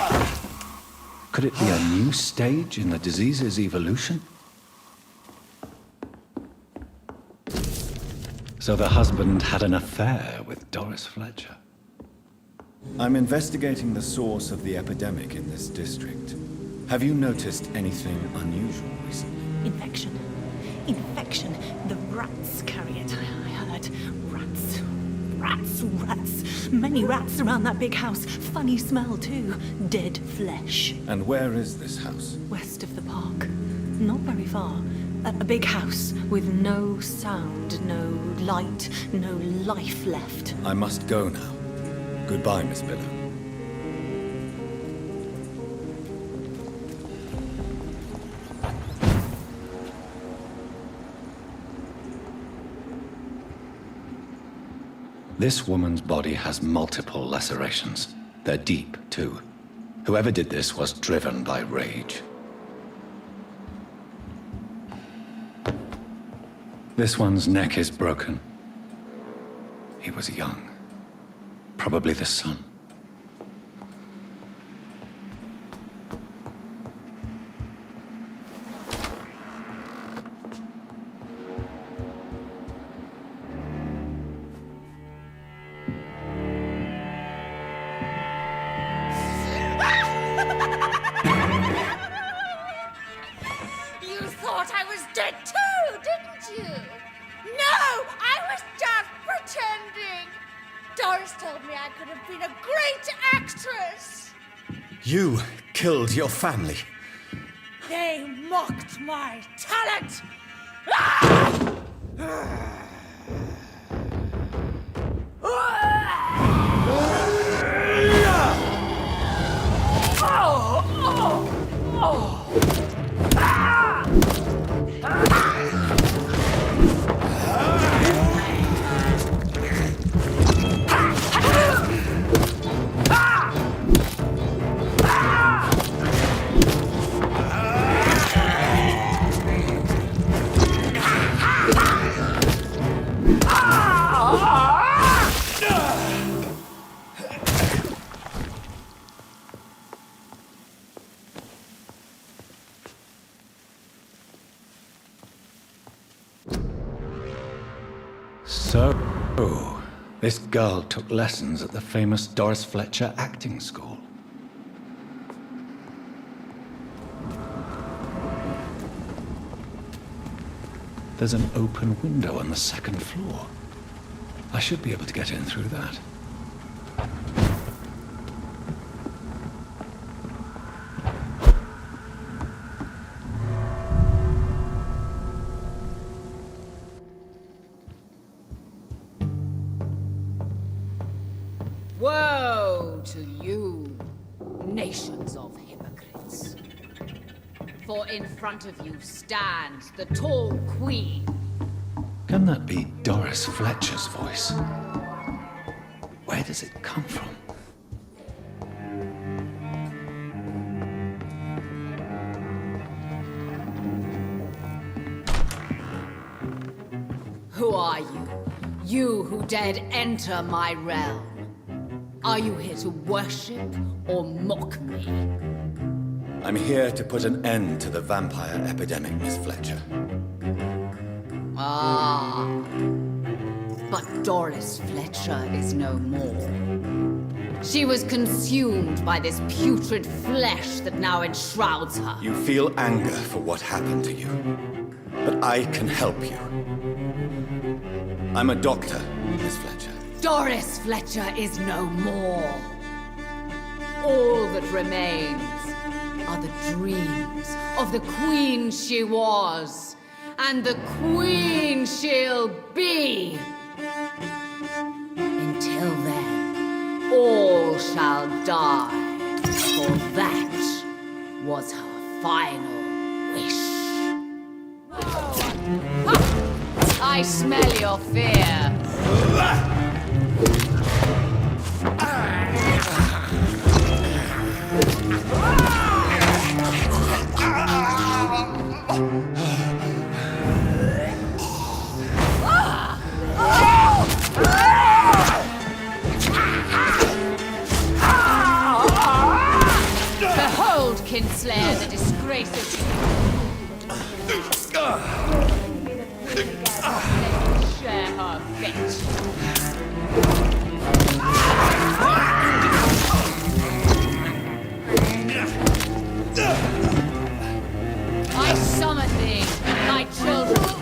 Could it be a new stage in the disease's evolution? So the husband had an affair with Doris Fletcher. I'm investigating the source of the epidemic in this district. Have you noticed anything unusual recently? Infection. Infection. The rats carry it, I heard. Rats. Rats, rats. Many rats around that big house. Funny smell, too. Dead flesh. And where is this house? West of the park. Not very far. A big house with no sound, no light, no life left. I must go now. Goodbye, Miss Billow. This woman's body has multiple lacerations. They're deep, too. Whoever did this was driven by rage. This one's neck is broken. He was young. Probably the son. You thought I was dead too, didn't you? No, I was just pretending. Doris told me I could have been a great actress. You killed your family. They mocked my talent. Ah! So, this girl took lessons at the famous Doris Fletcher acting school. There's an open window on the second floor. I should be able to get in through that. Woe to you, nations of hypocrites. For in front of you stands the tall queen. Can that be Doris Fletcher's voice? Where does it come from? Who are you? You who dared enter my realm. Are you here to worship or mock me? I'm here to put an end to the vampire epidemic, Miss Fletcher. Ah. But Doris Fletcher is no more. She was consumed by this putrid flesh that now enshrouds her. You feel anger for what happened to you. But I can help you. I'm a doctor, Miss Fletcher. Doris Fletcher is no more. All that remains are the dreams of the queen she was, and the queen she'll be. Until then, all shall die, for that was her final wish. I smell your fear. Behold, Kinslayer, the disgrace of share her fate. I summon thee, my children.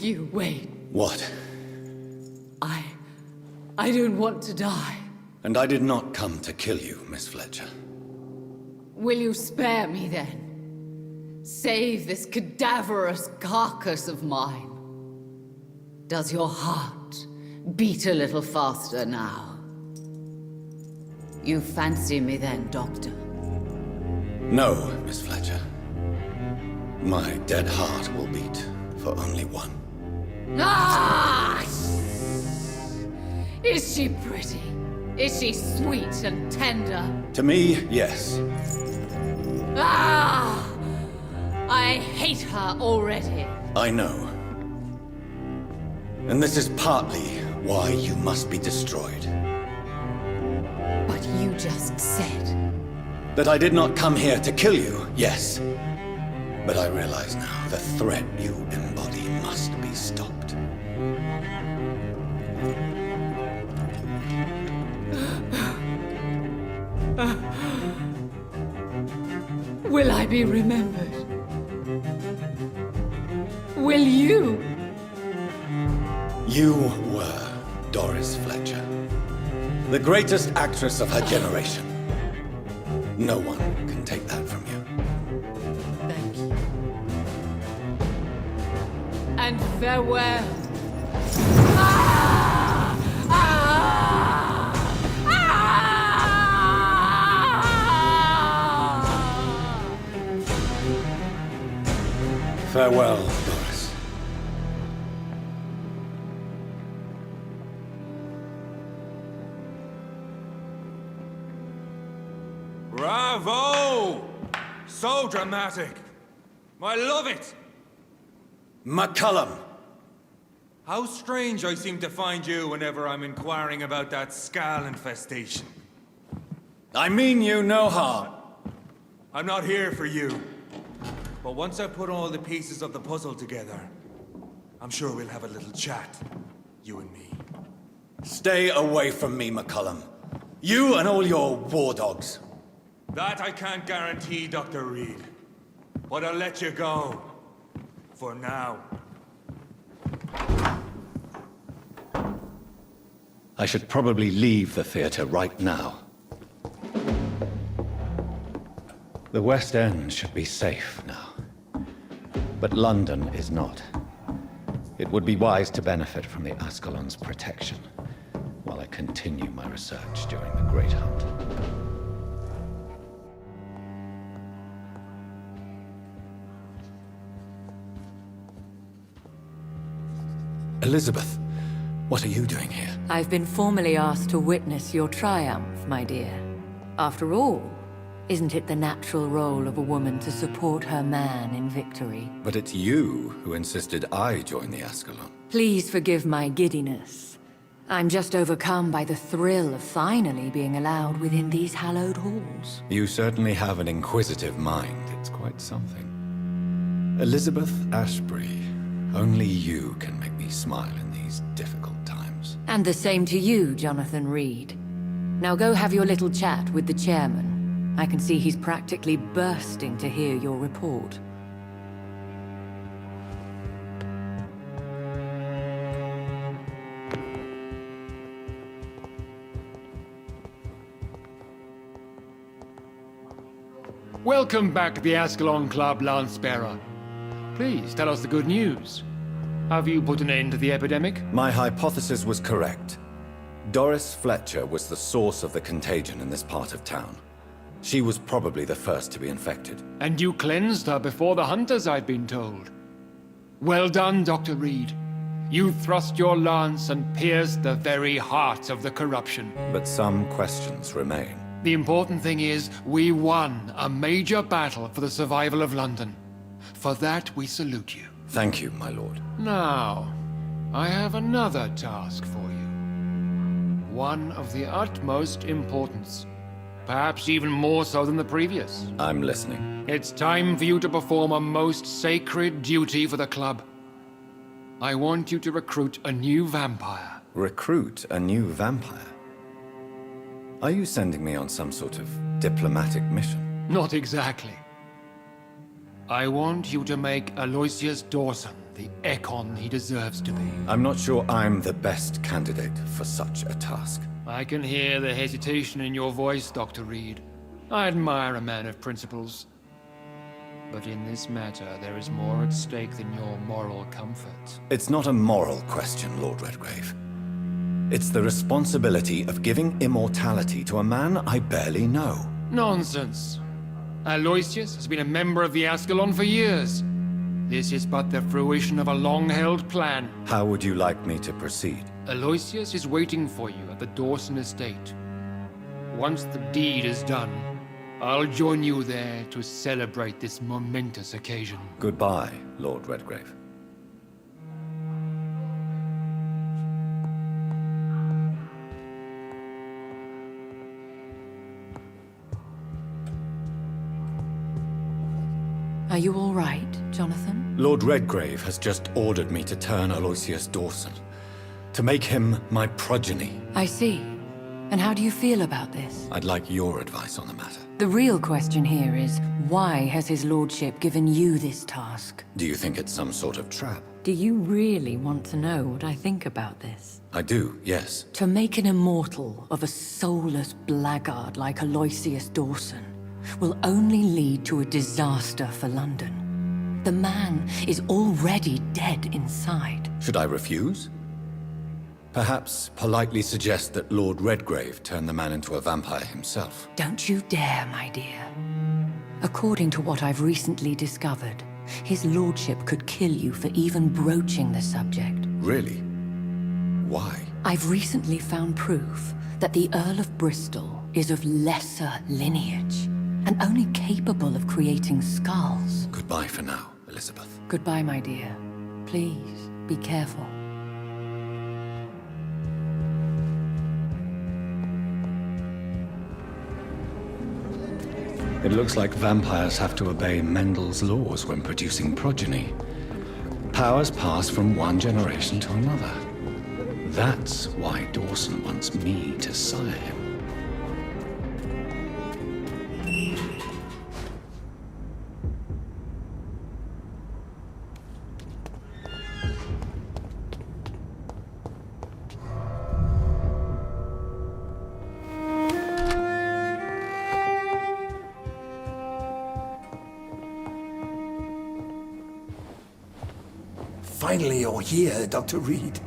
beg you, wait. What? I don't want to die. And I did not come to kill you, Miss Fletcher. Will you spare me then? Save this cadaverous carcass of mine. Does your heart beat a little faster now? You fancy me then, Doctor? No, Miss Fletcher. My dead heart will beat for only one. Ah! Is she pretty? Is she sweet and tender? To me, yes. Ah! I hate her already. I know. And this is partly why you must be destroyed. But you just said... That I did not come here to kill you, yes. But I realize now the threat you embody must be stopped. Will I be remembered? Will you? You were Doris Fletcher, the greatest actress of her generation. No one can take that from you. Thank you. And farewell. Ah! Ah! Ah! Farewell, Doris. Bravo! So dramatic. I love it. McCullum! How strange I seem to find you whenever I'm inquiring about that skull infestation. I mean you no harm. I'm not here for you. But once I put all the pieces of the puzzle together, I'm sure we'll have a little chat, you and me. Stay away from me, McCullum. You and all your war dogs. That I can't guarantee, Dr. Reid. But I'll let you go. For now. I should probably leave the theater right now. The West End should be safe now. But London is not. It would be wise to benefit from the Ascalon's protection, while I continue my research during the Great Hunt. Elizabeth, what are you doing here? I've been formally asked to witness your triumph, my dear. After all, isn't it the natural role of a woman to support her man in victory? But it's you who insisted I join the Ascalon. Please forgive my giddiness. I'm just overcome by the thrill of finally being allowed within these hallowed halls. You certainly have an inquisitive mind. It's quite something. Elizabeth Ashbury, only you can make me smile in these difficult times. And the same to you, Jonathan Reid. Now go have your little chat with the chairman. I can see he's practically bursting to hear your report. Welcome back to the Ascalon Club, Lance-Bearer. Please tell us the good news. Have you put an end to the epidemic? My hypothesis was correct. Doris Fletcher was the source of the contagion in this part of town. She was probably the first to be infected. And you cleansed her before the hunters, I've been told. Well done, Dr. Reid. You thrust your lance and pierced the very heart of the corruption. But some questions remain. The important thing is, we won a major battle for the survival of London. For that, we salute you. Thank you, my lord. Now, I have another task for you. One of the utmost importance. Perhaps even more so than the previous. I'm listening. It's time for you to perform a most sacred duty for the club. I want you to recruit a new vampire. Recruit a new vampire? Are you sending me on some sort of diplomatic mission? Not exactly. I want you to make Aloysius Dawson the Ekon he deserves to be. I'm not sure I'm the best candidate for such a task. I can hear the hesitation in your voice, Dr. Reid. I admire a man of principles. But in this matter, there is more at stake than your moral comfort. It's not a moral question, Lord Redgrave. It's the responsibility of giving immortality to a man I barely know. Nonsense. Aloysius has been a member of the Ascalon for years. This is but the fruition of a long-held plan. How would you like me to proceed? Aloysius is waiting for you at the Dawson estate. Once the deed is done, I'll join you there to celebrate this momentous occasion. Goodbye, Lord Redgrave. Are you all right, Jonathan? Lord Redgrave has just ordered me to turn Aloysius Dawson, to make him my progeny. I see. And how do you feel about this? I'd like your advice on the matter. The real question here is, why has his lordship given you this task? Do you think it's some sort of trap? Do you really want to know what I think about this? I do, yes. To make an immortal of a soulless blackguard like Aloysius Dawson will only lead to a disaster for London. The man is already dead inside. Should I refuse? Perhaps politely suggest that Lord Redgrave turn the man into a vampire himself. Don't you dare, my dear. According to what I've recently discovered, his lordship could kill you for even broaching the subject. Really? Why? I've recently found proof that the Earl of Bristol is of lesser lineage and only capable of creating skulls. Goodbye for now, Elizabeth. Goodbye, my dear. Please, be careful. It looks like vampires have to obey Mendel's laws when producing progeny. Powers pass from one generation to another. That's why Dawson wants me to sire him. Finally you're here, Dr. Reid.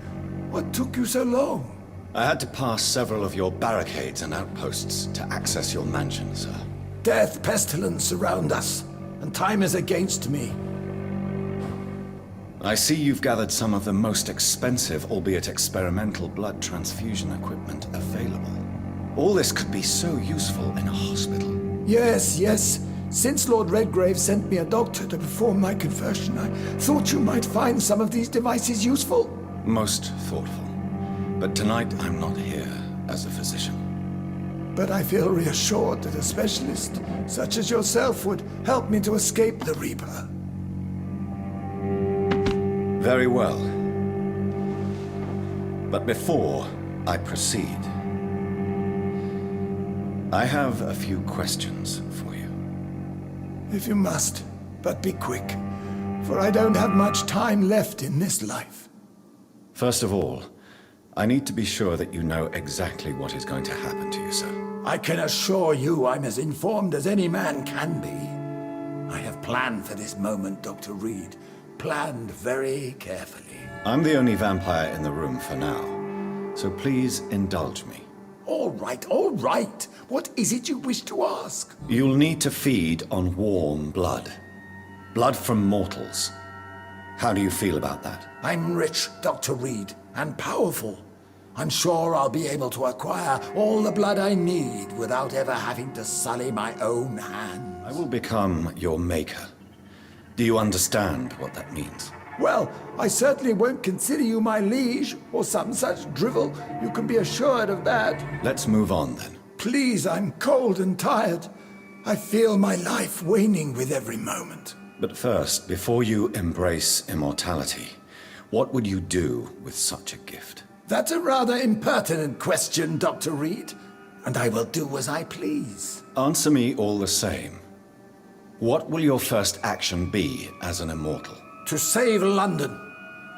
What took you so long? I had to pass several of your barricades and outposts to access your mansion, sir. Death, pestilence surround us, and time is against me. I see you've gathered some of the most expensive, albeit experimental, blood transfusion equipment available. All this could be so useful in a hospital. Yes, yes. Since Lord Redgrave sent me a doctor to perform my conversion, I thought you might find some of these devices useful. Most thoughtful. But tonight I'm not here as a physician. But I feel reassured that a specialist such as yourself would help me to escape the Reaper. Very well. But before I proceed, I have a few questions for you. If you must, but be quick, for I don't have much time left in this life. First of all, I need to be sure that you know exactly what is going to happen to you, sir. I can assure you I'm as informed as any man can be. I have planned for this moment, Dr. Reid. Planned very carefully. I'm the only vampire in the room for now, so please indulge me. All right, all right. What is it you wish to ask? You'll need to feed on warm blood. Blood from mortals. How do you feel about that? I'm rich, Dr. Reid, and powerful. I'm sure I'll be able to acquire all the blood I need without ever having to sully my own hands. I will become your maker. Do you understand what that means? Well, I certainly won't consider you my liege, or some such drivel. You can be assured of that. Let's move on, then. Please, I'm cold and tired. I feel my life waning with every moment. But first, before you embrace immortality, what would you do with such a gift? That's a rather impertinent question, Dr. Reid, and I will do as I please. Answer me all the same. What will your first action be as an immortal? To save London,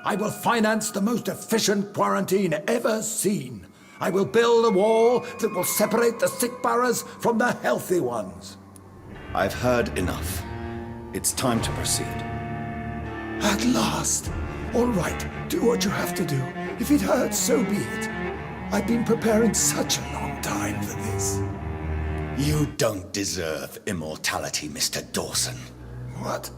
I will finance the most efficient quarantine ever seen. I will build a wall that will separate the sick boroughs from the healthy ones. I've heard enough. It's time to proceed. At last. All right, do what you have to do. If it hurts, so be it. I've been preparing such a long time for this. You don't deserve immortality, Mr. Dawson. What?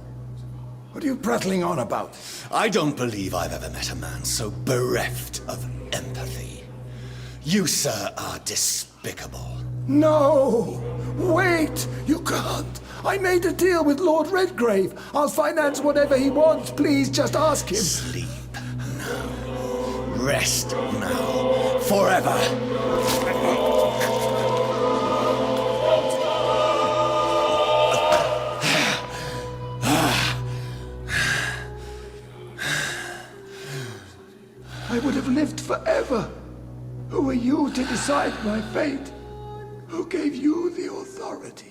What are you prattling on about? I don't believe I've ever met a man so bereft of empathy. You, sir, are despicable. No! Wait! You can't! I made a deal with Lord Redgrave. I'll finance whatever he wants. Please, just ask him. Sleep now. Rest now. Forever. I would have lived forever. Who are you to decide my fate? Who gave you the authority?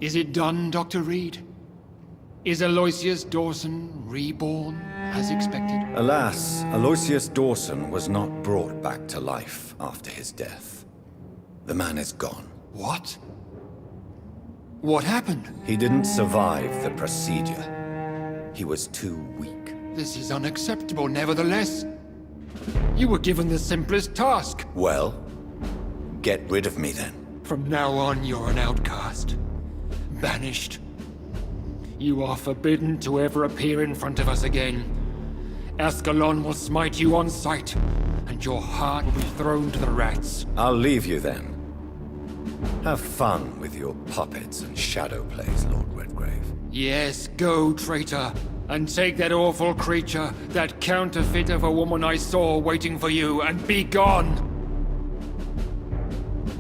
Is it done, Dr. Reid? Is Aloysius Dawson reborn, as expected? Alas, Aloysius Dawson was not brought back to life after his death. The man is gone. What? What happened? He didn't survive the procedure. He was too weak. This is unacceptable, nevertheless. You were given the simplest task. Well, get rid of me then. From now on, you're an outcast. Banished. You are forbidden to ever appear in front of us again. Ascalon will smite you on sight, and your heart will be thrown to the rats. I'll leave you then. Have fun with your puppets and shadow plays, Lord Redgrave. Yes, go, traitor, and take that awful creature, that counterfeit of a woman I saw waiting for you, and be gone!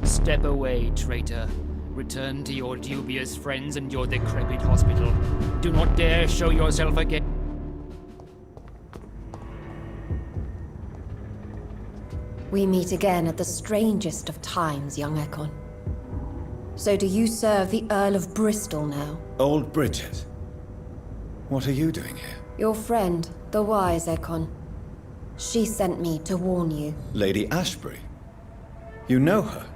Step away, traitor. Return to your dubious friends and your decrepit hospital. Do not dare show yourself again. We meet again at the strangest of times, young Ekon. So do you serve the Earl of Bristol now? Old Bridget. What are you doing here? Your friend, the wise Ekon. She sent me to warn you. Lady Ashbury? You know her?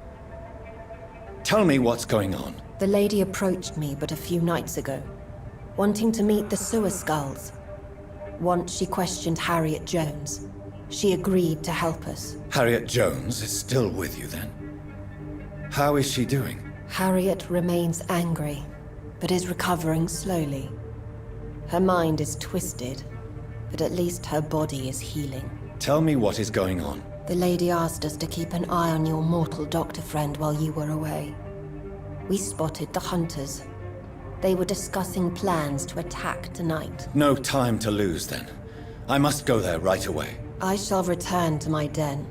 Tell me what's going on. The lady approached me but a few nights ago, wanting to meet the sewer skulls. Once she questioned Harriet Jones. She agreed to help us. Harriet Jones is still with you then? How is she doing? Harriet remains angry, but is recovering slowly. Her mind is twisted, but at least her body is healing. Tell me what is going on. The lady asked us to keep an eye on your mortal doctor friend while you were away. We spotted the hunters. They were discussing plans to attack tonight. No time to lose then. I must go there right away. I shall return to my den.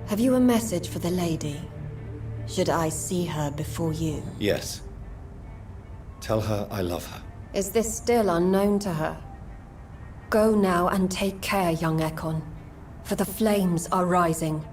Have you a message for the lady? Should I see her before you? Yes. Tell her I love her. Is this still unknown to her? Go now and take care, young Ekon. For the flames are rising.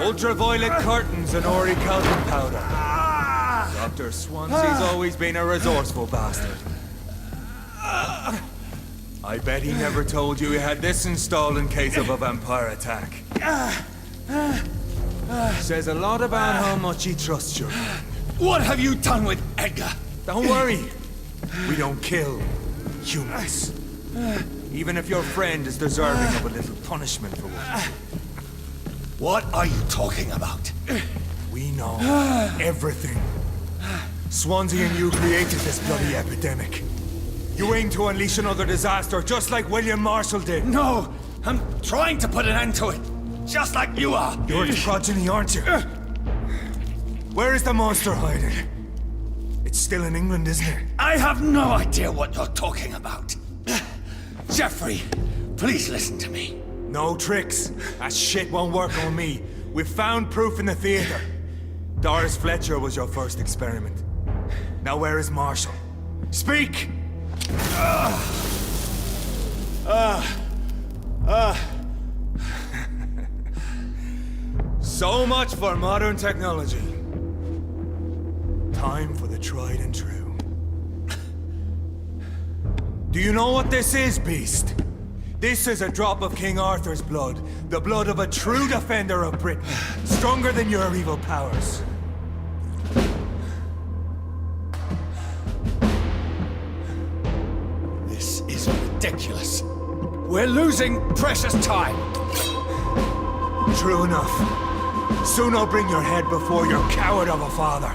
Ultraviolet curtains and orichalcum powder. Dr. Swansea's always been a resourceful bastard. I bet he never told you he had this installed in case of a vampire attack. Says a lot about how much he trusts you. What have you done with Edgar? Don't worry. We don't kill humans. Even if your friend is deserving of a little punishment for what. What are you talking about? We know everything. Swansea and you created this bloody epidemic. You aim to unleash another disaster, just like William Marshall did. No! I'm trying to put an end to it, just like you are. You're the progeny, aren't you? Where is the monster hiding? It's still in England, isn't it? I have no idea what you're talking about. Jeffrey, please listen to me. No tricks. That shit won't work on me. We've found proof in the theater. Doris Fletcher was your first experiment. Now where is Marshall? Speak! So much for modern technology. Time for the tried and true. Do you know what this is, Beast? This is a drop of King Arthur's blood. The blood of a true defender of Britain. Stronger than your evil powers. This is ridiculous. We're losing precious time. True enough. Soon I'll bring your head before your coward of a father.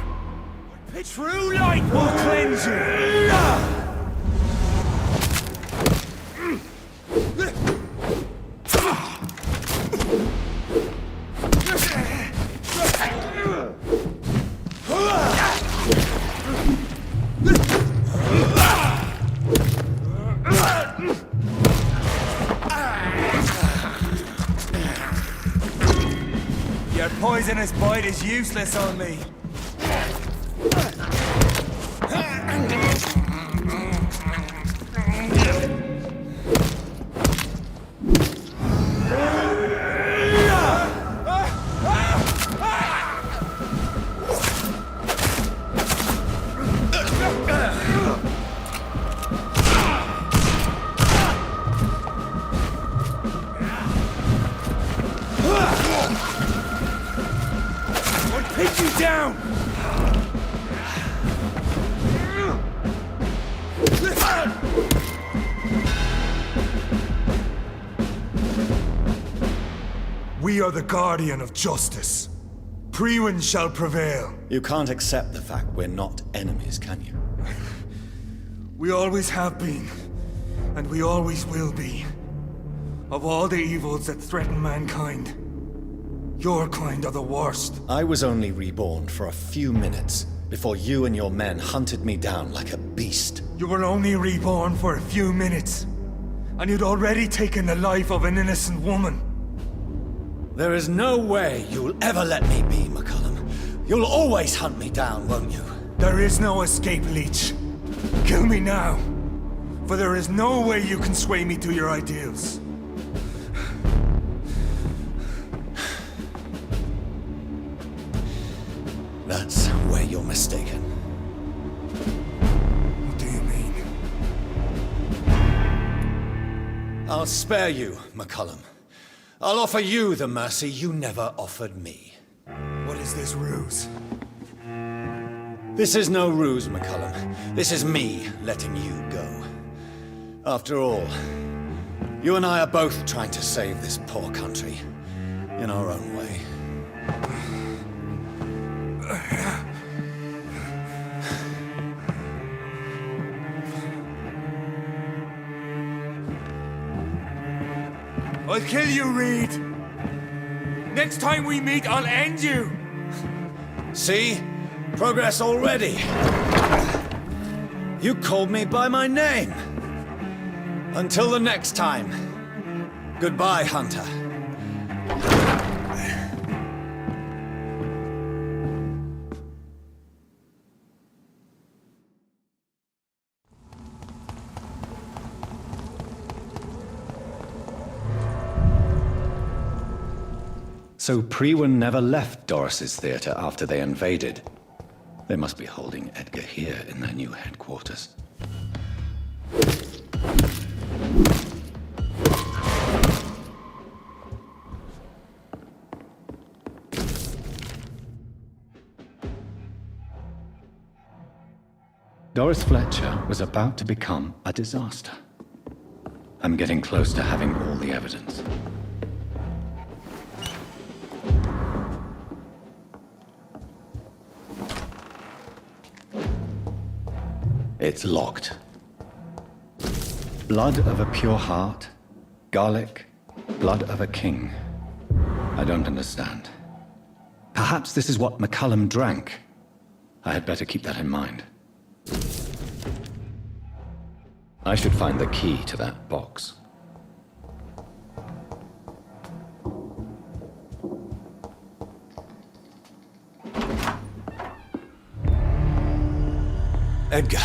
True light will cleanse you! Your poisonous bite is useless on me. We are the guardian of justice. Priwen shall prevail. You can't accept the fact we're not enemies, can you? We always have been, and we always will be. Of all the evils that threaten mankind, your kind are the worst. I was only reborn for a few minutes before you and your men hunted me down like a beast. You were only reborn for a few minutes, and you'd already taken the life of an innocent woman. There is no way you'll ever let me be, McCullum. You'll always hunt me down, won't you? There is no escape, Leech. Kill me now, for there is no way you can sway me to your ideals. That's where you're mistaken. What do you mean? I'll spare you, McCullum. I'll offer you the mercy you never offered me. What is this ruse? This is no ruse, McCullum. This is me letting you go. After all, you and I are both trying to save this poor country in our own way. I'll kill you, Reid. Next time we meet, I'll end you. See? Progress already. You called me by my name. Until the next time. Goodbye, Hunter. So Priwen never left Doris's theater after they invaded. They must be holding Edgar here in their new headquarters. Doris Fletcher was about to become a disaster. I'm getting close to having all the evidence. It's locked. Blood of a pure heart, garlic, blood of a king. I don't understand. Perhaps this is what McCullum drank. I had better keep that in mind. I should find the key to that box. Edgar.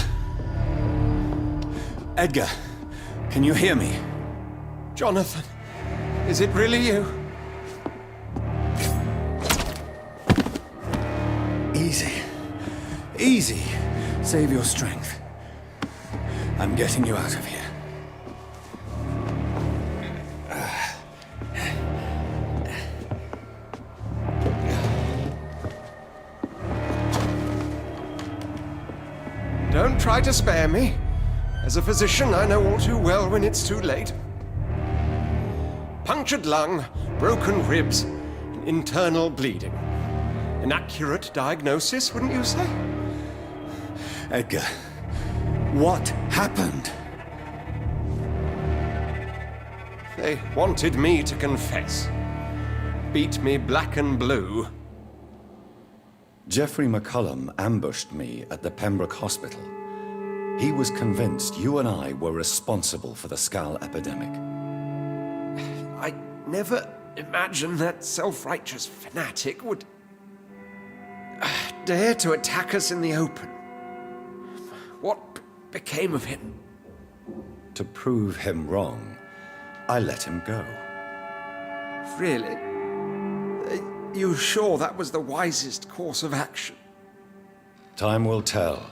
Edgar, can you hear me? Jonathan, is it really you? Easy. Easy. Save your strength. I'm getting you out of here. Don't try to spare me. As a physician, I know all too well when it's too late. Punctured lung, broken ribs, and internal bleeding. An accurate diagnosis, wouldn't you say? Edgar, what happened? They wanted me to confess. Beat me black and blue. Geoffrey McCullum ambushed me at the Pembroke Hospital. He was convinced you and I were responsible for the Skull epidemic. I never imagined that self-righteous fanatic would dare to attack us in the open. What became of him? To prove him wrong, I let him go. Really? Are you sure that was the wisest course of action? Time will tell.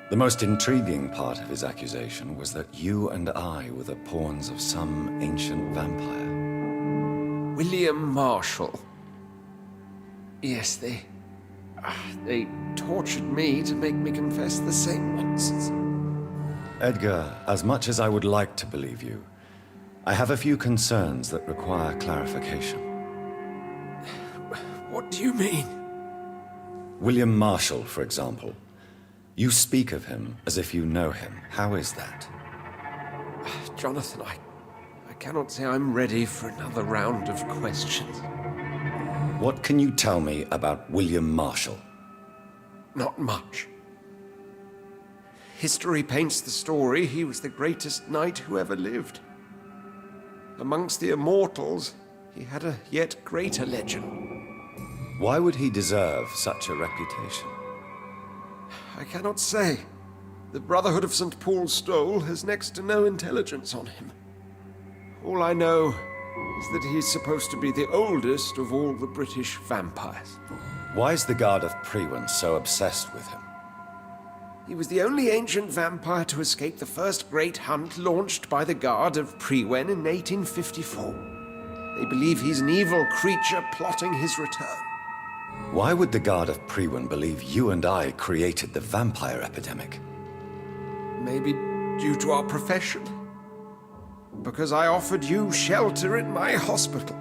The most intriguing part of his accusation was that you and I were the pawns of some ancient vampire. William Marshall. Yes, they tortured me to make me confess the same nonsense. Edgar, as much as I would like to believe you, I have a few concerns that require clarification. What do you mean? William Marshall, for example. You speak of him as if you know him. How is that? Jonathan, I cannot say I'm ready for another round of questions. What can you tell me about William Marshall? Not much. History paints the story he was the greatest knight who ever lived. Amongst the immortals, he had a yet greater legend. Why would he deserve such a reputation? I cannot say. The Brotherhood of St. Paul's Stole has next to no intelligence on him. All I know is that he's supposed to be the oldest of all the British vampires. Why is the Guard of Priwen so obsessed with him? He was the only ancient vampire to escape the first great hunt launched by the Guard of Priwen in 1854. They believe he's an evil creature plotting his return. Why would the Guard of Priwen believe you and I created the vampire epidemic? Maybe due to our profession. Because I offered you shelter at my hospital.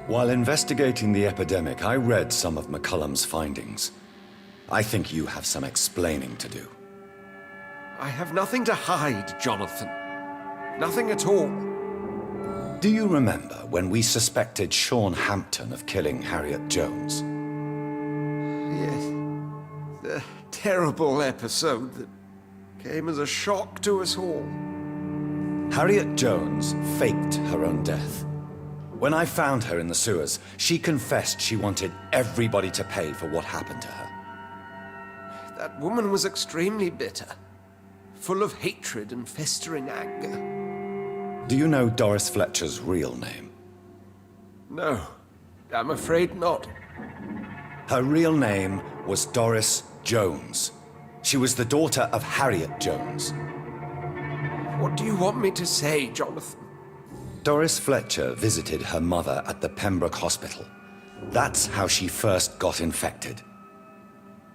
While investigating the epidemic, I read some of McCullum's findings. I think you have some explaining to do. I have nothing to hide, Jonathan. Nothing at all. Do you remember when we suspected Sean Hampton of killing Harriet Jones? Yes. The terrible episode that came as a shock to us all. Harriet Jones faked her own death. When I found her in the sewers, she confessed she wanted everybody to pay for what happened to her. That woman was extremely bitter, full of hatred and festering anger. Do you know Doris Fletcher's real name? No, I'm afraid not. Her real name was Doris Jones. She was the daughter of Harriet Jones. What do you want me to say, Jonathan? Doris Fletcher visited her mother at the Pembroke Hospital. That's how she first got infected.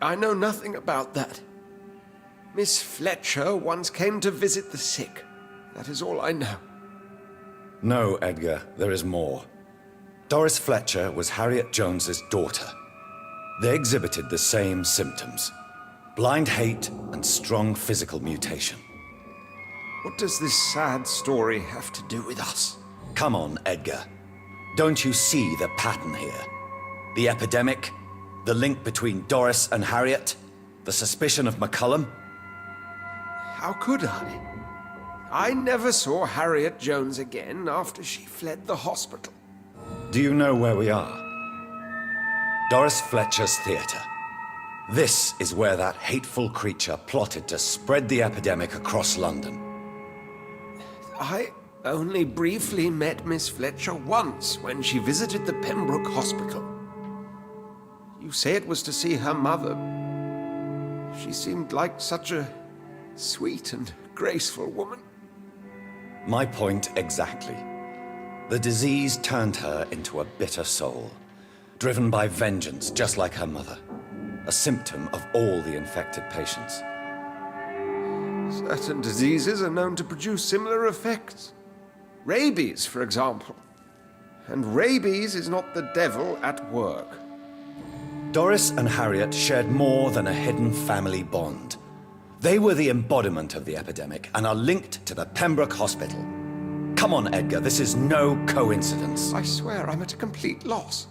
I know nothing about that. Miss Fletcher once came to visit the sick. That is all I know. No, Edgar, there is more. Doris Fletcher was Harriet Jones's daughter. They exhibited the same symptoms. Blind hate and strong physical mutation. What does this sad story have to do with us? Come on, Edgar. Don't you see the pattern here? The epidemic, the link between Doris and Harriet, the suspicion of McCullum. How could I? I never saw Harriet Jones again after she fled the hospital. Do you know where we are? Doris Fletcher's theatre. This is where that hateful creature plotted to spread the epidemic across London. I only briefly met Miss Fletcher once when she visited the Pembroke Hospital. You say it was to see her mother. She seemed like such a sweet and graceful woman. My point exactly. The disease turned her into a bitter soul, driven by vengeance just like her mother. A symptom of all the infected patients. Certain diseases are known to produce similar effects. Rabies, for example. And rabies is not the devil at work. Doris and Harriet shared more than a hidden family bond. They were the embodiment of the epidemic and are linked to the Pembroke Hospital. Come on, Edgar, this is no coincidence. I swear I'm at a complete loss.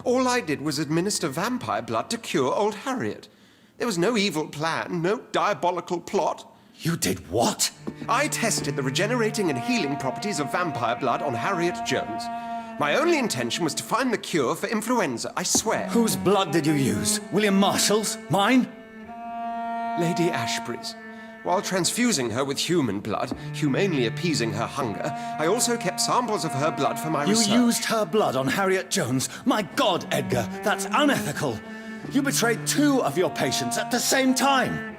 All I did was administer vampire blood to cure old Harriet. There was no evil plan, no diabolical plot. You did what? I tested the regenerating and healing properties of vampire blood on Harriet Jones. My only intention was to find the cure for influenza, I swear. Whose blood did you use? William Marshall's? Mine? Lady Ashbury's. While transfusing her with human blood, humanely appeasing her hunger, I also kept samples of her blood for my research. You used her blood on Harriet Jones? My God, Edgar, that's unethical. You betrayed 2 of your patients at the same time.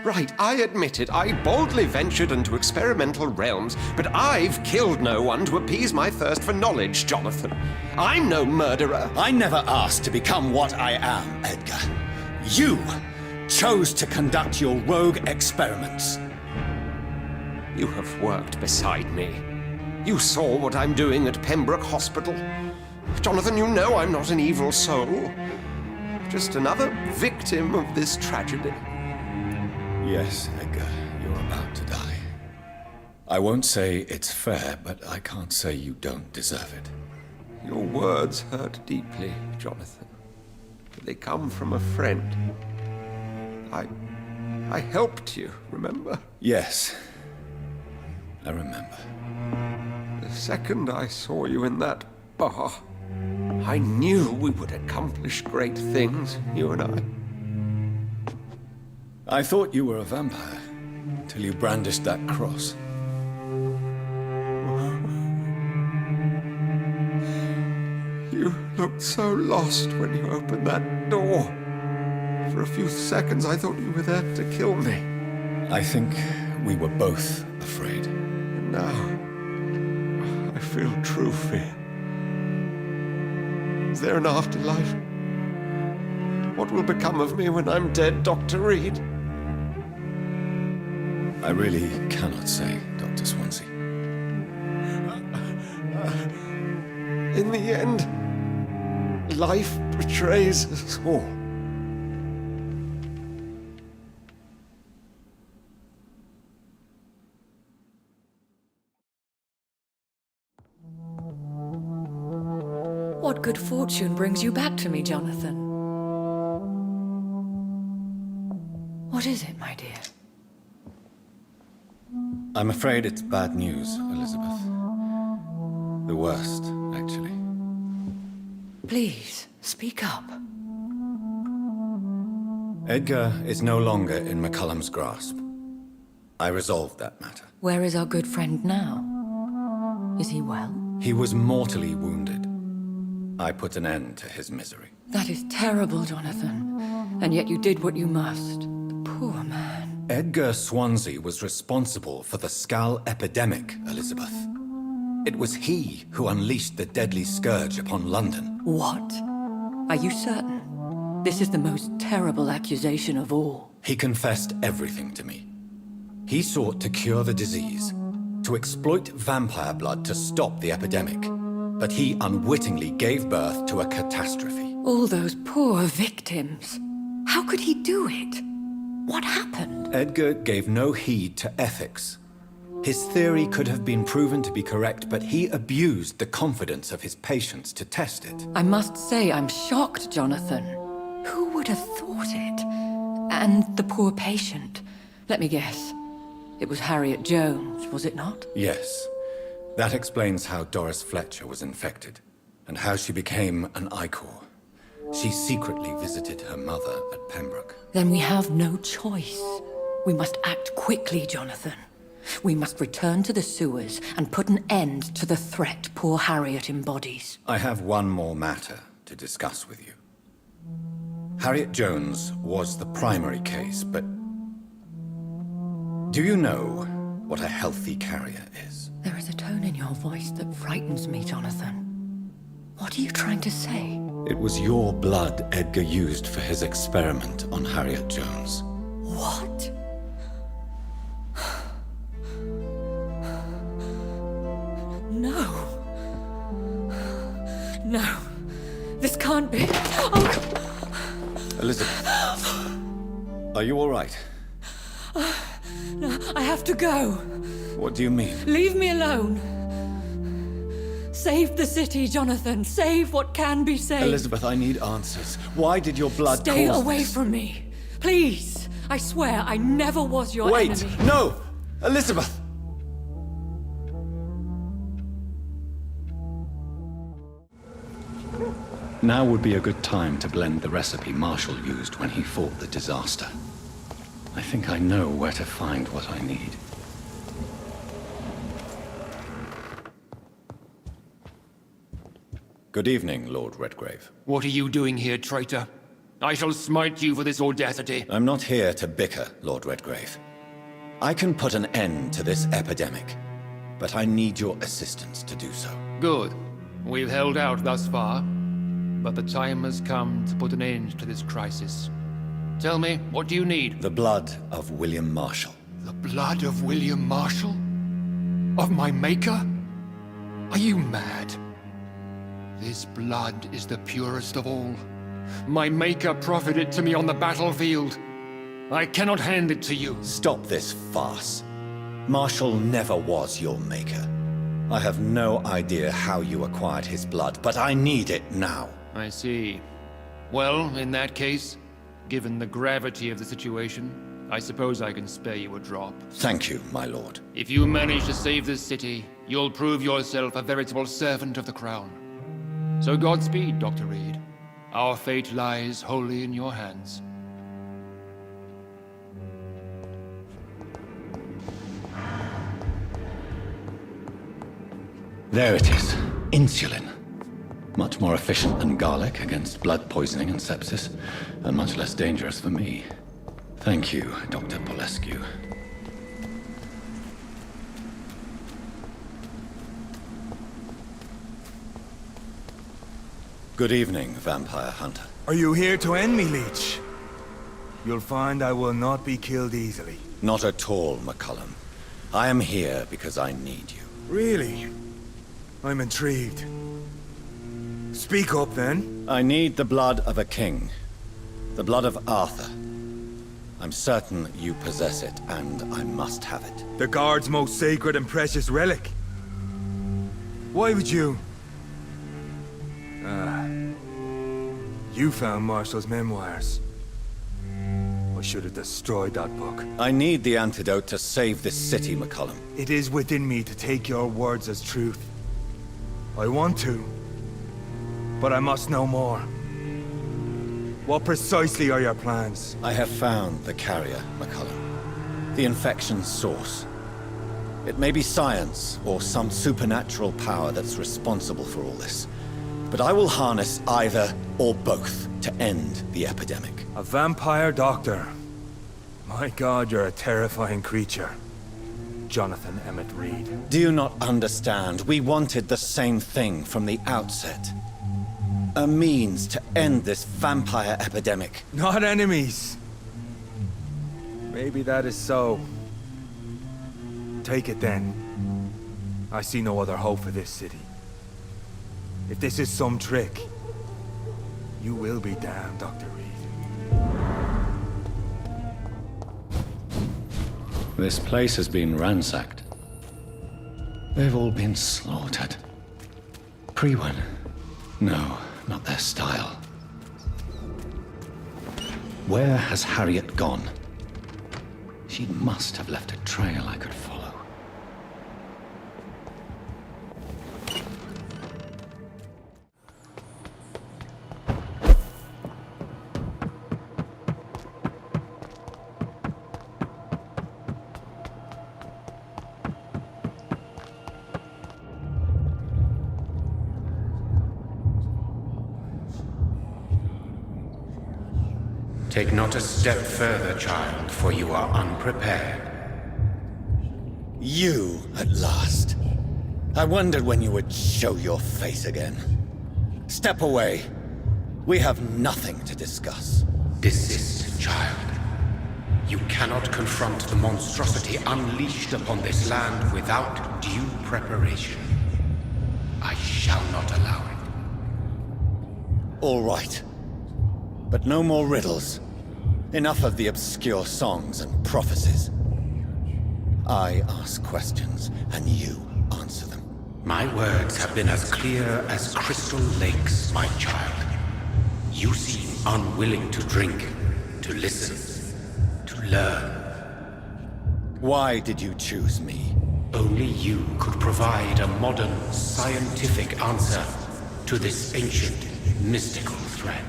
Right, I admit it. I boldly ventured into experimental realms, but I've killed no one to appease my thirst for knowledge, Jonathan. I'm no murderer. I never asked to become what I am, Edgar. You chose to conduct your rogue experiments. You have worked beside me. You saw what I'm doing at Pembroke Hospital. Jonathan, you know I'm not an evil soul. Just another victim of this tragedy. Yes, Edgar, you're about to die. I won't say it's fair, but I can't say you don't deserve it. Your words hurt deeply, Jonathan. But they come from a friend. I helped you, remember? Yes, I remember. The second I saw you in that bar, I knew we would accomplish great things, you and I. I thought you were a vampire, till you brandished that cross. You looked so lost when you opened that door. For a few seconds, I thought you were there to kill me. I think we were both afraid. And now, I feel true fear. Is there an afterlife? What will become of me when I'm dead, Dr. Reid? I really cannot say, Dr. Swansea. In the end, life betrays us all. What good fortune brings you back to me, Jonathan? What is it, my dear? I'm afraid it's bad news, Elizabeth. The worst, actually. Please, speak up. Edgar is no longer in McCullum's grasp. I resolved that matter. Where is our good friend now? Is he well? He was mortally wounded. I put an end to his misery. That is terrible, Jonathan. And yet you did what you must. The poor man. Edgar Swansea was responsible for the Skull epidemic, Elizabeth. It was he who unleashed the deadly scourge upon London. What? Are you certain? This is the most terrible accusation of all. He confessed everything to me. He sought to cure the disease, to exploit vampire blood to stop the epidemic. But he unwittingly gave birth to a catastrophe. All those poor victims. How could he do it? What happened? Edgar gave no heed to ethics. His theory could have been proven to be correct, but he abused the confidence of his patients to test it. I must say I'm shocked, Jonathan. Who would have thought it? And the poor patient. Let me guess. It was Harriet Jones, was it not? Yes. That explains how Doris Fletcher was infected, and how she became an Ichor. She secretly visited her mother at Pembroke. Then we have no choice. We must act quickly, Jonathan. We must return to the sewers and put an end to the threat poor Harriet embodies. I have one more matter to discuss with you. Harriet Jones was the primary case, but do you know what a healthy carrier is? There is a tone in your voice that frightens me, Jonathan. What are you trying to say? It was your blood Edgar used for his experiment on Harriet Jones. What? No. No. This can't be. Oh. Elizabeth, are you all right? No, I have to go. What do you mean? Leave me alone. Save the city, Jonathan. Save what can be saved. Elizabeth, I need answers. Why did your blood Stay cause away this? from me. Please. I swear I never was your Wait! enemy. No! Elizabeth! Now would be a good time to blend the recipe Marshall used when he fought the disaster. I think I know where to find what I need. Good evening, Lord Redgrave. What are you doing here, traitor? I shall smite you for this audacity. I'm not here to bicker, Lord Redgrave. I can put an end to this epidemic, but I need your assistance to do so. Good. We've held out thus far, but the time has come to put an end to this crisis. Tell me, what do you need? The blood of William Marshall. The blood of William Marshall? Of my maker? Are you mad? This blood is the purest of all. My maker proffered it to me on the battlefield. I cannot hand it to you. Stop this farce. Marshall never was your maker. I have no idea how you acquired his blood, but I need it now. I see. Well, in that case, given the gravity of the situation, I suppose I can spare you a drop. Thank you, my lord. If you manage to save this city, you'll prove yourself a veritable servant of the crown. So Godspeed, Dr. Reid. Our fate lies wholly in your hands. There it is. Insulin. Much more efficient than garlic against blood poisoning and sepsis, and much less dangerous for me. Thank you, Dr. Polescu. Good evening, vampire hunter. Are you here to end me, Leech? You'll find I will not be killed easily. Not at all, McCullum. I am here because I need you. Really? I'm intrigued. Speak up, then. I need the blood of a king. The blood of Arthur. I'm certain you possess it, and I must have it. The Guard's most sacred and precious relic. Why would you... You found Marshall's memoirs. I should have destroyed that book. I need the antidote to save this city, McCullum. It is within me to take your words as truth. I want to, but I must know more. What precisely are your plans? I have found the carrier, McCullum. The infection's source. It may be science, or some supernatural power that's responsible for all this. But I will harness either or both to end the epidemic. A vampire doctor. My God, you're a terrifying creature. Jonathan Emmett Reid. Do you not understand? We wanted the same thing from the outset. A means to end this vampire epidemic. Not enemies. Maybe that is so. Take it then. I see no other hope for this city. If this is some trick, you will be damned, Dr. Reid. This place has been ransacked. They've all been slaughtered. Pre-1. No, not their style. Where has Harriet gone? She must have left a trail I could follow. Take not a step further, child, for you are unprepared. You, at last. I wondered when you would show your face again. Step away. We have nothing to discuss. Desist, child. You cannot confront the monstrosity unleashed upon this land without due preparation. I shall not allow it. All right. But no more riddles. Enough of the obscure songs and prophecies. I ask questions, and you answer them. My words have been as clear as crystal lakes, my child. You seem unwilling to drink, to listen, to learn. Why did you choose me? Only you could provide a modern, scientific answer to this ancient, mystical threat.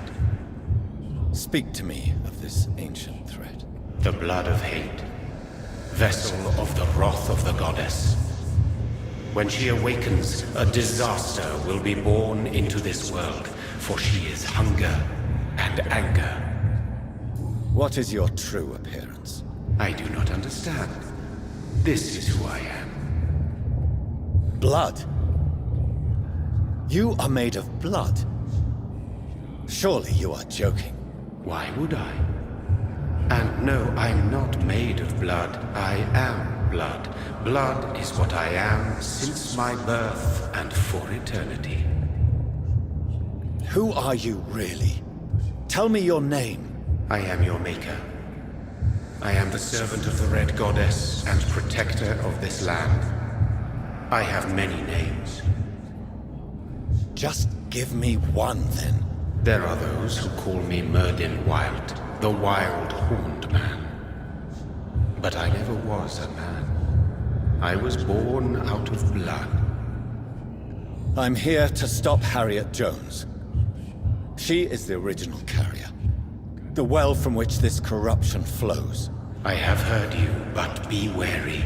Speak to me of this ancient threat. The blood of hate, vessel of the wrath of the goddess. When she awakens, a disaster will be born into this world, for she is hunger and anger. What is your true appearance? I do not understand. This is who I am. Blood? You are made of blood. Surely you are joking. Why would I? And no, I'm not made of blood. I am blood. Blood is what I am since my birth and for eternity. Who are you really? Tell me your name. I am your maker. I am the servant of the Red Goddess and protector of this land. I have many names. Just give me one, then. There are those who call me Myrddin Wild, the Wild Horned Man. But I never was a man. I was born out of blood. I'm here to stop Harriet Jones. She is the original carrier. The well from which this corruption flows. I have heard you, but be wary.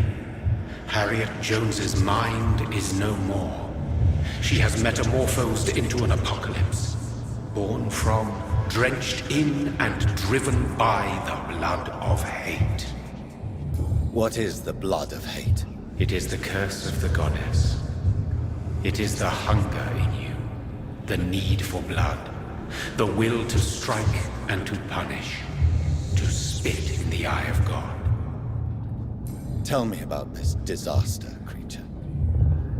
Harriet Jones's mind is no more. She has metamorphosed into an apocalypse. Born from, drenched in, and driven by the blood of hate. What is the blood of hate? It is the curse of the goddess. It is the hunger in you, the need for blood, the will to strike and to punish, to spit in the eye of God. Tell me about this disaster, creature.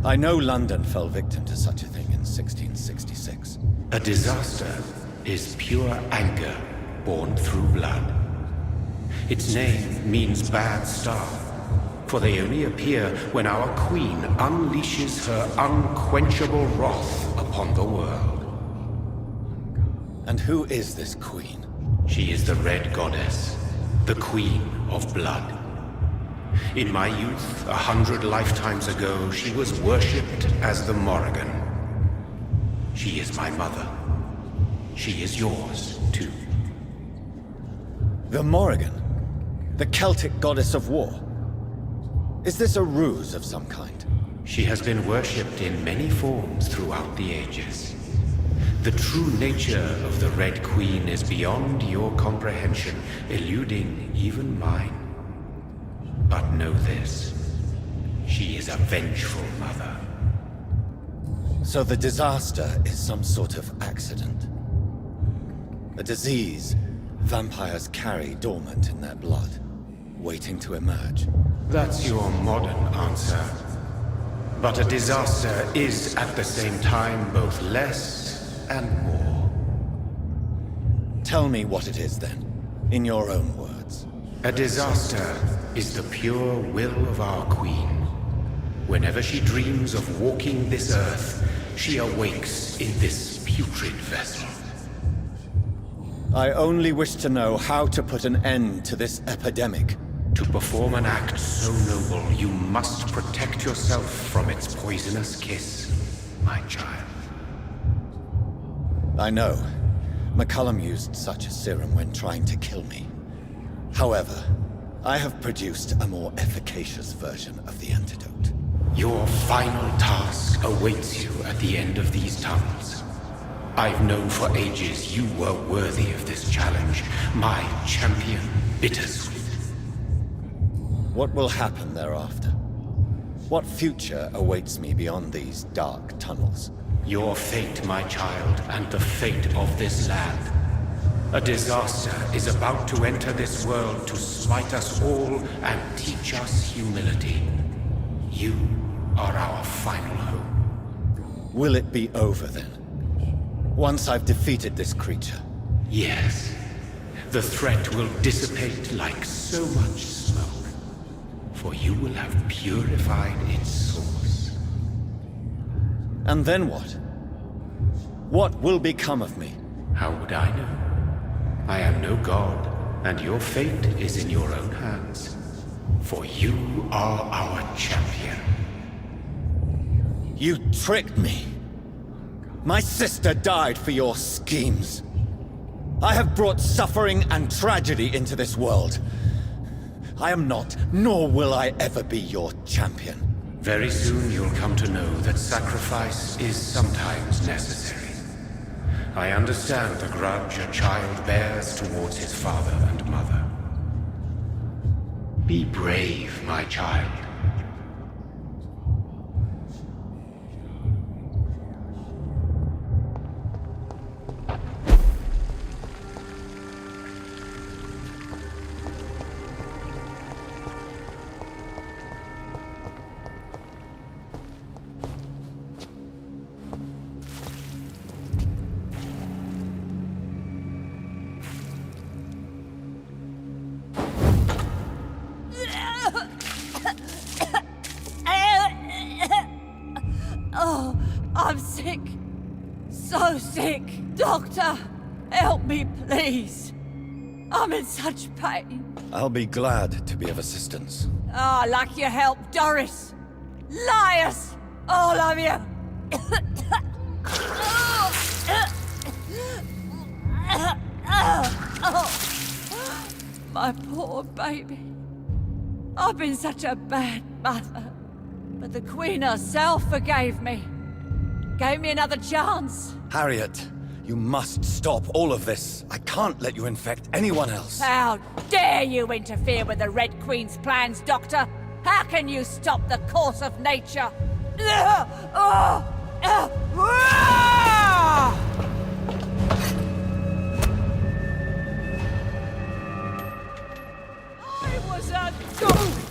I know London fell victim to such a thing in 1666. A disaster is pure anger born through blood. Its name means bad star, for they only appear when our queen unleashes her unquenchable wrath upon the world. And who is this queen? She is the Red Goddess, the queen of blood. In my youth, 100 lifetimes ago, she was worshipped as the Morrigan. She is my mother. She is yours, too. The Morrigan? The Celtic goddess of war? Is this a ruse of some kind? She has been worshipped in many forms throughout the ages. The true nature of the Red Queen is beyond your comprehension, eluding even mine. But know this. She is a vengeful mother. So the disaster is some sort of accident. A disease vampires carry dormant in their blood, waiting to emerge. That's your modern answer. But a disaster is at the same time both less and more. Tell me what it is then, in your own words. A disaster is the pure will of our queen. Whenever she dreams of walking this earth, she awakes in this putrid vessel. I only wish to know how to put an end to this epidemic. To perform an act so noble, you must protect yourself from its poisonous kiss, my child. I know. McCullum used such a serum when trying to kill me. However, I have produced a more efficacious version of the antidote. Your final task awaits you at the end of these tunnels. I've known for ages you were worthy of this challenge, my champion, Bittersweet. What will happen thereafter? What future awaits me beyond these dark tunnels? Your fate, my child, and the fate of this land. A disaster is about to enter this world to smite us all and teach us humility. You are our final hope. Will it be over then? Once I've defeated this creature? Yes. The threat will dissipate like so much smoke. For you will have purified its source. And then what? What will become of me? How would I know? I am no god, and your fate is in your own hands. For you are our champion. You tricked me. My sister died for your schemes. I have brought suffering and tragedy into this world. I am not, nor will I ever be your champion. Very soon you'll come to know that sacrifice is sometimes necessary. I understand the grudge a child bears towards his father and mother. Be brave, my child. Oh, I'm sick. So sick. Doctor, help me, please. I'm in such pain. I'll be glad to be of assistance. Ah, like your help, Doris. Liars! All of you! My poor baby. I've been such a bad mother. But the Queen herself forgave me. Gave me another chance. Harriet, you must stop all of this. I can't let you infect anyone else. How dare you interfere with the Red Queen's plans, Doctor? How can you stop the course of nature? I was a goof!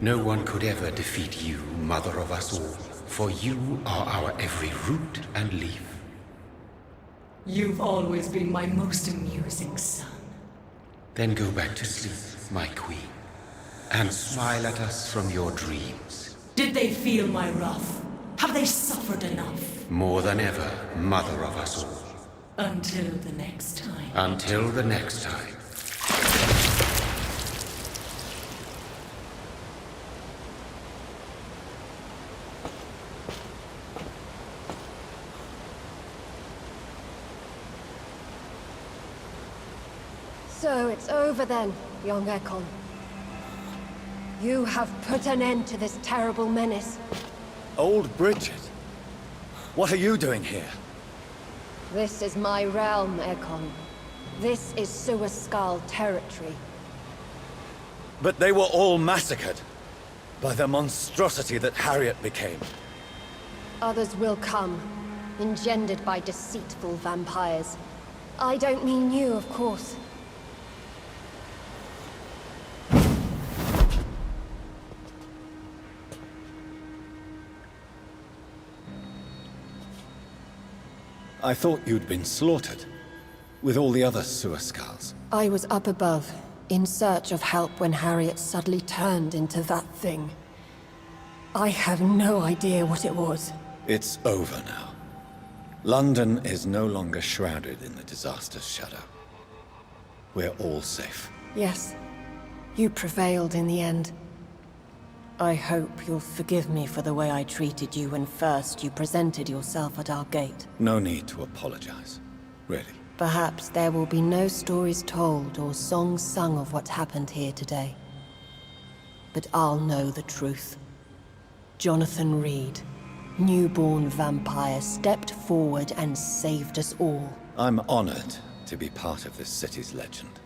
No one could ever defeat you, mother of us all, for you are our every root and leaf. You've always been my most amusing son. Then go back to sleep, my queen, and smile at us from your dreams. Did they feel my wrath? Have they suffered enough? More than ever, mother of us all. Until the next time. Until the next time. So it's over then, young Ekon. You have put an end to this terrible menace. Old Bridget? What are you doing here? This is my realm, Ekon. This is Suaskal territory. But they were all massacred by the monstrosity that Harriet became. Others will come, engendered by deceitful vampires. I don't mean you, of course. I thought you'd been slaughtered, with all the other Suaskals. I was up above, in search of help when Harriet suddenly turned into that thing. I have no idea what it was. It's over now. London is no longer shrouded in the disaster's shadow. We're all safe. Yes, you prevailed in the end. I hope you'll forgive me for the way I treated you when first you presented yourself at our gate. No need to apologize, really. Perhaps there will be no stories told or songs sung of what happened here today. But I'll know the truth. Jonathan Reid, newborn vampire, stepped forward and saved us all. I'm honored to be part of this city's legend.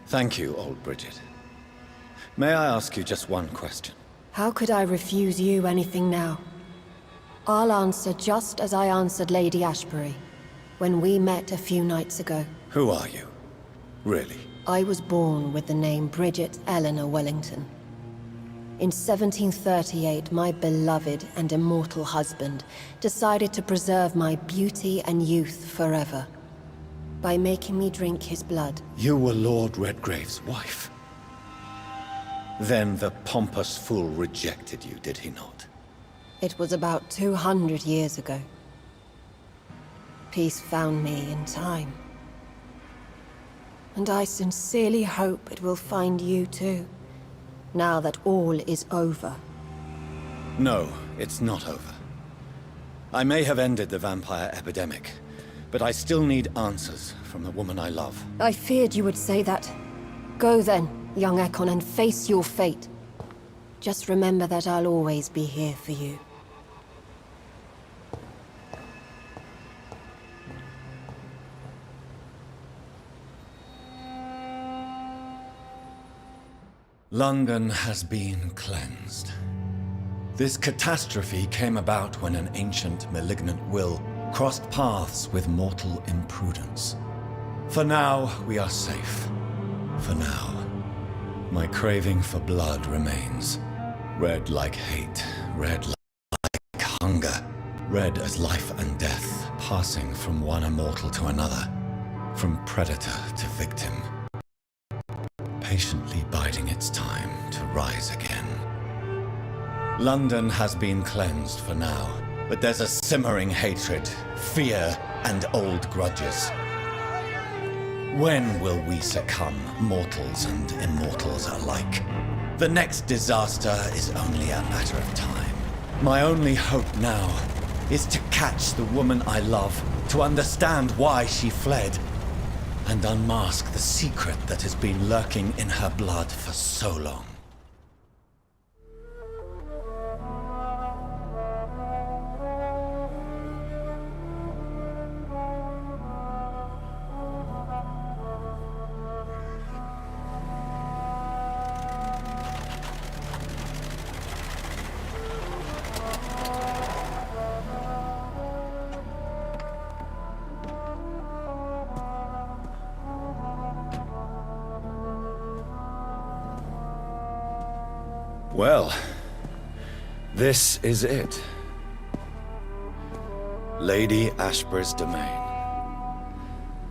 Thank you, old Bridget. May I ask you just one question? How could I refuse you anything now? I'll answer just as I answered Lady Ashbury when we met a few nights ago. Who are you? Really? I was born with the name Bridget Eleanor Wellington. In 1738, my beloved and immortal husband decided to preserve my beauty and youth forever by making me drink his blood. You were Lord Redgrave's wife. Then the pompous fool rejected you, did he not? It was about 200 years ago. Peace found me in time. And I sincerely hope it will find you too, now that all is over. No, it's not over. I may have ended the vampire epidemic, but I still need answers from the woman I love. I feared you would say that. Go then, young Ekon, and face your fate. Just remember that I'll always be here for you. London has been cleansed. This catastrophe came about when an ancient, malignant will crossed paths with mortal imprudence. For now, we are safe. For now. My craving for blood remains. Red like hate, red like hunger. Red as life and death, passing from one immortal to another. From predator to victim. Patiently biding its time to rise again. London has been cleansed for now, but there's a simmering hatred, fear, and old grudges. When will we succumb, mortals and immortals alike? The next disaster is only a matter of time. My only hope now is to catch the woman I love, to understand why she fled, and unmask the secret that has been lurking in her blood for so long. Well, this is it. Lady Ashbur's domain.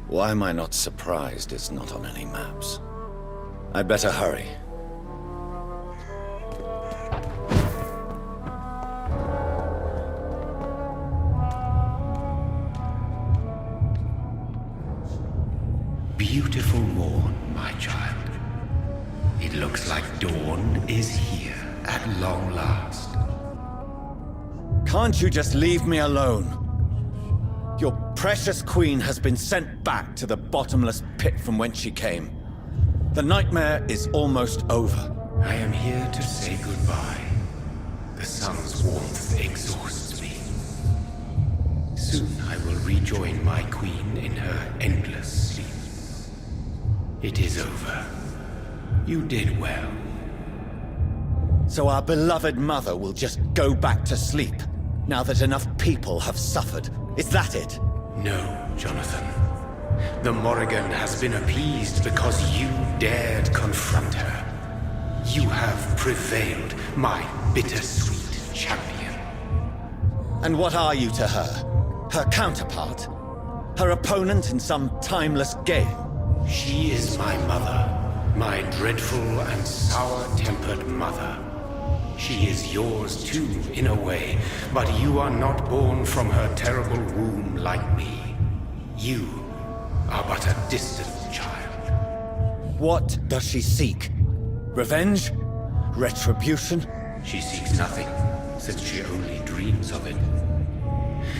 Why am I not surprised it's not on any maps? I'd better hurry. Beautiful morn, my child. It looks like dawn is here at long last. Can't you just leave me alone? Your precious queen has been sent back to the bottomless pit from whence she came. The nightmare is almost over. I am here to say goodbye. The sun's warmth exhausts me. Soon I will rejoin my queen in her endless sleep. It is over. You did well. So our beloved mother will just go back to sleep, now that enough people have suffered. Is that it? No, Jonathan. The Morrigan has been appeased because you dared confront her. You have prevailed, my bittersweet champion. And what are you to her? Her counterpart? Her opponent in some timeless game? She is my mother, my dreadful and sour-tempered mother. She is yours too, in a way, but you are not born from her terrible womb like me. You are but a distant child. What does she seek? Revenge? Retribution? She seeks nothing, since she only dreams of it.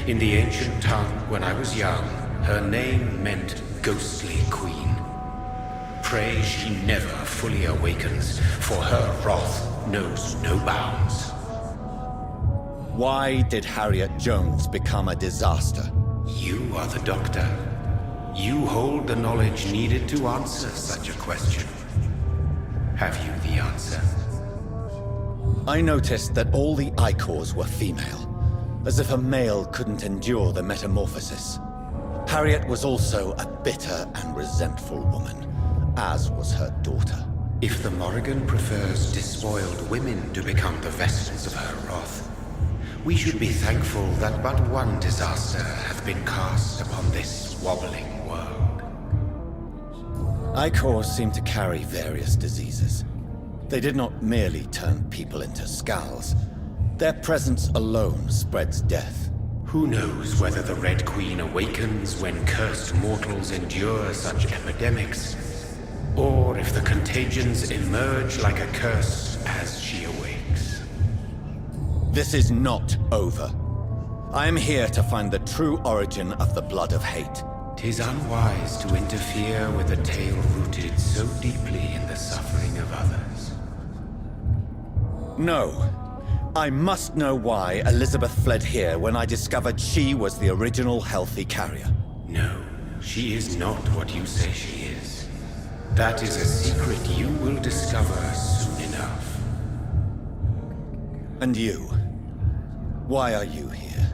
In the ancient tongue, when I was young, her name meant ghostly queen. Pray she never fully awakens, for her wrath knows no bounds. Why did Harriet Jones become a disaster? You are the doctor. You hold the knowledge needed to answer such a question. Have you the answer? I noticed that all the Icors were female, as if a male couldn't endure the metamorphosis. Harriet was also a bitter and resentful woman, as was her daughter. If the Morrigan prefers despoiled women to become the vessels of her wrath, we should be thankful that but one disaster hath been cast upon this wobbling world. Icors seem to carry various diseases. They did not merely turn people into skulls. Their presence alone spreads death. Who knows whether the Red Queen awakens when cursed mortals endure such epidemics, or if the contagions emerge like a curse as she awakes. This is not over. I am here to find the true origin of the blood of hate. 'Tis unwise to interfere with a tale rooted so deeply in the suffering of others. No. I must know why Elizabeth fled here when I discovered she was the original healthy carrier. No, she is not what you say she is. That is a secret you will discover soon enough. And you? Why are you here?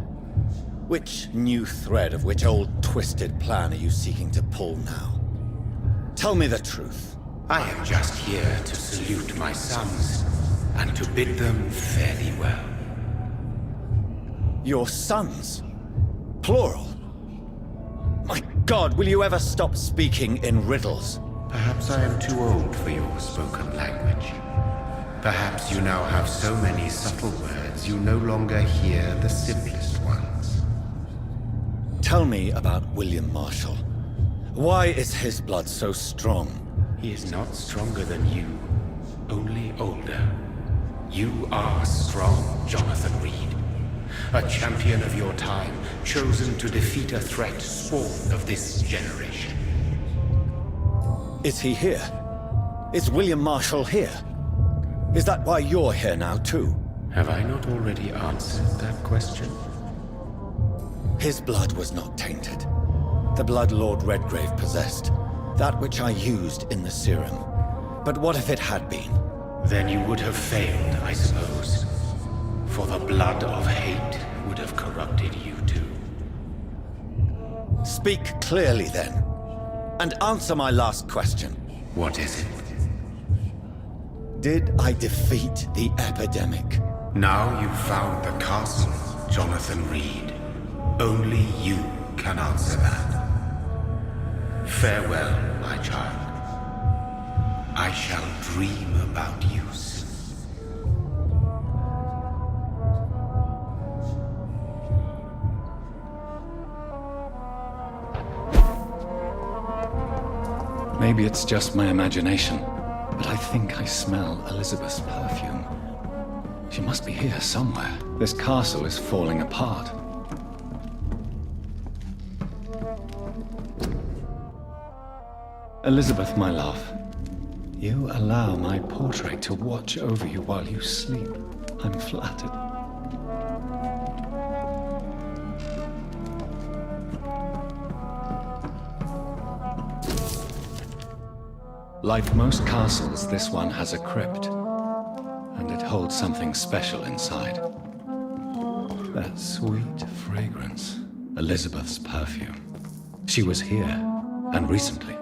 Which new thread of which old twisted plan are you seeking to pull now? Tell me the truth. I am just here to salute my sons, and to bid them fare thee well. Your sons? Plural? My God, will you ever stop speaking in riddles? Perhaps I am too old for your spoken language. Perhaps you now have so many subtle words you no longer hear the simplest ones. Tell me about William Marshall. Why is his blood so strong? He is not stronger than you, only older. You are strong, Jonathan Reid. A champion of your time, chosen to defeat a threat spawned of this generation. Is he here? Is William Marshall here? Is that why you're here now, too? Have I not already answered that question? His blood was not tainted. The blood Lord Redgrave possessed. That which I used in the serum. But what if it had been? Then you would have failed, I suppose. For the blood of hate would have corrupted you too. Speak clearly then. And answer my last question. What is it? Did I defeat the epidemic? Now you've found the castle, Jonathan Reid. Only you can answer that. Farewell, my child. I shall dream about you soon. Maybe it's just my imagination, but I think I smell Elizabeth's perfume. She must be here somewhere. This castle is falling apart. Elizabeth, my love, you allow my portrait to watch over you while you sleep. I'm flattered. Like most castles, this one has a crypt, and it holds something special inside. That sweet fragrance, Elizabeth's perfume. She was here, and recently.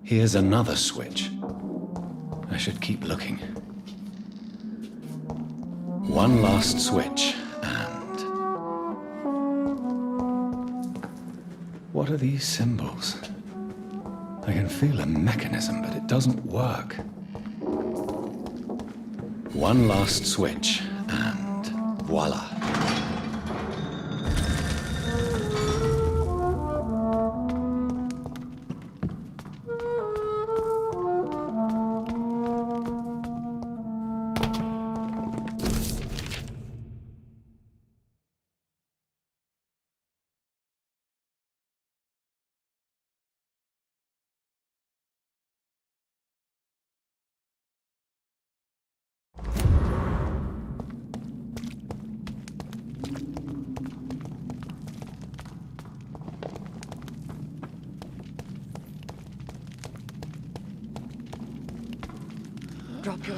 Here's another switch. I should keep looking. One last switch, and... what are these symbols? I can feel a mechanism, but it doesn't work. One last switch, and voila. Drop your...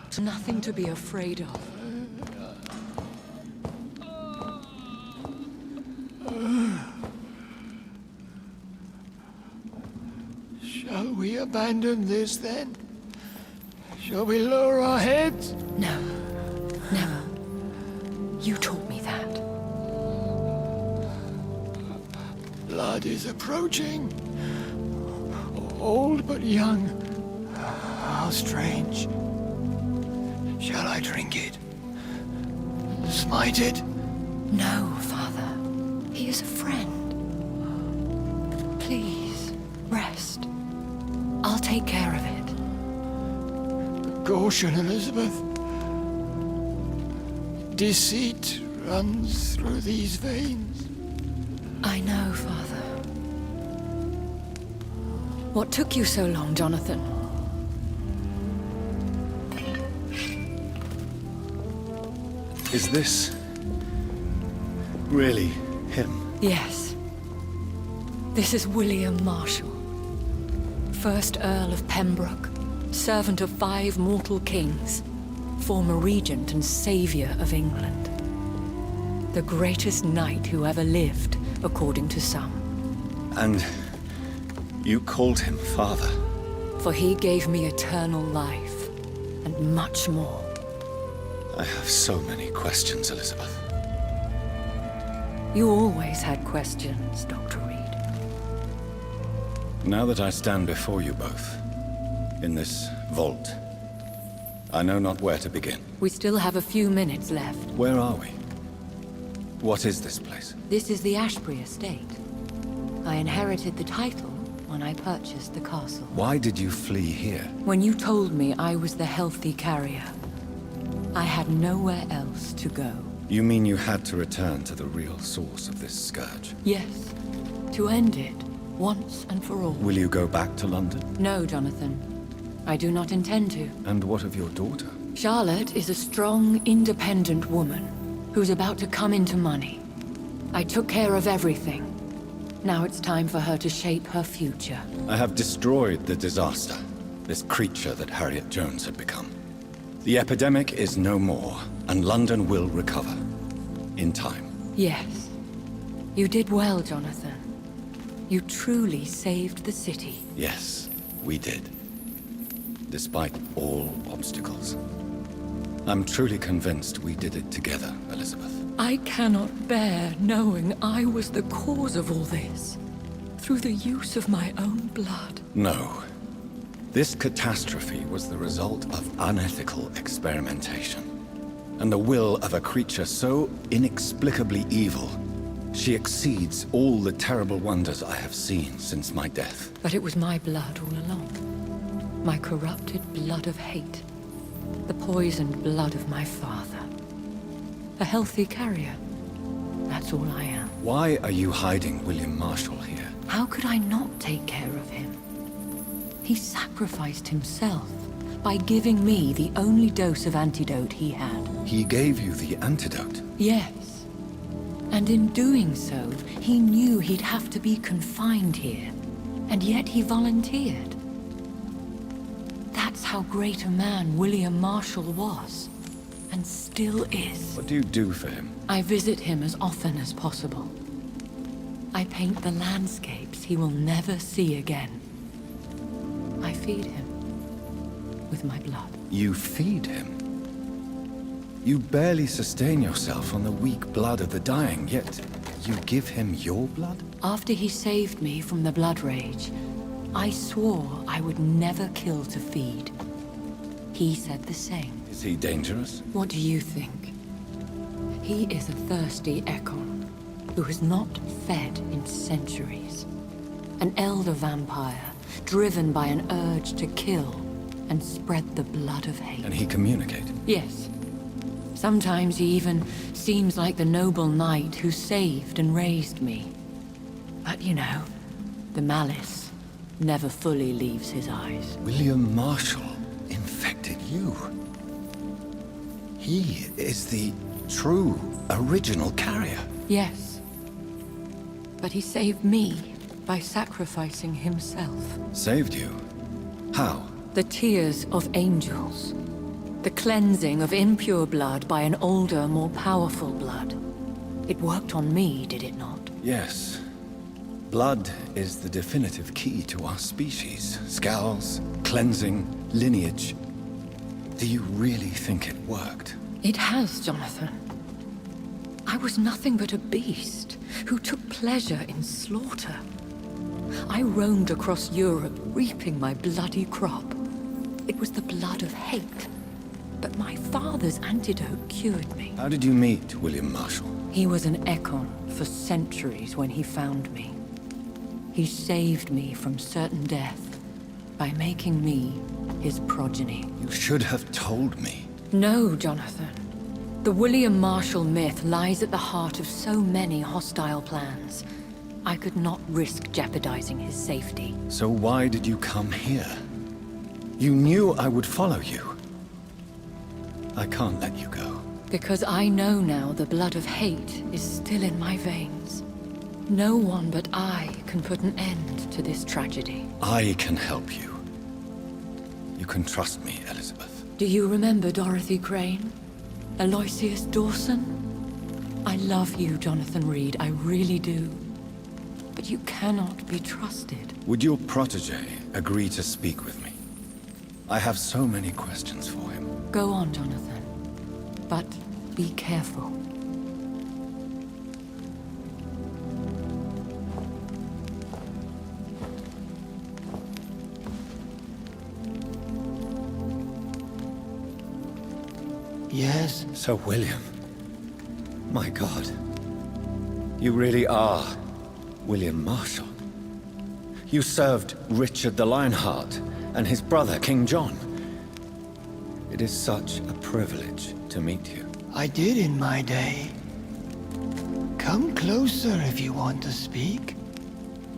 It's nothing to be afraid of. Shall we abandon this then? Shall we lower our heads? No. Never. You taught me that. Blood is approaching. Old but young. How strange. Shall I drink it? Smite it? No, Father. He is a friend. Please, rest. I'll take care of it. Caution, Elizabeth. Deceit runs through these veins. I know, Father. What took you so long, Jonathan? Is this... really him? Yes. This is William Marshall, 1st Earl of Pembroke, servant of 5 mortal kings, former regent and savior of England. The greatest knight who ever lived, according to some. And you called him father? For he gave me eternal life, and much more. I have so many questions, Elizabeth. You always had questions, Dr. Reid. Now that I stand before you both, in this vault, I know not where to begin. We still have a few minutes left. Where are we? What is this place? This is the Ashbury estate. I inherited the title when I purchased the castle. Why did you flee here? When you told me I was the healthy carrier, I had nowhere else to go. You mean you had to return to the real source of this scourge? Yes, to end it, once and for all. Will you go back to London? No, Jonathan. I do not intend to. And what of your daughter? Charlotte is a strong, independent woman who's about to come into money. I took care of everything. Now it's time for her to shape her future. I have destroyed the disaster, this creature that Harriet Jones had become. The epidemic is no more, and London will recover. In time. Yes. You did well, Jonathan. You truly saved the city. Yes, we did. Despite all obstacles. I'm truly convinced we did it together, Elizabeth. I cannot bear knowing I was the cause of all this. Through the use of my own blood. No. This catastrophe was the result of unethical experimentation. And the will of a creature so inexplicably evil, she exceeds all the terrible wonders I have seen since my death. But it was my blood all along. My corrupted blood of hate. The poisoned blood of my father. A healthy carrier. That's all I am. Why are you hiding William Marshall here? How could I not take care of him? He sacrificed himself by giving me the only dose of antidote he had. He gave you the antidote? Yes. And in doing so, he knew he'd have to be confined here. And yet he volunteered. That's how great a man William Marshall was. And still is. What do you do for him? I visit him as often as possible. I paint the landscapes he will never see again. I feed him with my blood. You feed him? You barely sustain yourself on the weak blood of the dying, yet you give him your blood? After he saved me from the blood rage, I swore I would never kill to feed. He said the same. Is he dangerous? What do you think? He is a thirsty Ekon who has not fed in centuries. An elder vampire, driven by an urge to kill and spread the blood of hate. Can he communicate? Yes. Sometimes he even seems like the noble knight who saved and raised me. But you know, the malice never fully leaves his eyes. William Marshall infected you. He is the true, original carrier. Yes. But he saved me by sacrificing himself. Saved you? How? The tears of angels. The cleansing of impure blood by an older, more powerful blood. It worked on me, did it not? Yes. Blood is the definitive key to our species. Scowls, cleansing, lineage. Do you really think it worked? It has, Jonathan. I was nothing but a beast who took pleasure in slaughter. I roamed across Europe, reaping my bloody crop. It was the blood of hate. But my father's antidote cured me. How did you meet William Marshall? He was an Ekon for centuries when he found me. He saved me from certain death by making me his progeny. You should have told me. No, Jonathan. The William Marshall myth lies at the heart of so many hostile plans. I could not risk jeopardizing his safety. So why did you come here? You knew I would follow you. I can't let you go. Because I know now the blood of hate is still in my veins. No one but I can put an end to this tragedy. I can help you. You can trust me, Elizabeth. Do you remember Dorothy Crane? Aloysius Dawson? I love you, Jonathan Reid, I really do. But you cannot be trusted. Would your protege agree to speak with me? I have so many questions for him. Go on, Jonathan. But be careful. Yes? Sir William. My God. You really are William Marshall. You served Richard the Lionheart and his brother, King John. It is such a privilege to meet you. I did in my day. Come closer if you want to speak.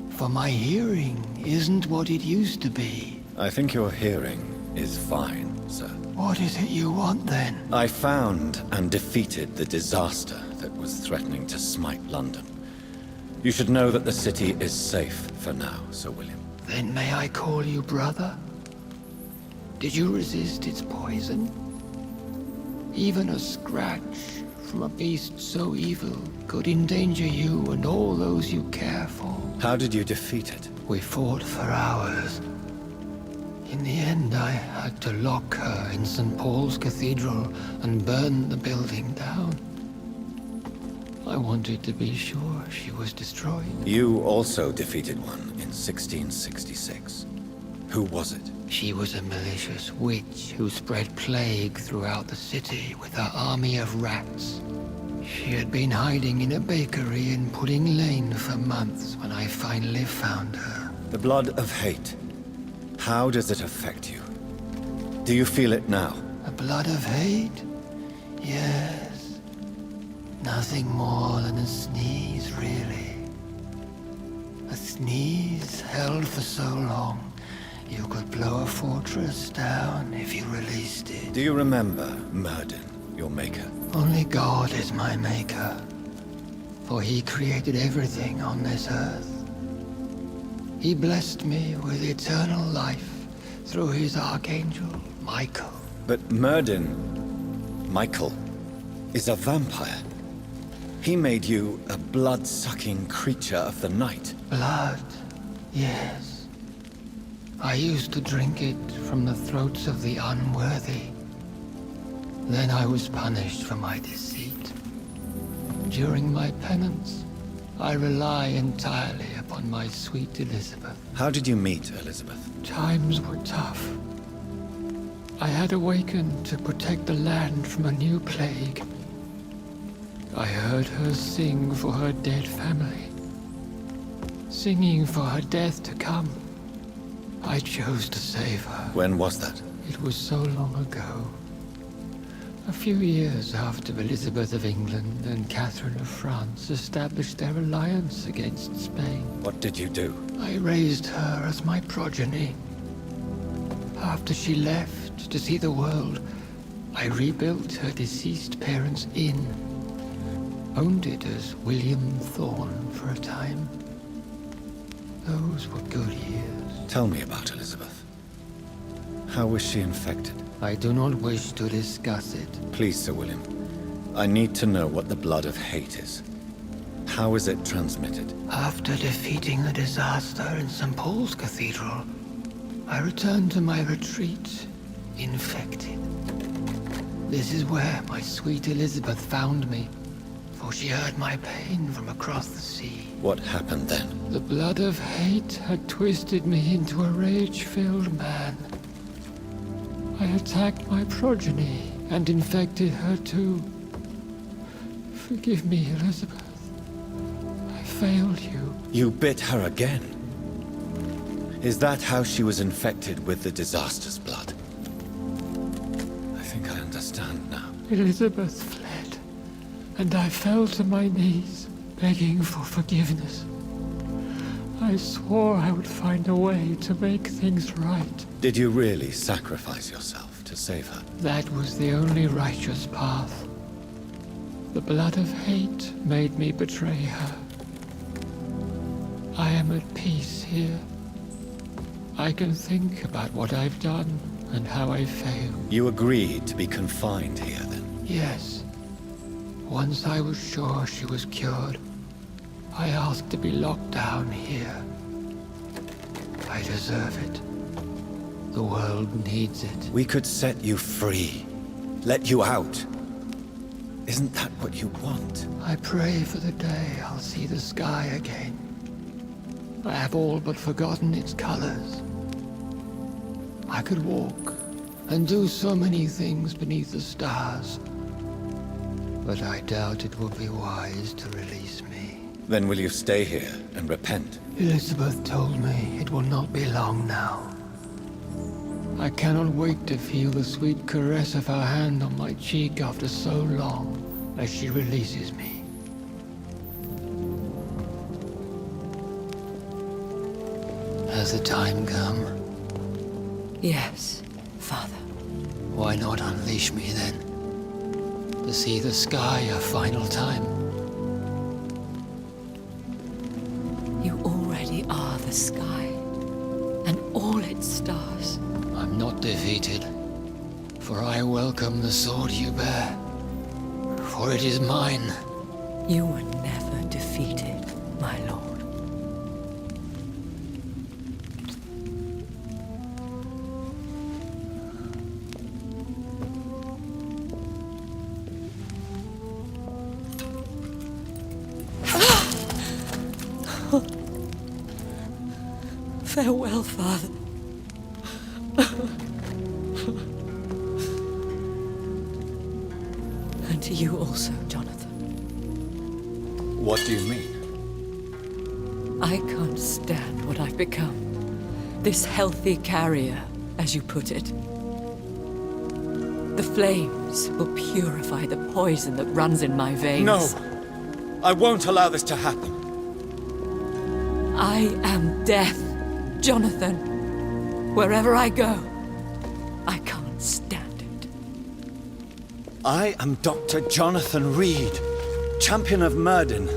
For my hearing isn't what it used to be. I think your hearing is fine, sir. What is it you want, then? I found and defeated the disaster that was threatening to smite London. You should know that the city is safe for now, Sir William. Then may I call you brother? Did you resist its poison? Even a scratch from a beast so evil could endanger you and all those you care for. How did you defeat it? We fought for hours. In the end, I had to lock her in St. Paul's Cathedral and burn the building down. I wanted to be sure she was destroyed. You also defeated one in 1666. Who was it? She was a malicious witch who spread plague throughout the city with her army of rats. She had been hiding in a bakery in Pudding Lane for months when I finally found her. The blood of hate. How does it affect you? Do you feel it now? The blood of hate? Yes. Nothing more than a sneeze, really. A sneeze held for so long, you could blow a fortress down if you released it. Do you remember Murden, your maker? Only God is my maker, for he created everything on this earth. He blessed me with eternal life through his archangel, Michael. But Murden, Michael, is a vampire. He made you a blood-sucking creature of the night. Blood, yes. I used to drink it from the throats of the unworthy. Then I was punished for my deceit. During my penance, I rely entirely upon my sweet Elizabeth. How did you meet Elizabeth? Times were tough. I had awakened to protect the land from a new plague. I heard her sing for her dead family. Singing for her death to come. I chose to save her. When was that? It was so long ago. A few years after Elizabeth of England and Catherine of France established their alliance against Spain. What did you do? I raised her as my progeny. After she left to see the world, I rebuilt her deceased parents' inn. Owned it as William Thorne for a time. Those were good years. Tell me about Elizabeth. How was she infected? I do not wish to discuss it. Please, Sir William. I need to know what the blood of hate is. How is it transmitted? After defeating the disaster in St. Paul's Cathedral, I returned to my retreat, infected. This is where my sweet Elizabeth found me, for she heard my pain from across the sea. What happened then? The blood of hate had twisted me into a rage-filled man. I attacked my progeny and infected her too. Forgive me, Elizabeth. I failed you. You bit her again? Is that how she was infected with the disaster's blood? I think I understand now. Elizabeth fled, and I fell to my knees, begging for forgiveness. I swore I would find a way to make things right. Did you really sacrifice yourself to save her? That was the only righteous path. The blood of hate made me betray her. I am at peace here. I can think about what I've done and how I failed. You agreed to be confined here, then? Yes. Once I was sure she was cured, I asked to be locked down here. I deserve it. The world needs it. We could set you free. Let you out. Isn't that what you want? I pray for the day I'll see the sky again. I have all but forgotten its colors. I could walk and do so many things beneath the stars. But I doubt it will be wise to release me. Then will you stay here and repent? Elizabeth told me it will not be long now. I cannot wait to feel the sweet caress of her hand on my cheek after so long as she releases me. Has the time come? Yes, Father. Why not unleash me then? To see the sky a final time? You already are the sky, and all its stars. I'm not defeated, for I welcome the sword you bear, for it is mine. You were never defeated, my lord. Farewell, Father. And to you also, Jonathan. What do you mean? I can't stand what I've become. This healthy carrier, as you put it. The flames will purify the poison that runs in my veins. No! I won't allow this to happen. I am death, Jonathan. Wherever I go, I can't stand it. I am Dr. Jonathan Reid, champion of Murden,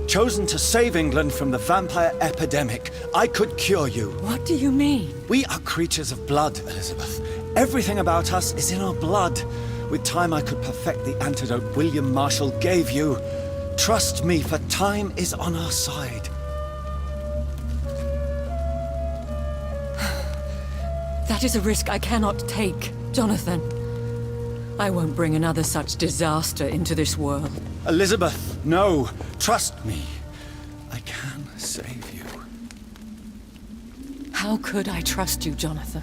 chosen to save England from the vampire epidemic. I could cure you. What do you mean? We are creatures of blood, Elizabeth. Everything about us is in our blood. With time, I could perfect the antidote William Marshall gave you. Trust me, for time is on our side. That is a risk I cannot take, Jonathan. I won't bring another such disaster into this world. Elizabeth, no. Trust me. I can save you. How could I trust you, Jonathan?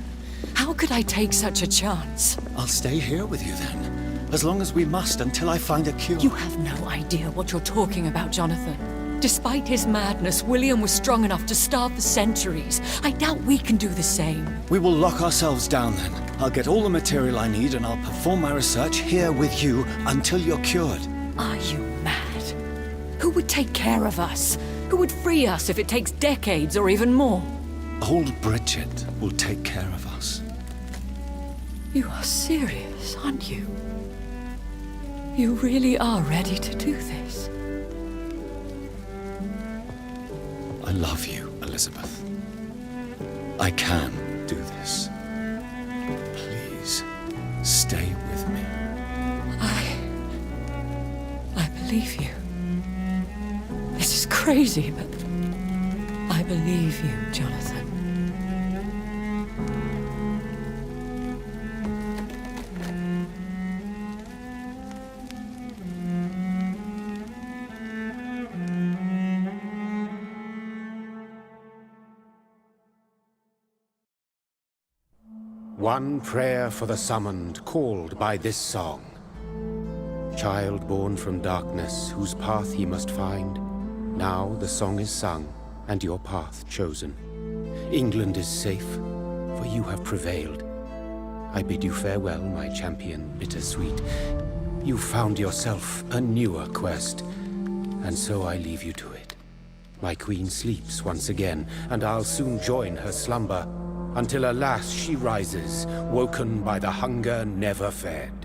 How could I take such a chance? I'll stay here with you then. As long as we must, until I find a cure. You have no idea what you're talking about, Jonathan. Despite his madness, William was strong enough to start the centuries. I doubt we can do the same. We will lock ourselves down then. I'll get all the material I need and I'll perform my research here with you until you're cured. Are you mad? Who would take care of us? Who would free us if it takes decades or even more? Old Bridget will take care of us. You are serious, aren't you? You really are ready to do this? I love you, Elizabeth. I can do this. Please, stay with me. I believe you. This is crazy, but I believe you, Jonathan. One prayer for the summoned, called by this song. Child born from darkness, whose path ye must find. Now the song is sung, and your path chosen. England is safe, for you have prevailed. I bid you farewell, my champion bittersweet. You found yourself a newer quest, and so I leave you to it. My queen sleeps once again, and I'll soon join her slumber, until alas she rises, woken by the hunger never fed.